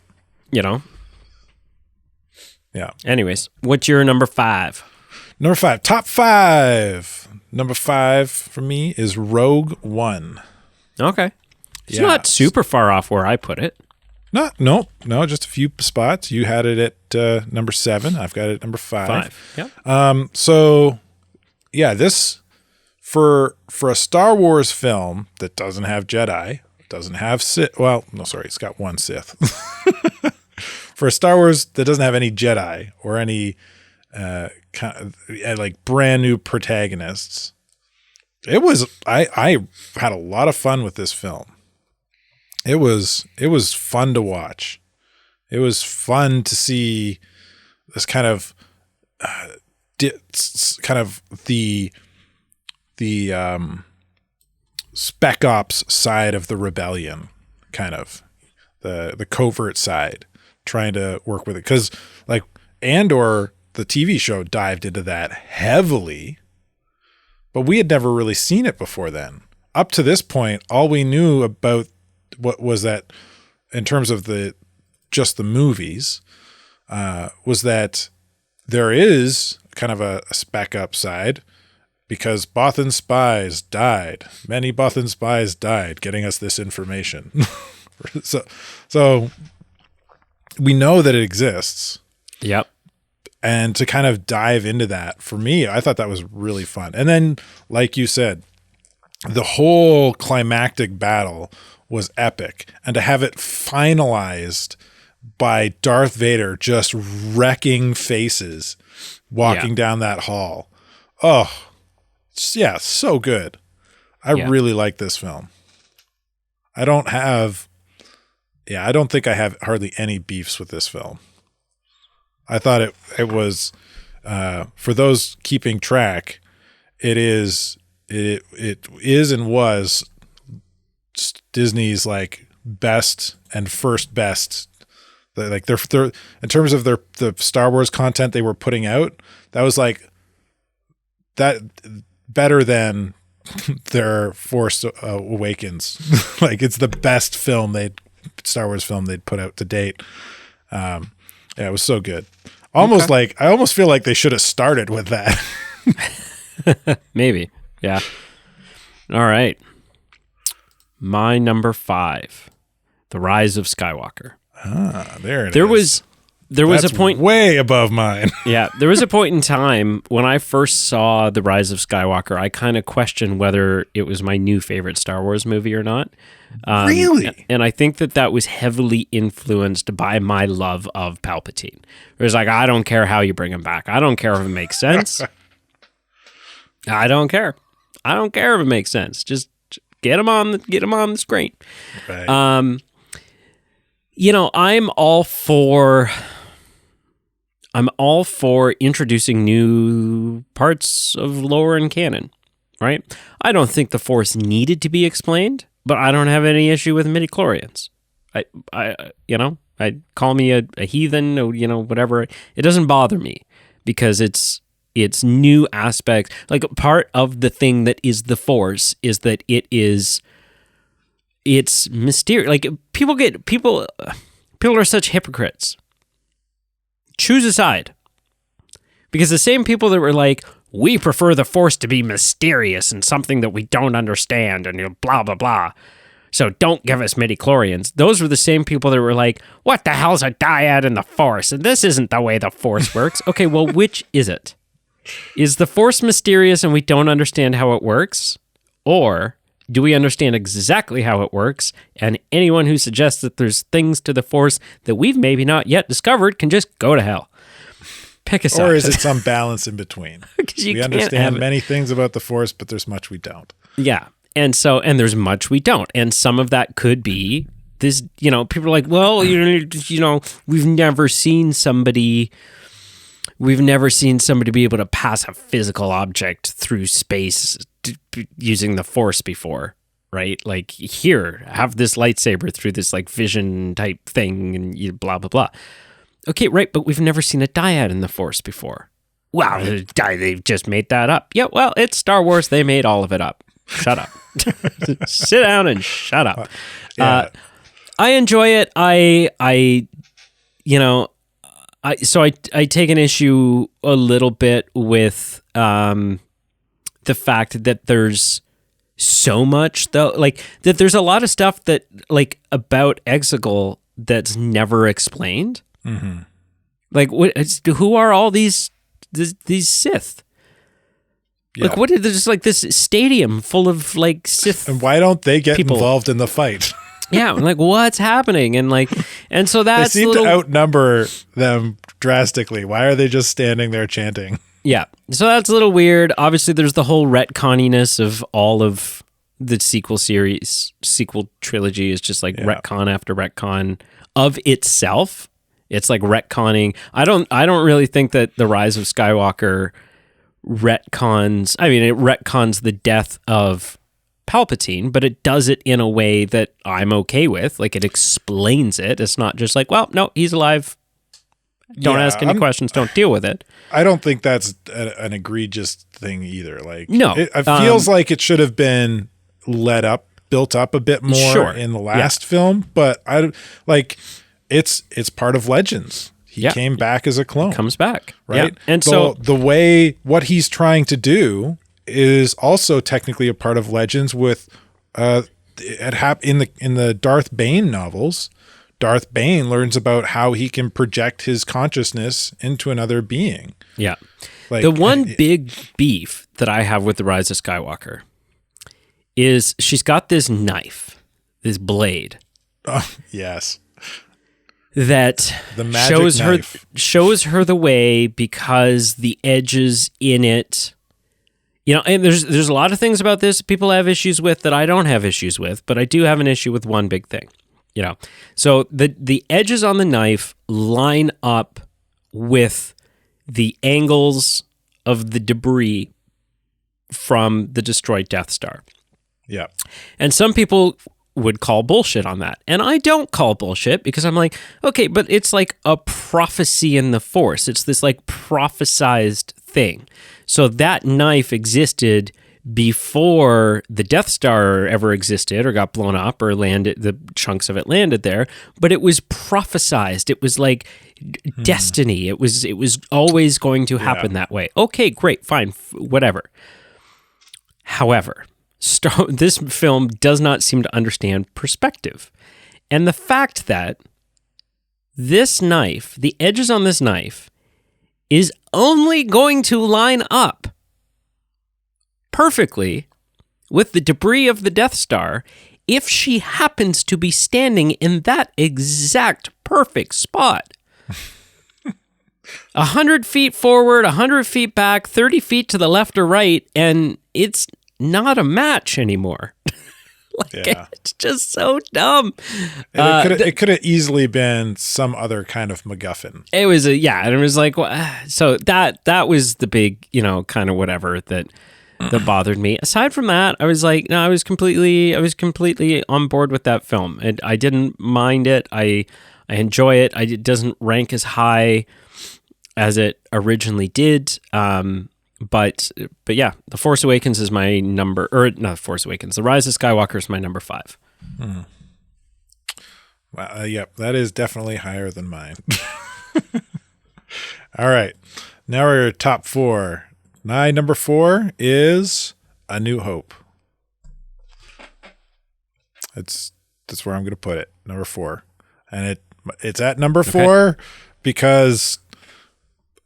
Yeah. Anyways, what's your number 5? Number 5, top 5. Number 5 for me is Rogue One. Okay. It's not super far off where I put it. No, just a few spots. You had it at number 7. I've got it at number 5. Yeah. So, yeah, this for a Star Wars film that doesn't have Jedi, doesn't have Sith. Well, no, sorry, it's got one Sith. For a Star Wars that doesn't have any Jedi or any like brand new protagonists, it was. I had a lot of fun with this film. It was fun to watch. It was fun to see this kind of the spec ops side of the rebellion, kind of the covert side, trying to work with it, because like Andor, the TV show, dived into that heavily, but we had never really seen it before then. Up to this point, all we knew about what was that, in terms of just the movies, was that there is kind of a spec up side, because Bothan spies died. Many Bothan spies died getting us this information. So we know that it exists. Yep. And to kind of dive into that, for me, I thought that was really fun. And then, like you said, the whole climactic battle was epic. And to have it finalized by Darth Vader just wrecking faces walking down that hall. Oh, yeah, so good. I really like this film. I don't think I have hardly any beefs with this film. I thought it was, for those keeping track, it is and was Disney's like best and first best. Like they're in terms of the Star Wars content they were putting out, that was like that better than their Force Awakens. Like it's the best Star Wars film they'd put out to date. Yeah, it was so good. Almost like I almost feel like they should have started with that. Maybe. Yeah. All right. My number 5, The Rise of Skywalker. There it is. There was a point way above mine. Yeah, there was a point in time when I first saw The Rise of Skywalker, I kind of questioned whether it was my new favorite Star Wars movie or not. Really? And I think that was heavily influenced by my love of Palpatine. It was like, I don't care how you bring him back. I don't care if it makes sense. I don't care. I don't care if it makes sense. Just get him on the screen. Right. I'm all for introducing new parts of lore and canon, right? I don't think the Force needed to be explained, but I don't have any issue with midichlorians. I call me a heathen, or, whatever. It doesn't bother me because it's new aspects. Like part of the thing that is the Force is that it's mysterious. Like people are such hypocrites. Choose a side. Because the same people that were like, we prefer the Force to be mysterious and something that we don't understand and blah, blah, blah. So don't give us midichlorians. Those were the same people that were like, what the hell's a dyad in the Force? And this isn't the way the Force works. Okay, well, which is it? Is the Force mysterious and we don't understand how it works? Or do we understand exactly how it works? And anyone who suggests that there's things to the Force that we've maybe not yet discovered can just go to hell. Pick a side. Or is it some balance in between? We understand many things about the Force, but there's much we don't. Yeah. And there's much we don't. And some of that could be this, people are like, well, we've never seen somebody be able to pass a physical object through space using the Force before, right? Like, here, have this lightsaber through this like vision type thing and blah, blah, blah. Okay, right, but we've never seen a dyad in the Force before. Wow, they've just made that up. Yeah, well, it's Star Wars. They made all of it up. Shut up. Sit down and shut up. Yeah. I enjoy it. I take an issue a little bit with the fact that there's so much, though, like that there's a lot of stuff that like about Exegol that's never explained. Mm-hmm. Like, who are all these Sith? Yeah. Like, what is there's like this stadium full of like Sith? And why don't they get people involved in the fight? Yeah, like what's happening? And so that's they seem to outnumber them drastically. Why are they just standing there chanting? Yeah, so that's a little weird. Obviously, there's the whole retconniness of all of the sequel trilogy is just like retcon after retcon of itself. It's like retconning. I don't really think that The Rise of Skywalker retcons. I mean, it retcons the death of Palpatine, but it does it in a way that I'm okay with. Like, it explains it. It's not just like, well, no, he's alive. Don't ask any questions. Don't deal with it. I don't think that's an egregious thing either. Like, no, it feels like it should have been built up a bit more in the last film. But it's part of Legends. He came back as a clone. Comes back, right? Yeah. And so the way what he's trying to do is also technically a part of Legends. With in the Darth Bane novels. Darth Bane learns about how he can project his consciousness into another being. Yeah. Like, the one big beef that I have with The Rise of Skywalker is she's got this knife, this blade. Oh, yes. That the magic shows her the way because the edges in it, and there's a lot of things about this people have issues with that I don't have issues with, but I do have an issue with one big thing. So the edges on the knife line up with the angles of the debris from the destroyed Death Star. Yeah. And some people would call bullshit on that. And I don't call bullshit because I'm like, okay, but it's like a prophecy in the Force. It's this like prophesized thing. So that knife existed before the Death Star ever existed or got blown up or landed, the chunks of it landed there, but it was prophesized. It was like destiny. It was always going to happen that way. Okay, great, fine, whatever. However, this film does not seem to understand perspective. And the fact that this knife, the edges on this knife, is only going to line up perfectly with the debris of the Death Star if she happens to be standing in that exact perfect spot. 100 feet forward, 100 feet back, 30 feet to the left or right, and it's not a match anymore. It's just so dumb. It could have easily been some other kind of MacGuffin. It was and it was like, so that was the big, kind of whatever that bothered me. Aside from that, I was like, no, I was completely on board with that film. I didn't mind it. I enjoy it. It doesn't rank as high as it originally did. But yeah, The Force Awakens is my number, or not Force Awakens, The Rise of Skywalker is my number 5. Well, yep, that is definitely higher than mine. All right, now we're top 4. My number 4 is A New Hope. That's where I'm going to put it, number 4, and it's at number 4 because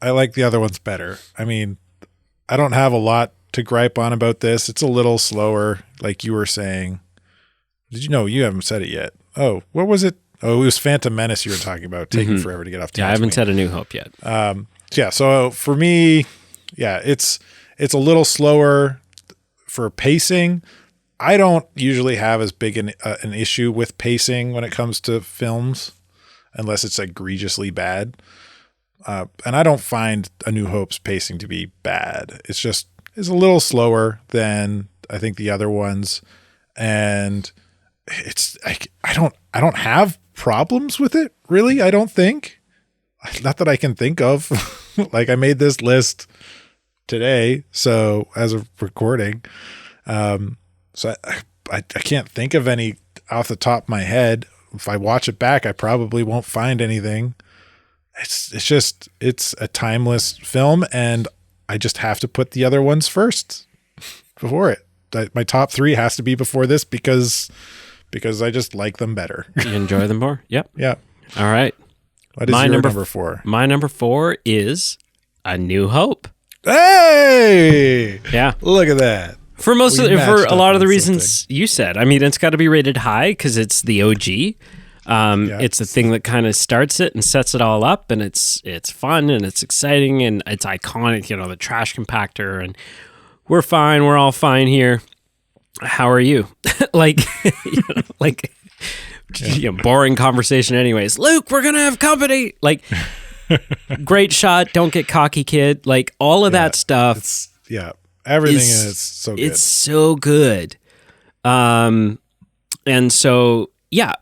I like the other ones better. I mean, I don't have a lot to gripe on about this. It's a little slower, like you were saying. Did you know? You haven't said it yet. Oh, what was it? Oh, it was Phantom Menace you were talking about, taking forever to get off. Yeah, I haven't said A New Hope yet. So for me, it's a little slower for pacing. I don't usually have as big an issue with pacing when it comes to films, unless it's egregiously bad. And I don't find A New Hope's pacing to be bad. It's a little slower than I think the other ones, and it's I don't have problems with it really. I don't think, not that I can think of. Like, I made this list today, so as of recording, so I can't think of any off the top of my head. If I watch it back, I probably won't find anything. It's a timeless film, and I just have to put the other ones first before it. My top 3 has to be before this because I just like them better. You enjoy them more? Yep. Yeah. All right. What is your number 4? My number 4 is A New Hope. Hey! Yeah. Look at that. For a lot of the reasons you said. I mean, it's got to be rated high because it's the OG. It's the thing that kind of starts it and sets it all up, and it's fun and it's exciting and it's iconic. You know, the trash compactor, and we're fine. We're all fine here. How are you? Boring conversation. Anyways, Luke, we're gonna have company. Like, great shot. Don't get cocky, kid. Like all of that stuff. Everything is so good. It's so good. And so,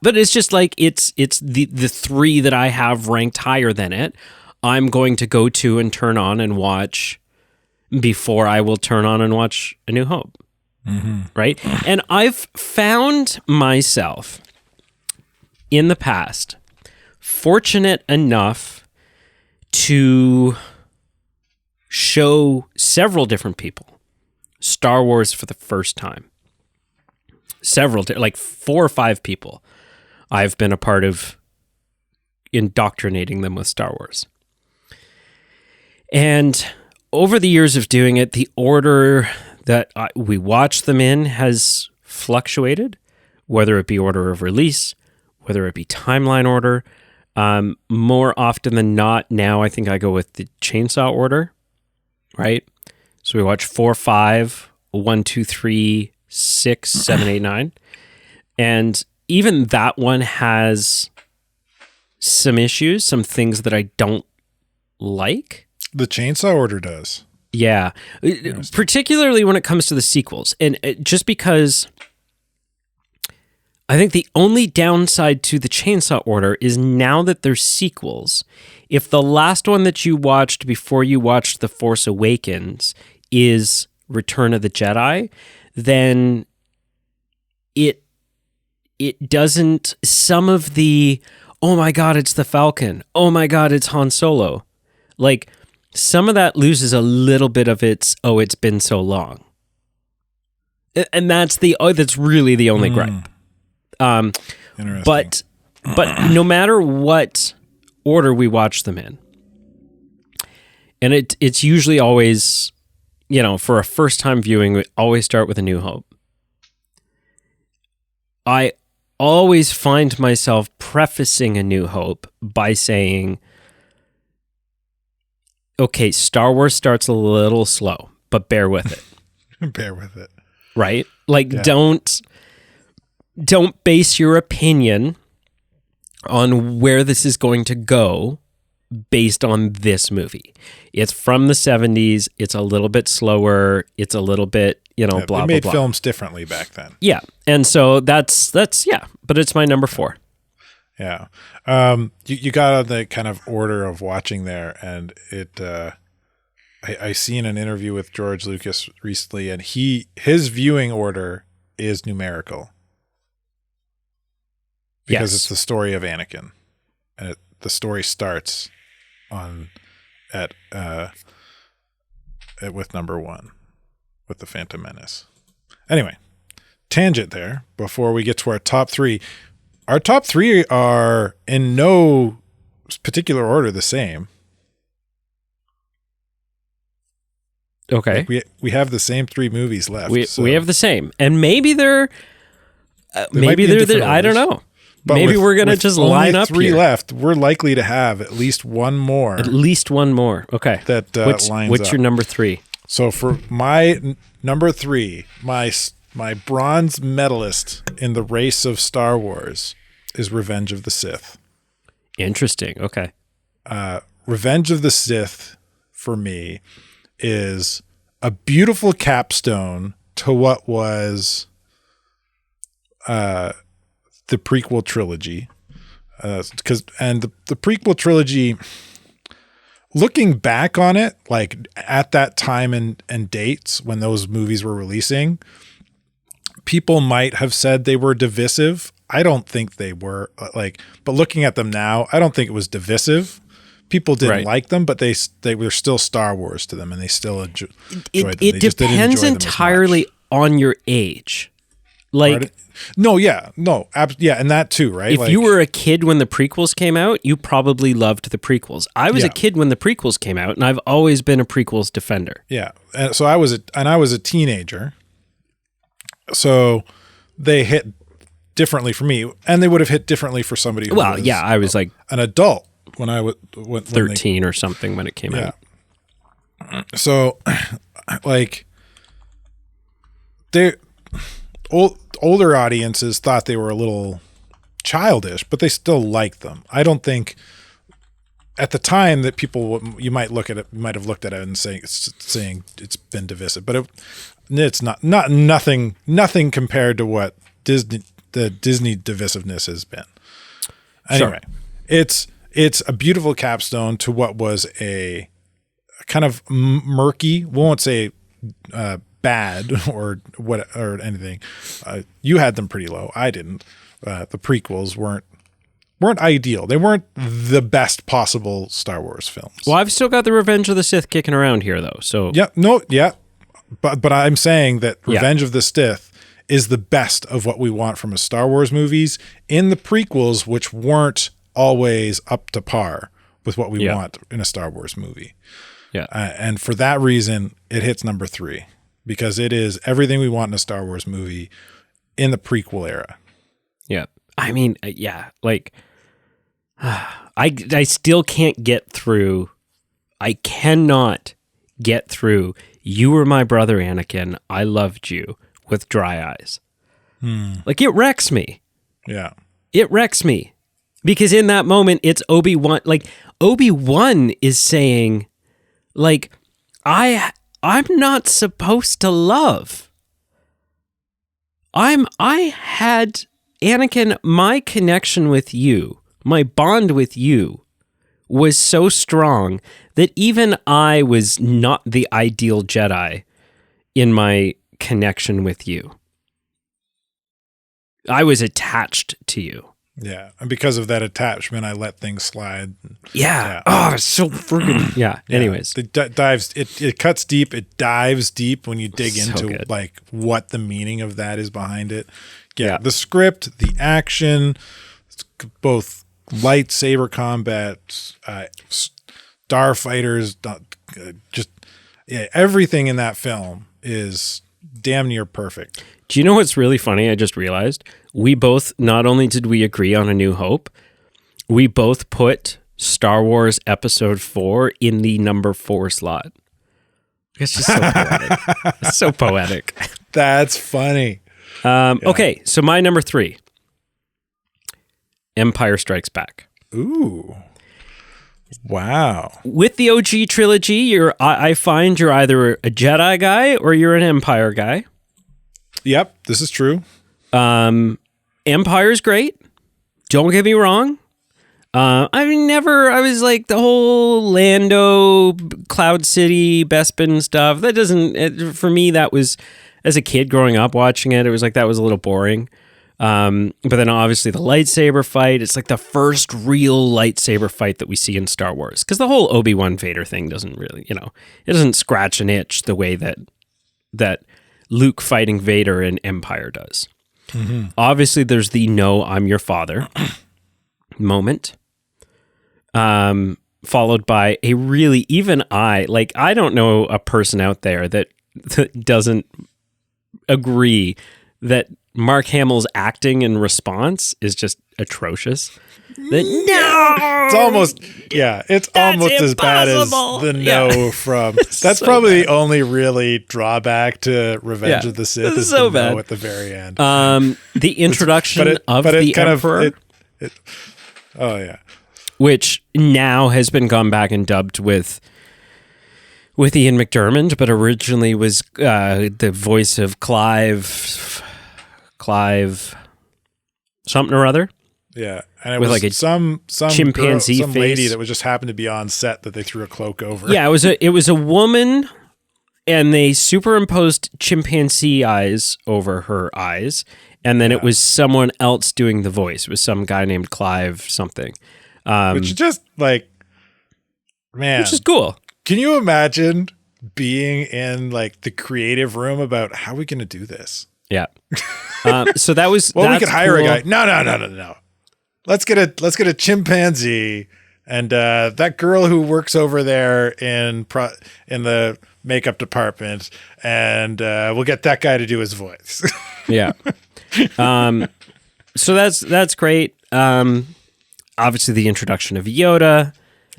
but it's just like, it's the three that I have ranked higher than it. I'm going to go to and turn on and watch before I will turn on and watch A New Hope. Mm-hmm. Right. And I've found myself in the past fortunate enough to show several different people Star Wars for the first time. Like 4 or 5 people I've been a part of indoctrinating them with Star Wars. And over the years of doing it, the order that we watch them in has fluctuated, whether it be order of release, whether it be timeline order. More often than not, now I think I go with the chainsaw order, right? So we watch 4, 5, 1, 2, 3, 6, 7, 8, 9. And even that one has some issues, some things that I don't like. The chainsaw order does. Yeah. Particularly when it comes to the sequels. And just because I think the only downside to the chainsaw order is now that they're sequels, if the last one that you watched before you watched The Force Awakens is Return of the Jedi, then it doesn't, some of the, oh my God, it's the Falcon, oh my God, it's Han Solo, like some of that loses a little bit of its, oh, it's been so long. And that's really the only gripe. But no matter what order we watch them in, and it's usually always, for a first time viewing, we always start with A New Hope. I always find myself prefacing A New Hope by saying, okay, Star Wars starts a little slow, but bear with it. Bear with it. Right? Like, don't base your opinion on where this is going to go based on this movie. It's from the 70s. It's a little bit slower. It's a little bit, blah, blah, blah. They made films differently back then. Yeah. And so that's but it's my number 4. Yeah. You got on the kind of order of watching there, and I seen an interview with George Lucas recently, and his viewing order is numerical. Because it's the story of Anakin, and the story starts with number 1, with the Phantom Menace. Anyway, tangent there. Before we get to our top 3, our top 3 are in no particular order the same. Okay, like we have the same 3 movies left. We have the same, and maybe they're I don't know. But maybe we're going to just line up 3 here. left. We're likely to have at least one more. At least one more. Okay. That lines up. What's your number 3? So for my number 3, my bronze medalist in the race of Star Wars is Revenge of the Sith. Interesting. Okay. Revenge of the Sith, for me, is a beautiful capstone to what was the prequel trilogy, the prequel trilogy, looking back on it, like at that time and dates when those movies were releasing, people might have said they were divisive. I don't think they were, but looking at them now, I don't think it was divisive. People didn't like them, but they were still Star Wars to them, and they still enjoyed them. It depends entirely on your age. Like, yeah, and that too, right? If you were a kid when the prequels came out, you probably loved the prequels. I was a kid when the prequels came out, and I've always been a prequels defender. Yeah, and so I was a teenager, so they hit differently for me, and they would have hit differently for somebody who was I was like an adult when I was 13 or something when it came out. So, like, older audiences thought they were a little childish, but they still liked them. I don't think at the time that people you might have looked at it and saying it's been divisive, but it's not nothing compared to what the Disney divisiveness has been. Anyway, it's a beautiful capstone to what was a kind of murky. We won't say bad or anything. You had them pretty low. I didn't. The prequels weren't ideal. They weren't the best possible Star Wars films. Well, I've still got the Revenge of the Sith kicking around here, though. So but I'm saying that Revenge of the Sith is the best of what we want from a Star Wars movies in the prequels, which weren't always up to par with what we want in a Star Wars movie. Yeah, and for that reason, it hits number 3. Because it is everything we want in a Star Wars movie in the prequel era. Yeah. I mean, like, I still can't get through. I cannot get through. You were my brother, Anakin. I loved you with dry eyes. Like, it wrecks me. Yeah. It wrecks me. Because in that moment, it's Obi-Wan. Like, Obi-Wan is saying, like, I'm not supposed to love. I had Anakin, my connection with you, my bond with you was so strong that even I was not the ideal Jedi in my connection with you. I was attached to you. Yeah, and because of that attachment, I let things slide. Yeah. Oh, it's so freaking. Yeah. Anyways, it cuts deep. It dives deep when you dig So into good. like what the meaning of that is behind it. Yeah, the script, the action, both lightsaber combat, starfighters, everything in that film is damn near perfect. Do you know what's really funny? I just realized we both, not only did we agree on A New Hope, we both put Star Wars Episode 4 in the number 4 slot. It's just so poetic. It's so poetic. That's funny. Okay, so my number 3, Empire Strikes Back. Ooh. Wow. With the OG trilogy, I find you're either a Jedi guy or you're an Empire guy. Yep, this is true. Empire's great. Don't get me wrong. I was like the whole Lando, Cloud City, Bespin stuff. That doesn't, for me, that was, as a kid growing up watching it, it was like, that was a little boring. But then obviously the lightsaber fight, it's like the first real lightsaber fight that we see in Star Wars. Because the whole Obi-Wan Vader thing doesn't really, it doesn't scratch an itch the way that Luke fighting Vader in Empire does. Mm-hmm. Obviously, there's the "No, I'm your father" moment, followed by a really, I don't know a person out there that doesn't agree that Mark Hamill's acting and response is just atrocious. It's almost as bad as the no from. That's so probably bad. The only really drawback to Revenge of the Sith is so the no at the very end. The introduction of the Emperor. Oh yeah, which now has been gone back and dubbed with Ian McDiarmid, but originally was the voice of Clive something or other. Yeah, and it was like a some chimpanzee girl, some face. lady that was just happened to be on set that they threw a cloak over. Yeah, it was a woman, and they superimposed chimpanzee eyes over her eyes, and then it was someone else doing the voice. It was some guy named Clive something, which is just like, man, which is cool. Can you imagine being in like the creative room about how are we going to do this? Yeah. So that was well, we could hire a guy. No. Let's get a chimpanzee and that girl who works over there in the makeup department, and we'll get that guy to do his voice. Yeah. So that's great. Obviously, the introduction of Yoda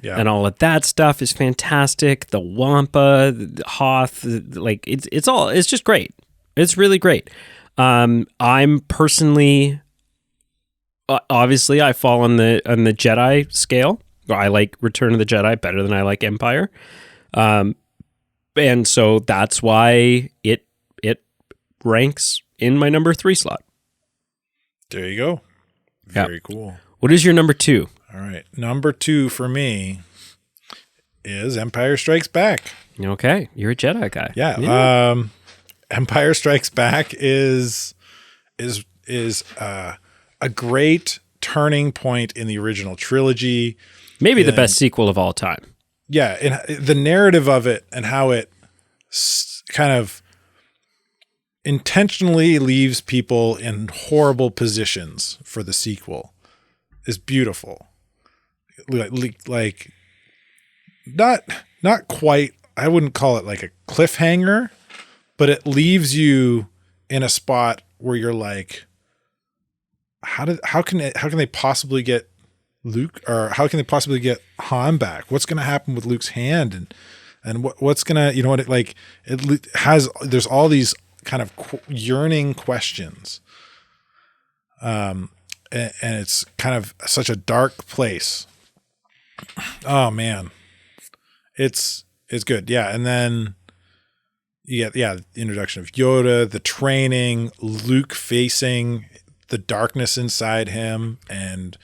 and all of that stuff is fantastic. The Wampa, the Hoth, like it's just great. It's really great. I'm personally, obviously, I fall on the Jedi scale. I like Return of the Jedi better than I like Empire, and so that's why it ranks in my number 3 slot. There you go. Very cool. What is your number 2? All right, number 2 for me is Empire Strikes Back. Okay, you're a Jedi guy. Yeah. Empire Strikes Back is a great turning point in the original trilogy. Maybe the best sequel of all time. Yeah, and the narrative of it and how it kind of intentionally leaves people in horrible positions for the sequel is beautiful. Like not quite, I wouldn't call it like a cliffhanger, but it leaves you in a spot where you're like, how can they possibly get Luke, or how can they possibly get Han back? What's going to happen with Luke's hand, and what's going to, it has, there's all these kind of yearning questions. And it's kind of such a dark place. Oh man. It's good. Yeah. And then the introduction of Yoda, the training, Luke facing the darkness inside him and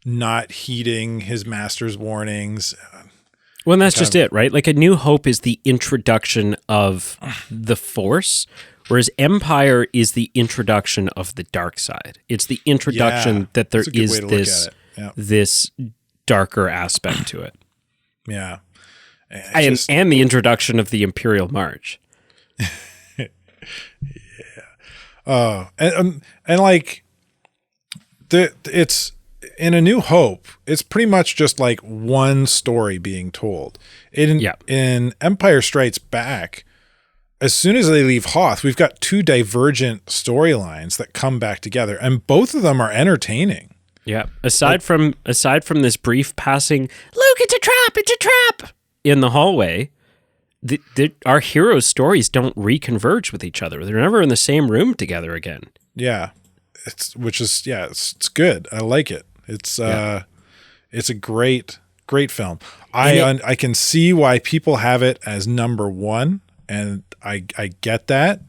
not heeding his master's warnings. Well, and that's just it, right? Like A New Hope is the introduction of the Force, whereas Empire is the introduction of the dark side. It's the introduction that there is this darker aspect to it. Yeah. And the introduction of the Imperial March. Yeah. Oh, and like it's in A New Hope, it's pretty much just like one story being told. In Empire Strikes Back, as soon as they leave Hoth, we've got 2 divergent storylines that come back together, and both of them are entertaining. Yeah. Aside from this brief passing, Luke, it's a trap in the hallway, our heroes' stories don't reconverge with each other. They're never in the same room together again. Yeah. It's good. I like it. It's a great film. I can see why people have it as number 1, and I get that.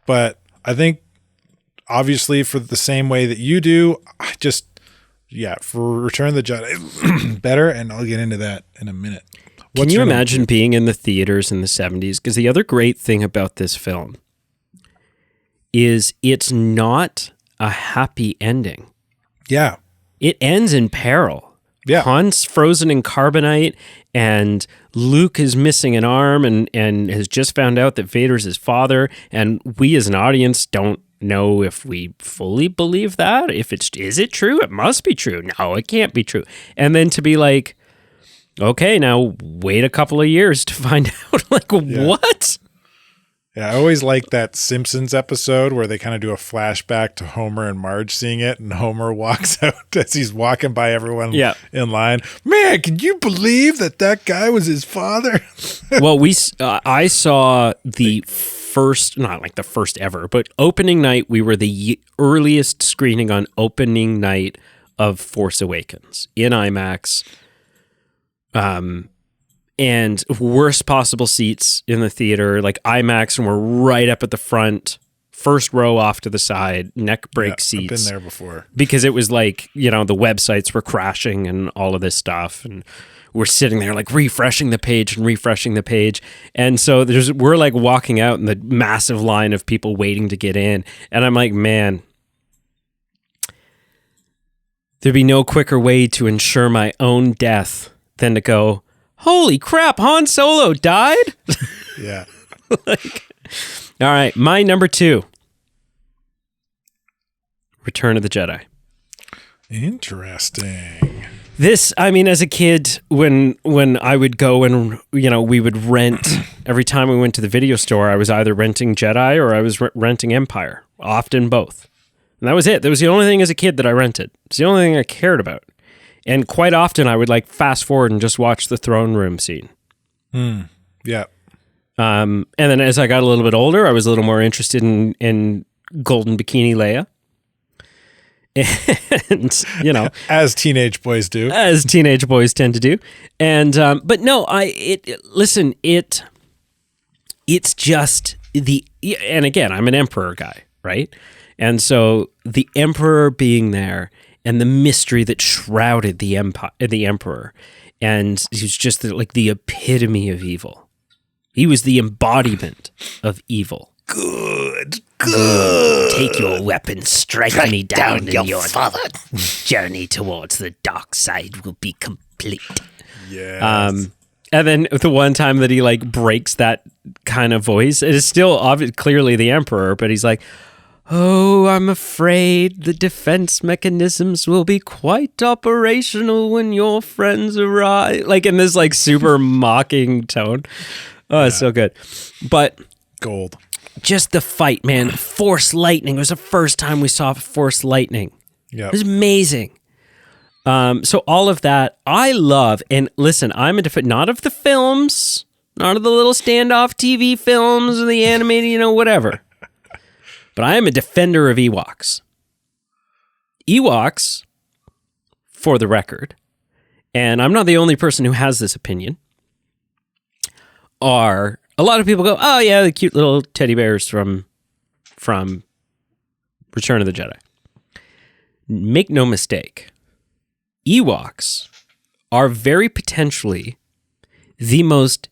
But I think obviously for the same way that you do, for Return of the Jedi better, and I'll get into that in a minute. Can you imagine being in the theaters in the 70s? Because the other great thing about this film is it's not a happy ending. Yeah. It ends in peril. Yeah. Han's frozen in carbonite, and Luke is missing an arm and has just found out that Vader's his father, and we as an audience don't know if we fully believe that. Is it true? It must be true. No, it can't be true. And then to be like, okay, now wait a couple of years to find out, what? Yeah, I always like that Simpsons episode where they kind of do a flashback to Homer and Marge seeing it, and Homer walks out as he's walking by everyone in line. Man, can you believe that guy was his father? Well, I saw the first, not like the first ever, but opening night. We were the earliest screening on opening night of Force Awakens in IMAX. And worst possible seats in the theater, like IMAX, and we're right up at the front, first row off to the side, neck break seats. I've been there before. Because it was like, the websites were crashing and all of this stuff. And we're sitting there like refreshing the page. And so we're like walking out in the massive line of people waiting to get in. And I'm like, man, there'd be no quicker way to ensure my own death than to go, holy crap, Han Solo died? Yeah. All right, my number 2. Return of the Jedi. Interesting. This, I mean, as a kid, when I would go and, we would rent, every time we went to the video store, I was either renting Jedi or I was renting Empire, often both. And that was it. That was the only thing as a kid that I rented. It's the only thing I cared about. And quite often I would fast forward and just watch the throne room scene. Yeah. And then as I got a little bit older, I was a little more interested in Golden Bikini Leia. And, as teenage boys do. As teenage boys tend to do. And, but no, it's just and again, I'm an Emperor guy, right? And so the Emperor being there and the mystery that shrouded the Emperor, and he was just the epitome of evil. He was the embodiment of evil. Good. Take your weapon, strike me down, and your father. Journey towards the dark side will be complete. Yes. And then the one time that he breaks that kind of voice, it is still clearly the Emperor, but he's like, "Oh, I'm afraid the defense mechanisms will be quite operational when your friends arrive." In this super mocking tone. Oh, it's so good. But gold. Just the fight, man. Force lightning. It was the first time we saw Force lightning. Yeah. It was amazing. So all of that, I love. And listen, I'm a not of the films, not of the little standoff TV films or the animated, whatever. But I am a defender of Ewoks. Ewoks, for the record, and I'm not the only person who has this opinion, are... A lot of people go, "Oh yeah, the cute little teddy bears from Return of the Jedi." Make no mistake, Ewoks are very potentially the most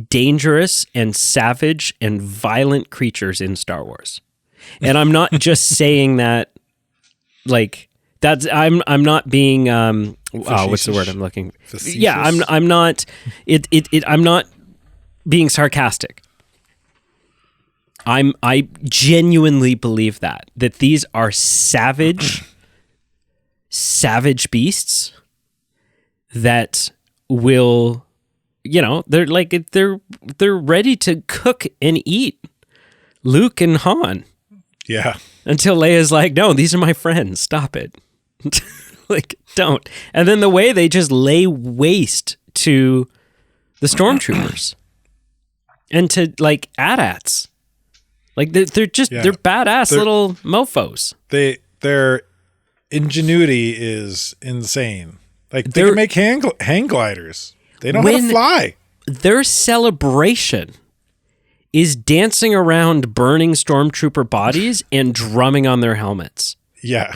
dangerous and savage and violent creatures in Star Wars. And I'm not just saying that that's I'm not being what's the word I'm looking for? Facetious. Yeah, I'm not I'm not being sarcastic. I genuinely believe that these are savage beasts that will, they're ready to cook and eat Luke and Han. Yeah. Until Leia's like, "No, these are my friends. Stop it." Don't. And then the way they just lay waste to the stormtroopers. And to AT-ATs, they're just they're badass little mofo's. Their ingenuity is insane. They can make hang gliders. They know how to fly. Their celebration is dancing around burning stormtrooper bodies and drumming on their helmets. Yeah,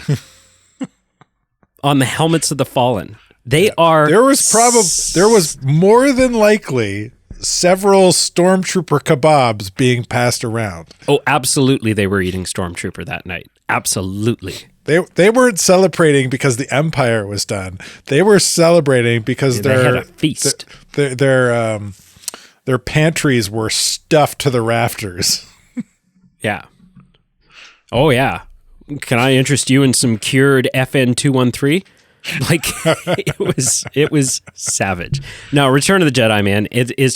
on the helmets of the fallen. They are. There was more than likely several stormtrooper kebabs being passed around. Oh, absolutely. They were eating stormtrooper that night. Absolutely. They weren't celebrating because the Empire was done. They were celebrating because they had a feast. Their pantries were stuffed to the rafters. Yeah. Oh yeah. Can I interest you in some cured FN-213? It was savage. No, Return of the Jedi, man. It's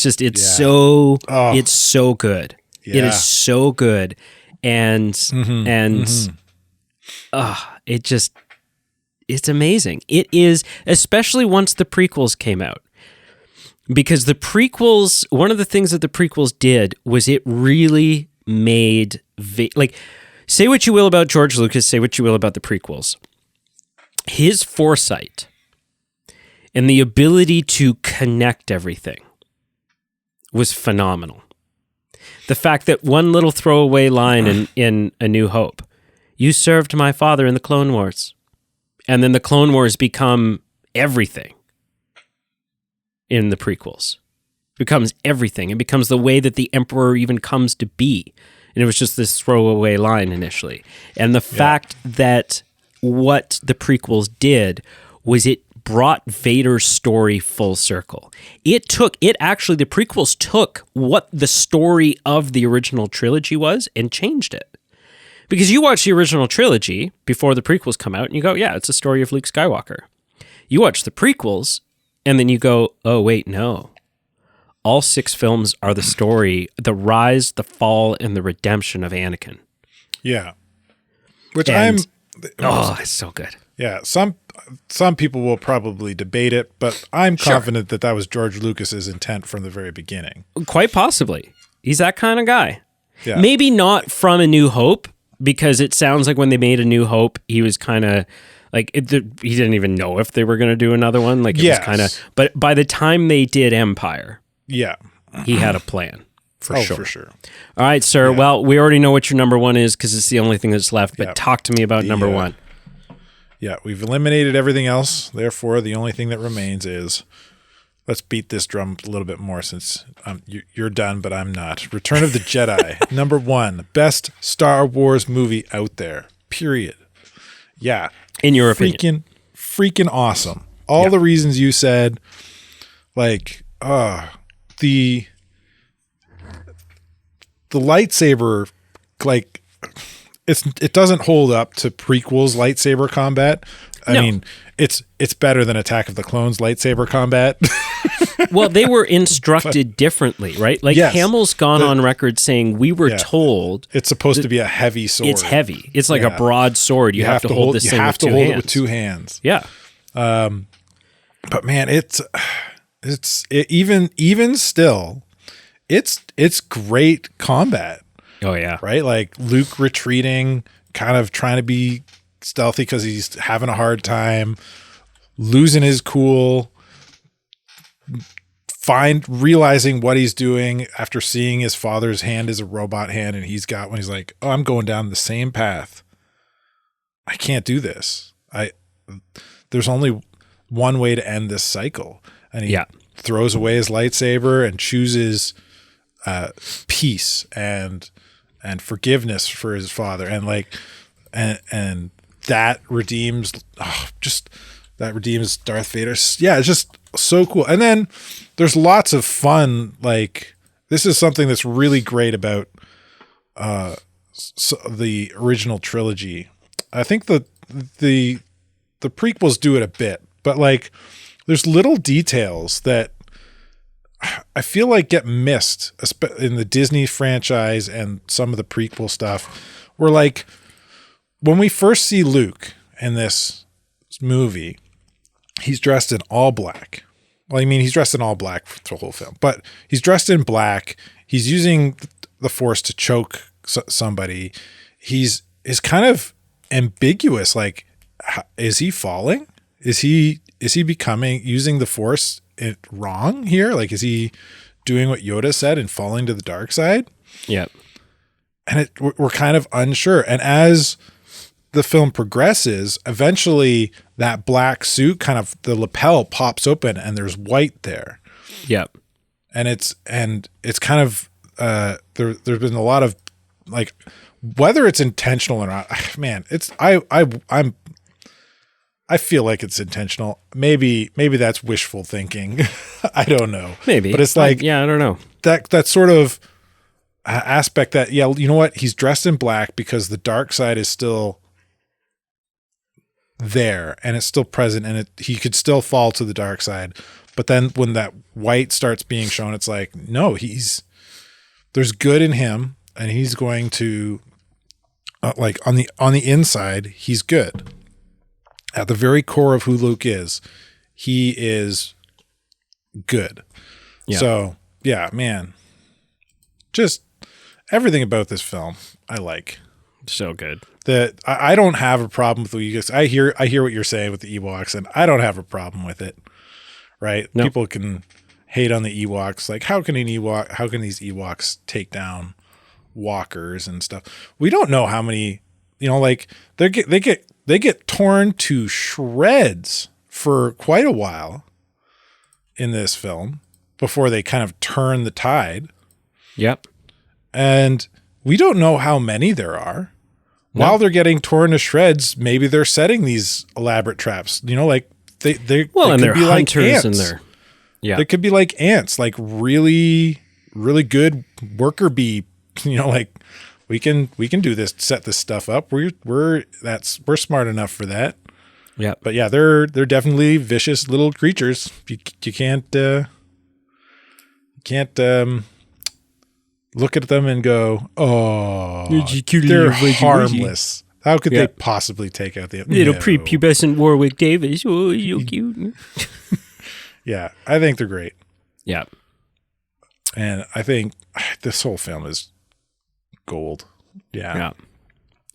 so good. Yeah. It is so good, and it's amazing. It is, especially once the prequels came out, because the prequels. One of the things that the prequels did was it really made say what you will about George Lucas, say what you will about the prequels. His foresight and the ability to connect everything was phenomenal. The fact that one little throwaway line in A New Hope, "You served my father in the Clone Wars," and then the Clone Wars become everything in the prequels. It becomes everything. It becomes the way that the Emperor even comes to be. And it was just this throwaway line initially. And the fact that what the prequels did was it brought Vader's story full circle. The prequels took what the story of the original trilogy was and changed it. Because you watch the original trilogy before the prequels come out and you go, yeah, it's a story of Luke Skywalker. You watch the prequels and then you go, oh, wait, no. All 6 films are the story, the rise, the fall, and the redemption of Anakin. Yeah. Which it's so good. Yeah, some people will probably debate it, but I'm confident that was George Lucas's intent from the very beginning. Quite possibly. He's that kind of guy. Yeah. Maybe not from A New Hope, because it sounds like when they made A New Hope, he was kind of like, he didn't even know if they were going to do another one. Like, it was kind of, but by the time they did Empire, he had a plan. For sure. All right, sir. Yeah. Well, we already know what your number 1 is because it's the only thing that's left, but talk to me about number 1. Yeah, we've eliminated everything else. Therefore, the only thing that remains is, let's beat this drum a little bit more since you're done, but I'm not. Return of the Jedi, number 1, best Star Wars movie out there, period. Yeah. In your opinion. Freaking awesome. All the reasons you said, like, the lightsaber, like, it doesn't hold up to prequels lightsaber combat. I mean, it's better than Attack of the Clones lightsaber combat. Well, they were instructed differently, right? Like, Hamill's gone on record saying we were told it's supposed to be a heavy sword. It's heavy. It's like a broad sword. You have to hold this thing with 2 hands. You have to hold it with 2 hands. Yeah. But man, even still, it's great combat. Oh yeah. Right? Like Luke retreating, kind of trying to be stealthy because he's having a hard time, losing his cool, realizing what he's doing after seeing his father's hand is a robot hand, and he's got one. He's like, oh, I'm going down the same path. I can't do this. There's only one way to end this cycle. And he throws away his lightsaber and chooses peace and forgiveness for his father, and and that redeems Darth Vader. Yeah, it's just so cool. And then there's lots of fun. Like, this is something that's really great about the original trilogy. I think the prequels do it a bit, but like, there's little details that I feel like get missed in the Disney franchise and some of the prequel stuff, where like when we first see Luke in this movie, he's dressed in all black. Well, I mean, he's dressed in all black for the whole film, but he's dressed in black. He's using the Force to choke somebody. Is kind of ambiguous. Like, is he falling? Is he using the Force wrong here? Like, is he doing what Yoda said and falling to the dark side? Yep. And we're kind of unsure. And as the film progresses, eventually that black suit, kind of the lapel pops open and there's white there. Yep. And it's kind of there's been a lot of, like, whether it's intentional or not, man, I feel like it's intentional. Maybe that's wishful thinking. I don't know. Maybe. But it's like, I don't know. That sort of aspect that, you know what? He's dressed in black because the dark side is still there and it's still present, and he could still fall to the dark side. But then when that white starts being shown, it's like, no, there's good in him, and he's going to like on the inside, he's good. At the very core of who Luke is, he is good. Yeah. So, yeah, man. Just everything about this film, I like. So good. I don't have a problem with what you guys. I hear what you're saying with the Ewoks, and I don't have a problem with it. Right? No. People can hate on the Ewoks. Like, how can these Ewoks take down walkers and stuff? We don't know how many, like they get torn to shreds for quite a while in this film before they kind of turn the tide. Yep. And we don't know how many there are. No. While they're getting torn to shreds, maybe they're setting these elaborate traps. Like they and could they're be like hunters, ants. And they're They could be like ants, like really, really good worker bee, like we can do this, set this stuff up. We're smart enough for that. Yeah. But yeah, they're definitely vicious little creatures. You can't look at them and go, oh, they're harmless. How could they possibly take out the little prepubescent Warwick Davis? Oh, you're cute. Yeah, I think they're great. Yeah. And I think this whole film is gold. Yeah.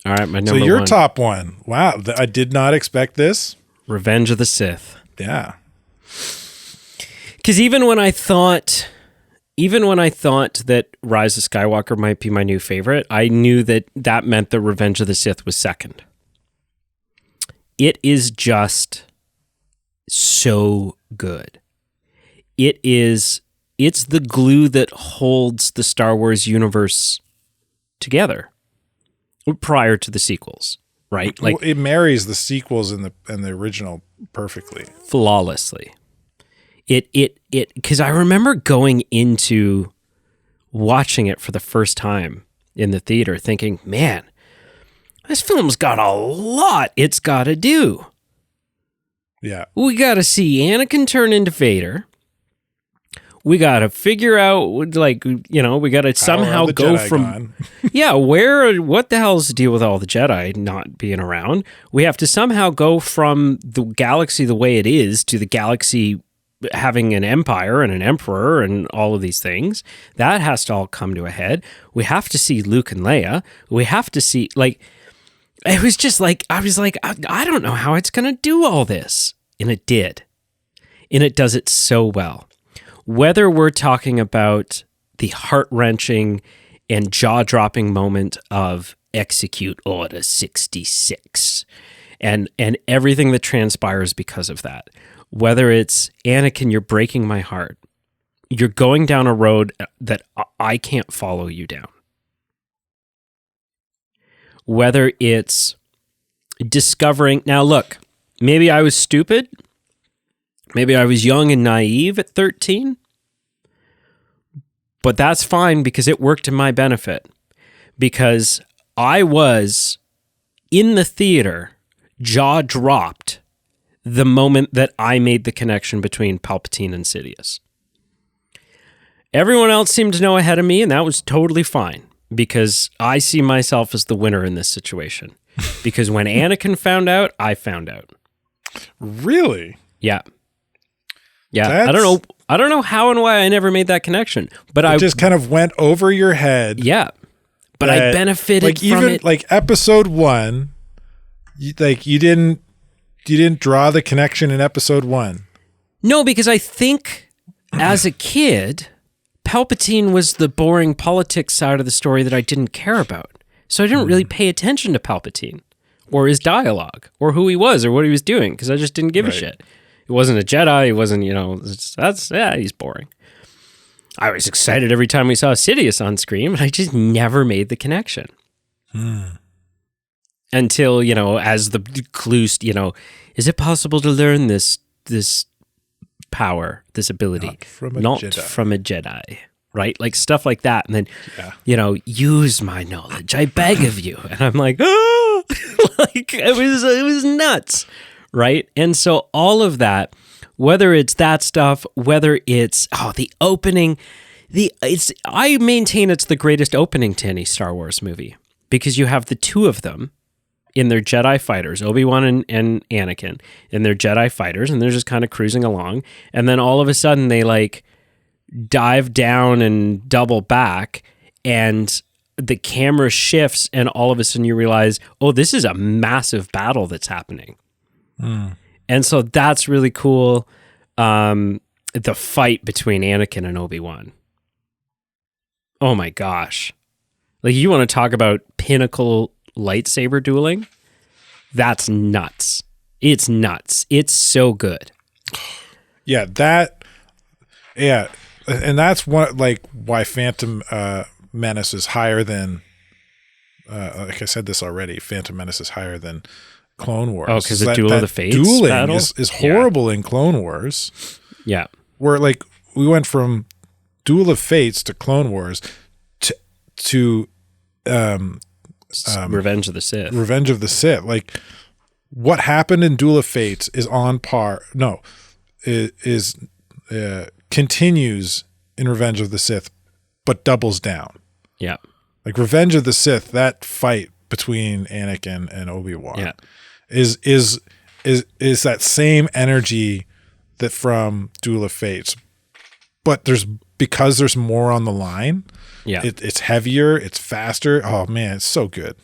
All right, my number one. So your top one. Wow, I did not expect this. Revenge of the Sith. Yeah. Because even when I thought that Rise of Skywalker might be my new favorite, I knew that meant that Revenge of the Sith was second. It is just so good. It's the glue that holds the Star Wars universe together prior to the sequels, right? Like, it marries the sequels and the original perfectly. Flawlessly. Because I remember going into watching it for the first time in the theater thinking, man, this film's got a lot it's got to do. Yeah. We got to see Anakin turn into Vader. We got to figure out, like, you know, we got to somehow go Jedi from, what the hell's the deal with all the Jedi not being around? We have to somehow go from the galaxy the way it is to the galaxy having an empire and an emperor and all of these things. That has to all come to a head. We have to see Luke and Leia. We have to see, like, it was just like, I was like, I don't know how it's going to do all this. And it did. And it does it so well. Whether we're talking about the heart-wrenching and jaw-dropping moment of Execute Order 66 and everything that transpires because of that, whether it's Anakin, you're breaking my heart, you're going down a road that I can't follow you down, whether it's discovering, now look, maybe I was stupid, maybe I was young and naive at 13, but that's fine because it worked to my benefit. Because I was in the theater, jaw dropped, the moment that I made the connection between Palpatine and Sidious. Everyone else seemed to know ahead of me, and that was totally fine because I see myself as the winner in this situation. Because when Anakin found out, I found out. Really? Yeah. Yeah. I don't know how and why I never made that connection, but I just kind of went over your head. Yeah. But I benefited like, from even it. Like episode 1, you didn't draw the connection in episode 1. No, because I think as a kid, Palpatine was the boring politics side of the story that I didn't care about. So I didn't really pay attention to Palpatine or his dialogue or who he was or what he was doing because I just didn't give a shit. It wasn't a Jedi. It wasn't, he's boring. I was excited every time we saw Sidious on screen, but I just never made the connection. Until, as the clues, is it possible to learn this power, this ability? Not from a Jedi. Right? Like stuff like that. And then, use my knowledge. I beg of you. And I'm like, oh, like it was nuts. Right? And so all of that, whether it's that stuff, whether it's the opening, I maintain it's the greatest opening to any Star Wars movie because you have the two of them in their Jedi fighters, Obi-Wan and Anakin, in their Jedi fighters, and they're just kind of cruising along, and then all of a sudden they like dive down and double back, and the camera shifts, and all of a sudden you realize, oh, this is a massive battle that's happening. And so that's really cool. The fight between Anakin and Obi-Wan. Oh my gosh. Like, you want to talk about pinnacle lightsaber dueling? That's nuts. It's nuts. It's so good. Yeah, and that's why Phantom Menace is higher than like I said this already, Phantom Menace is higher than Clone Wars. Oh, because the Duel of the Fates dueling battle? is horrible in Clone Wars. Yeah. Where we went from Duel of Fates to Clone Wars to Revenge of the Sith. Revenge of the Sith. Like, what happened in Duel of Fates is on par. No, is continues in Revenge of the Sith, but doubles down. Yeah. Like Revenge of the Sith, that fight between Anakin and Obi-Wan is that same energy that from Duel of Fates, but because there's more on the line. Yeah, it's heavier, it's faster. Oh man, it's so good.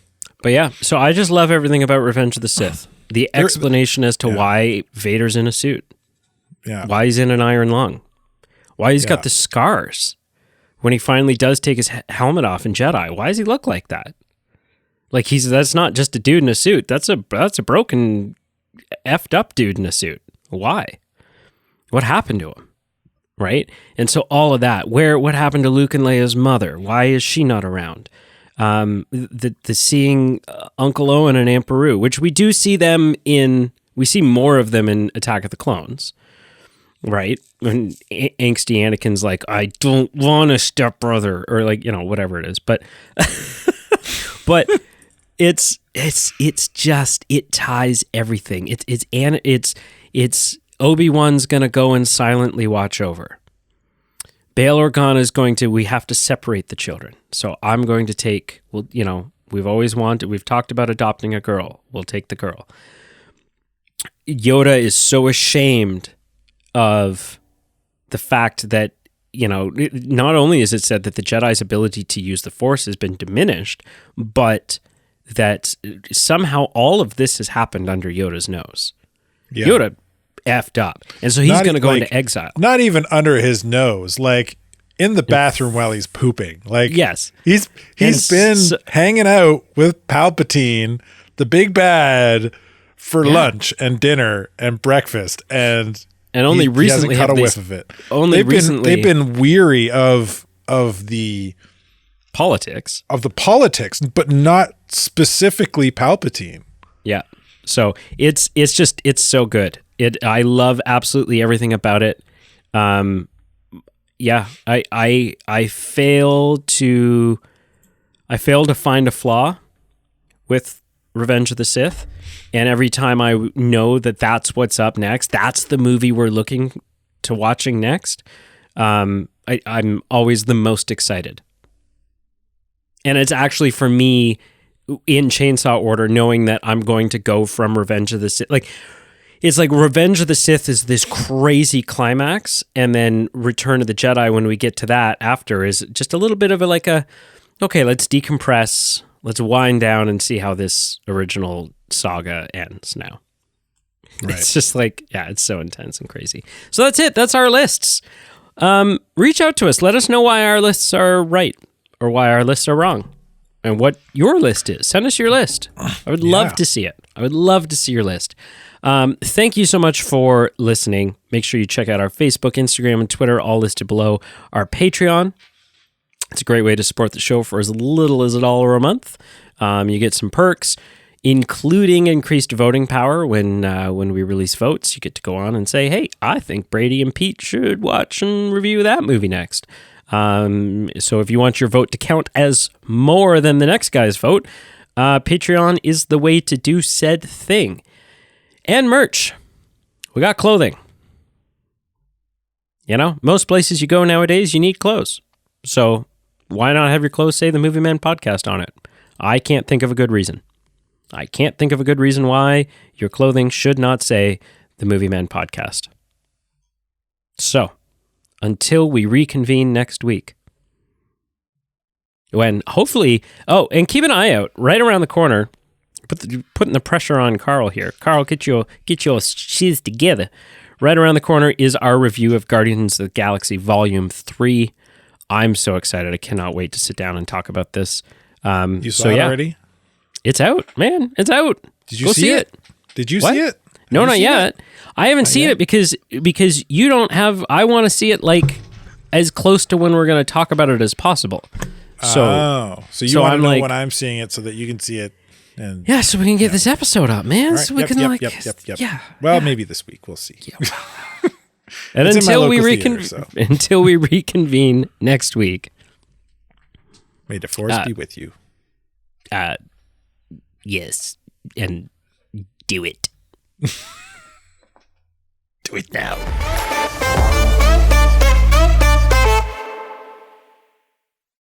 But yeah, so I just love everything about Revenge of the Sith. The explanation as to why Vader's in a suit. Yeah. Why he's in an iron lung. Why he's got the scars when he finally does take his helmet off in Jedi. Why does he look like that? Like that's not just a dude in a suit. That's a broken, effed up dude in a suit. Why? What happened to him? Right? And so all of that, what happened to Luke and Leia's mother? Why is she not around? The seeing Uncle Owen and Aunt Beru, which we do see them we see more of them in Attack of the Clones, right? When angsty Anakin's like, I don't want a stepbrother, or like, whatever it is. But, but it's just, it ties everything. It's Obi-Wan's going to go and silently watch over. Bail Organa is we have to separate the children. So I'm going to take, we've talked about adopting a girl. We'll take the girl. Yoda is so ashamed of the fact that, not only is it said that the Jedi's ability to use the Force has been diminished, but that somehow all of this has happened under Yoda's nose. Yeah. Yoda effed up. And so he's going to go into exile. Not even under his nose, like in the bathroom while he's pooping. Like, yes. He's been hanging out with Palpatine, the big bad, for lunch and dinner and breakfast, and only recently he hasn't caught a whiff of it. They've been weary of the politics. But not specifically Palpatine. Yeah. So it's so good. I love absolutely everything about it. I fail to find a flaw with Revenge of the Sith, and every time I know that that's what's up next, that's the movie we're looking to watching next, I'm always the most excited. And it's actually, for me, in chainsaw order, knowing that I'm going to go from Revenge of the Sith. Like, it's like Revenge of the Sith is this crazy climax, and then Return of the Jedi, when we get to that after, is just a little bit of okay, let's decompress, let's wind down and see how this original saga ends now. Right. It's just it's so intense and crazy. So that's it. That's our lists. Reach out to us. Let us know why our lists are right or why our lists are wrong, and what your list is. Send us your list. I would love to see it. I would love to see your list. Thank you so much for listening. Make sure you check out our Facebook, Instagram, and Twitter, all listed below. Our Patreon. It's a great way to support the show for as little as $1 a month. You get some perks, including increased voting power when we release votes. You get to go on and say, hey, I think Brady and Pete should watch and review that movie next. So if you want your vote to count as more than the next guy's vote, Patreon is the way to do said thing. And merch. We got clothing. Most places you go nowadays, you need clothes. So why not have your clothes say the Movie Man Podcast on it? I can't think of a good reason. I can't think of a good reason why your clothing should not say the Movie Man Podcast. So, until we reconvene next week, when hopefully, and keep an eye out right around the corner. Putting the pressure on Carl here. Carl, get your shiz together. Right around the corner is our review of Guardians of the Galaxy Volume 3. I'm so excited. I cannot wait to sit down and talk about this. You saw it already? It's out, man. It's out. Did you see it? Did you see it? No, not yet. I haven't seen it because you don't have... I want to see it as close to when we're going to talk about it as possible. So you want to know when I'm seeing it so that you can see it. And, so we can get this episode up, man. Right. So we can Yeah. Well, maybe this week. We'll see. Yeah. And until we reconvene next week. May the Force be with you. Yes, and do it. Do it now.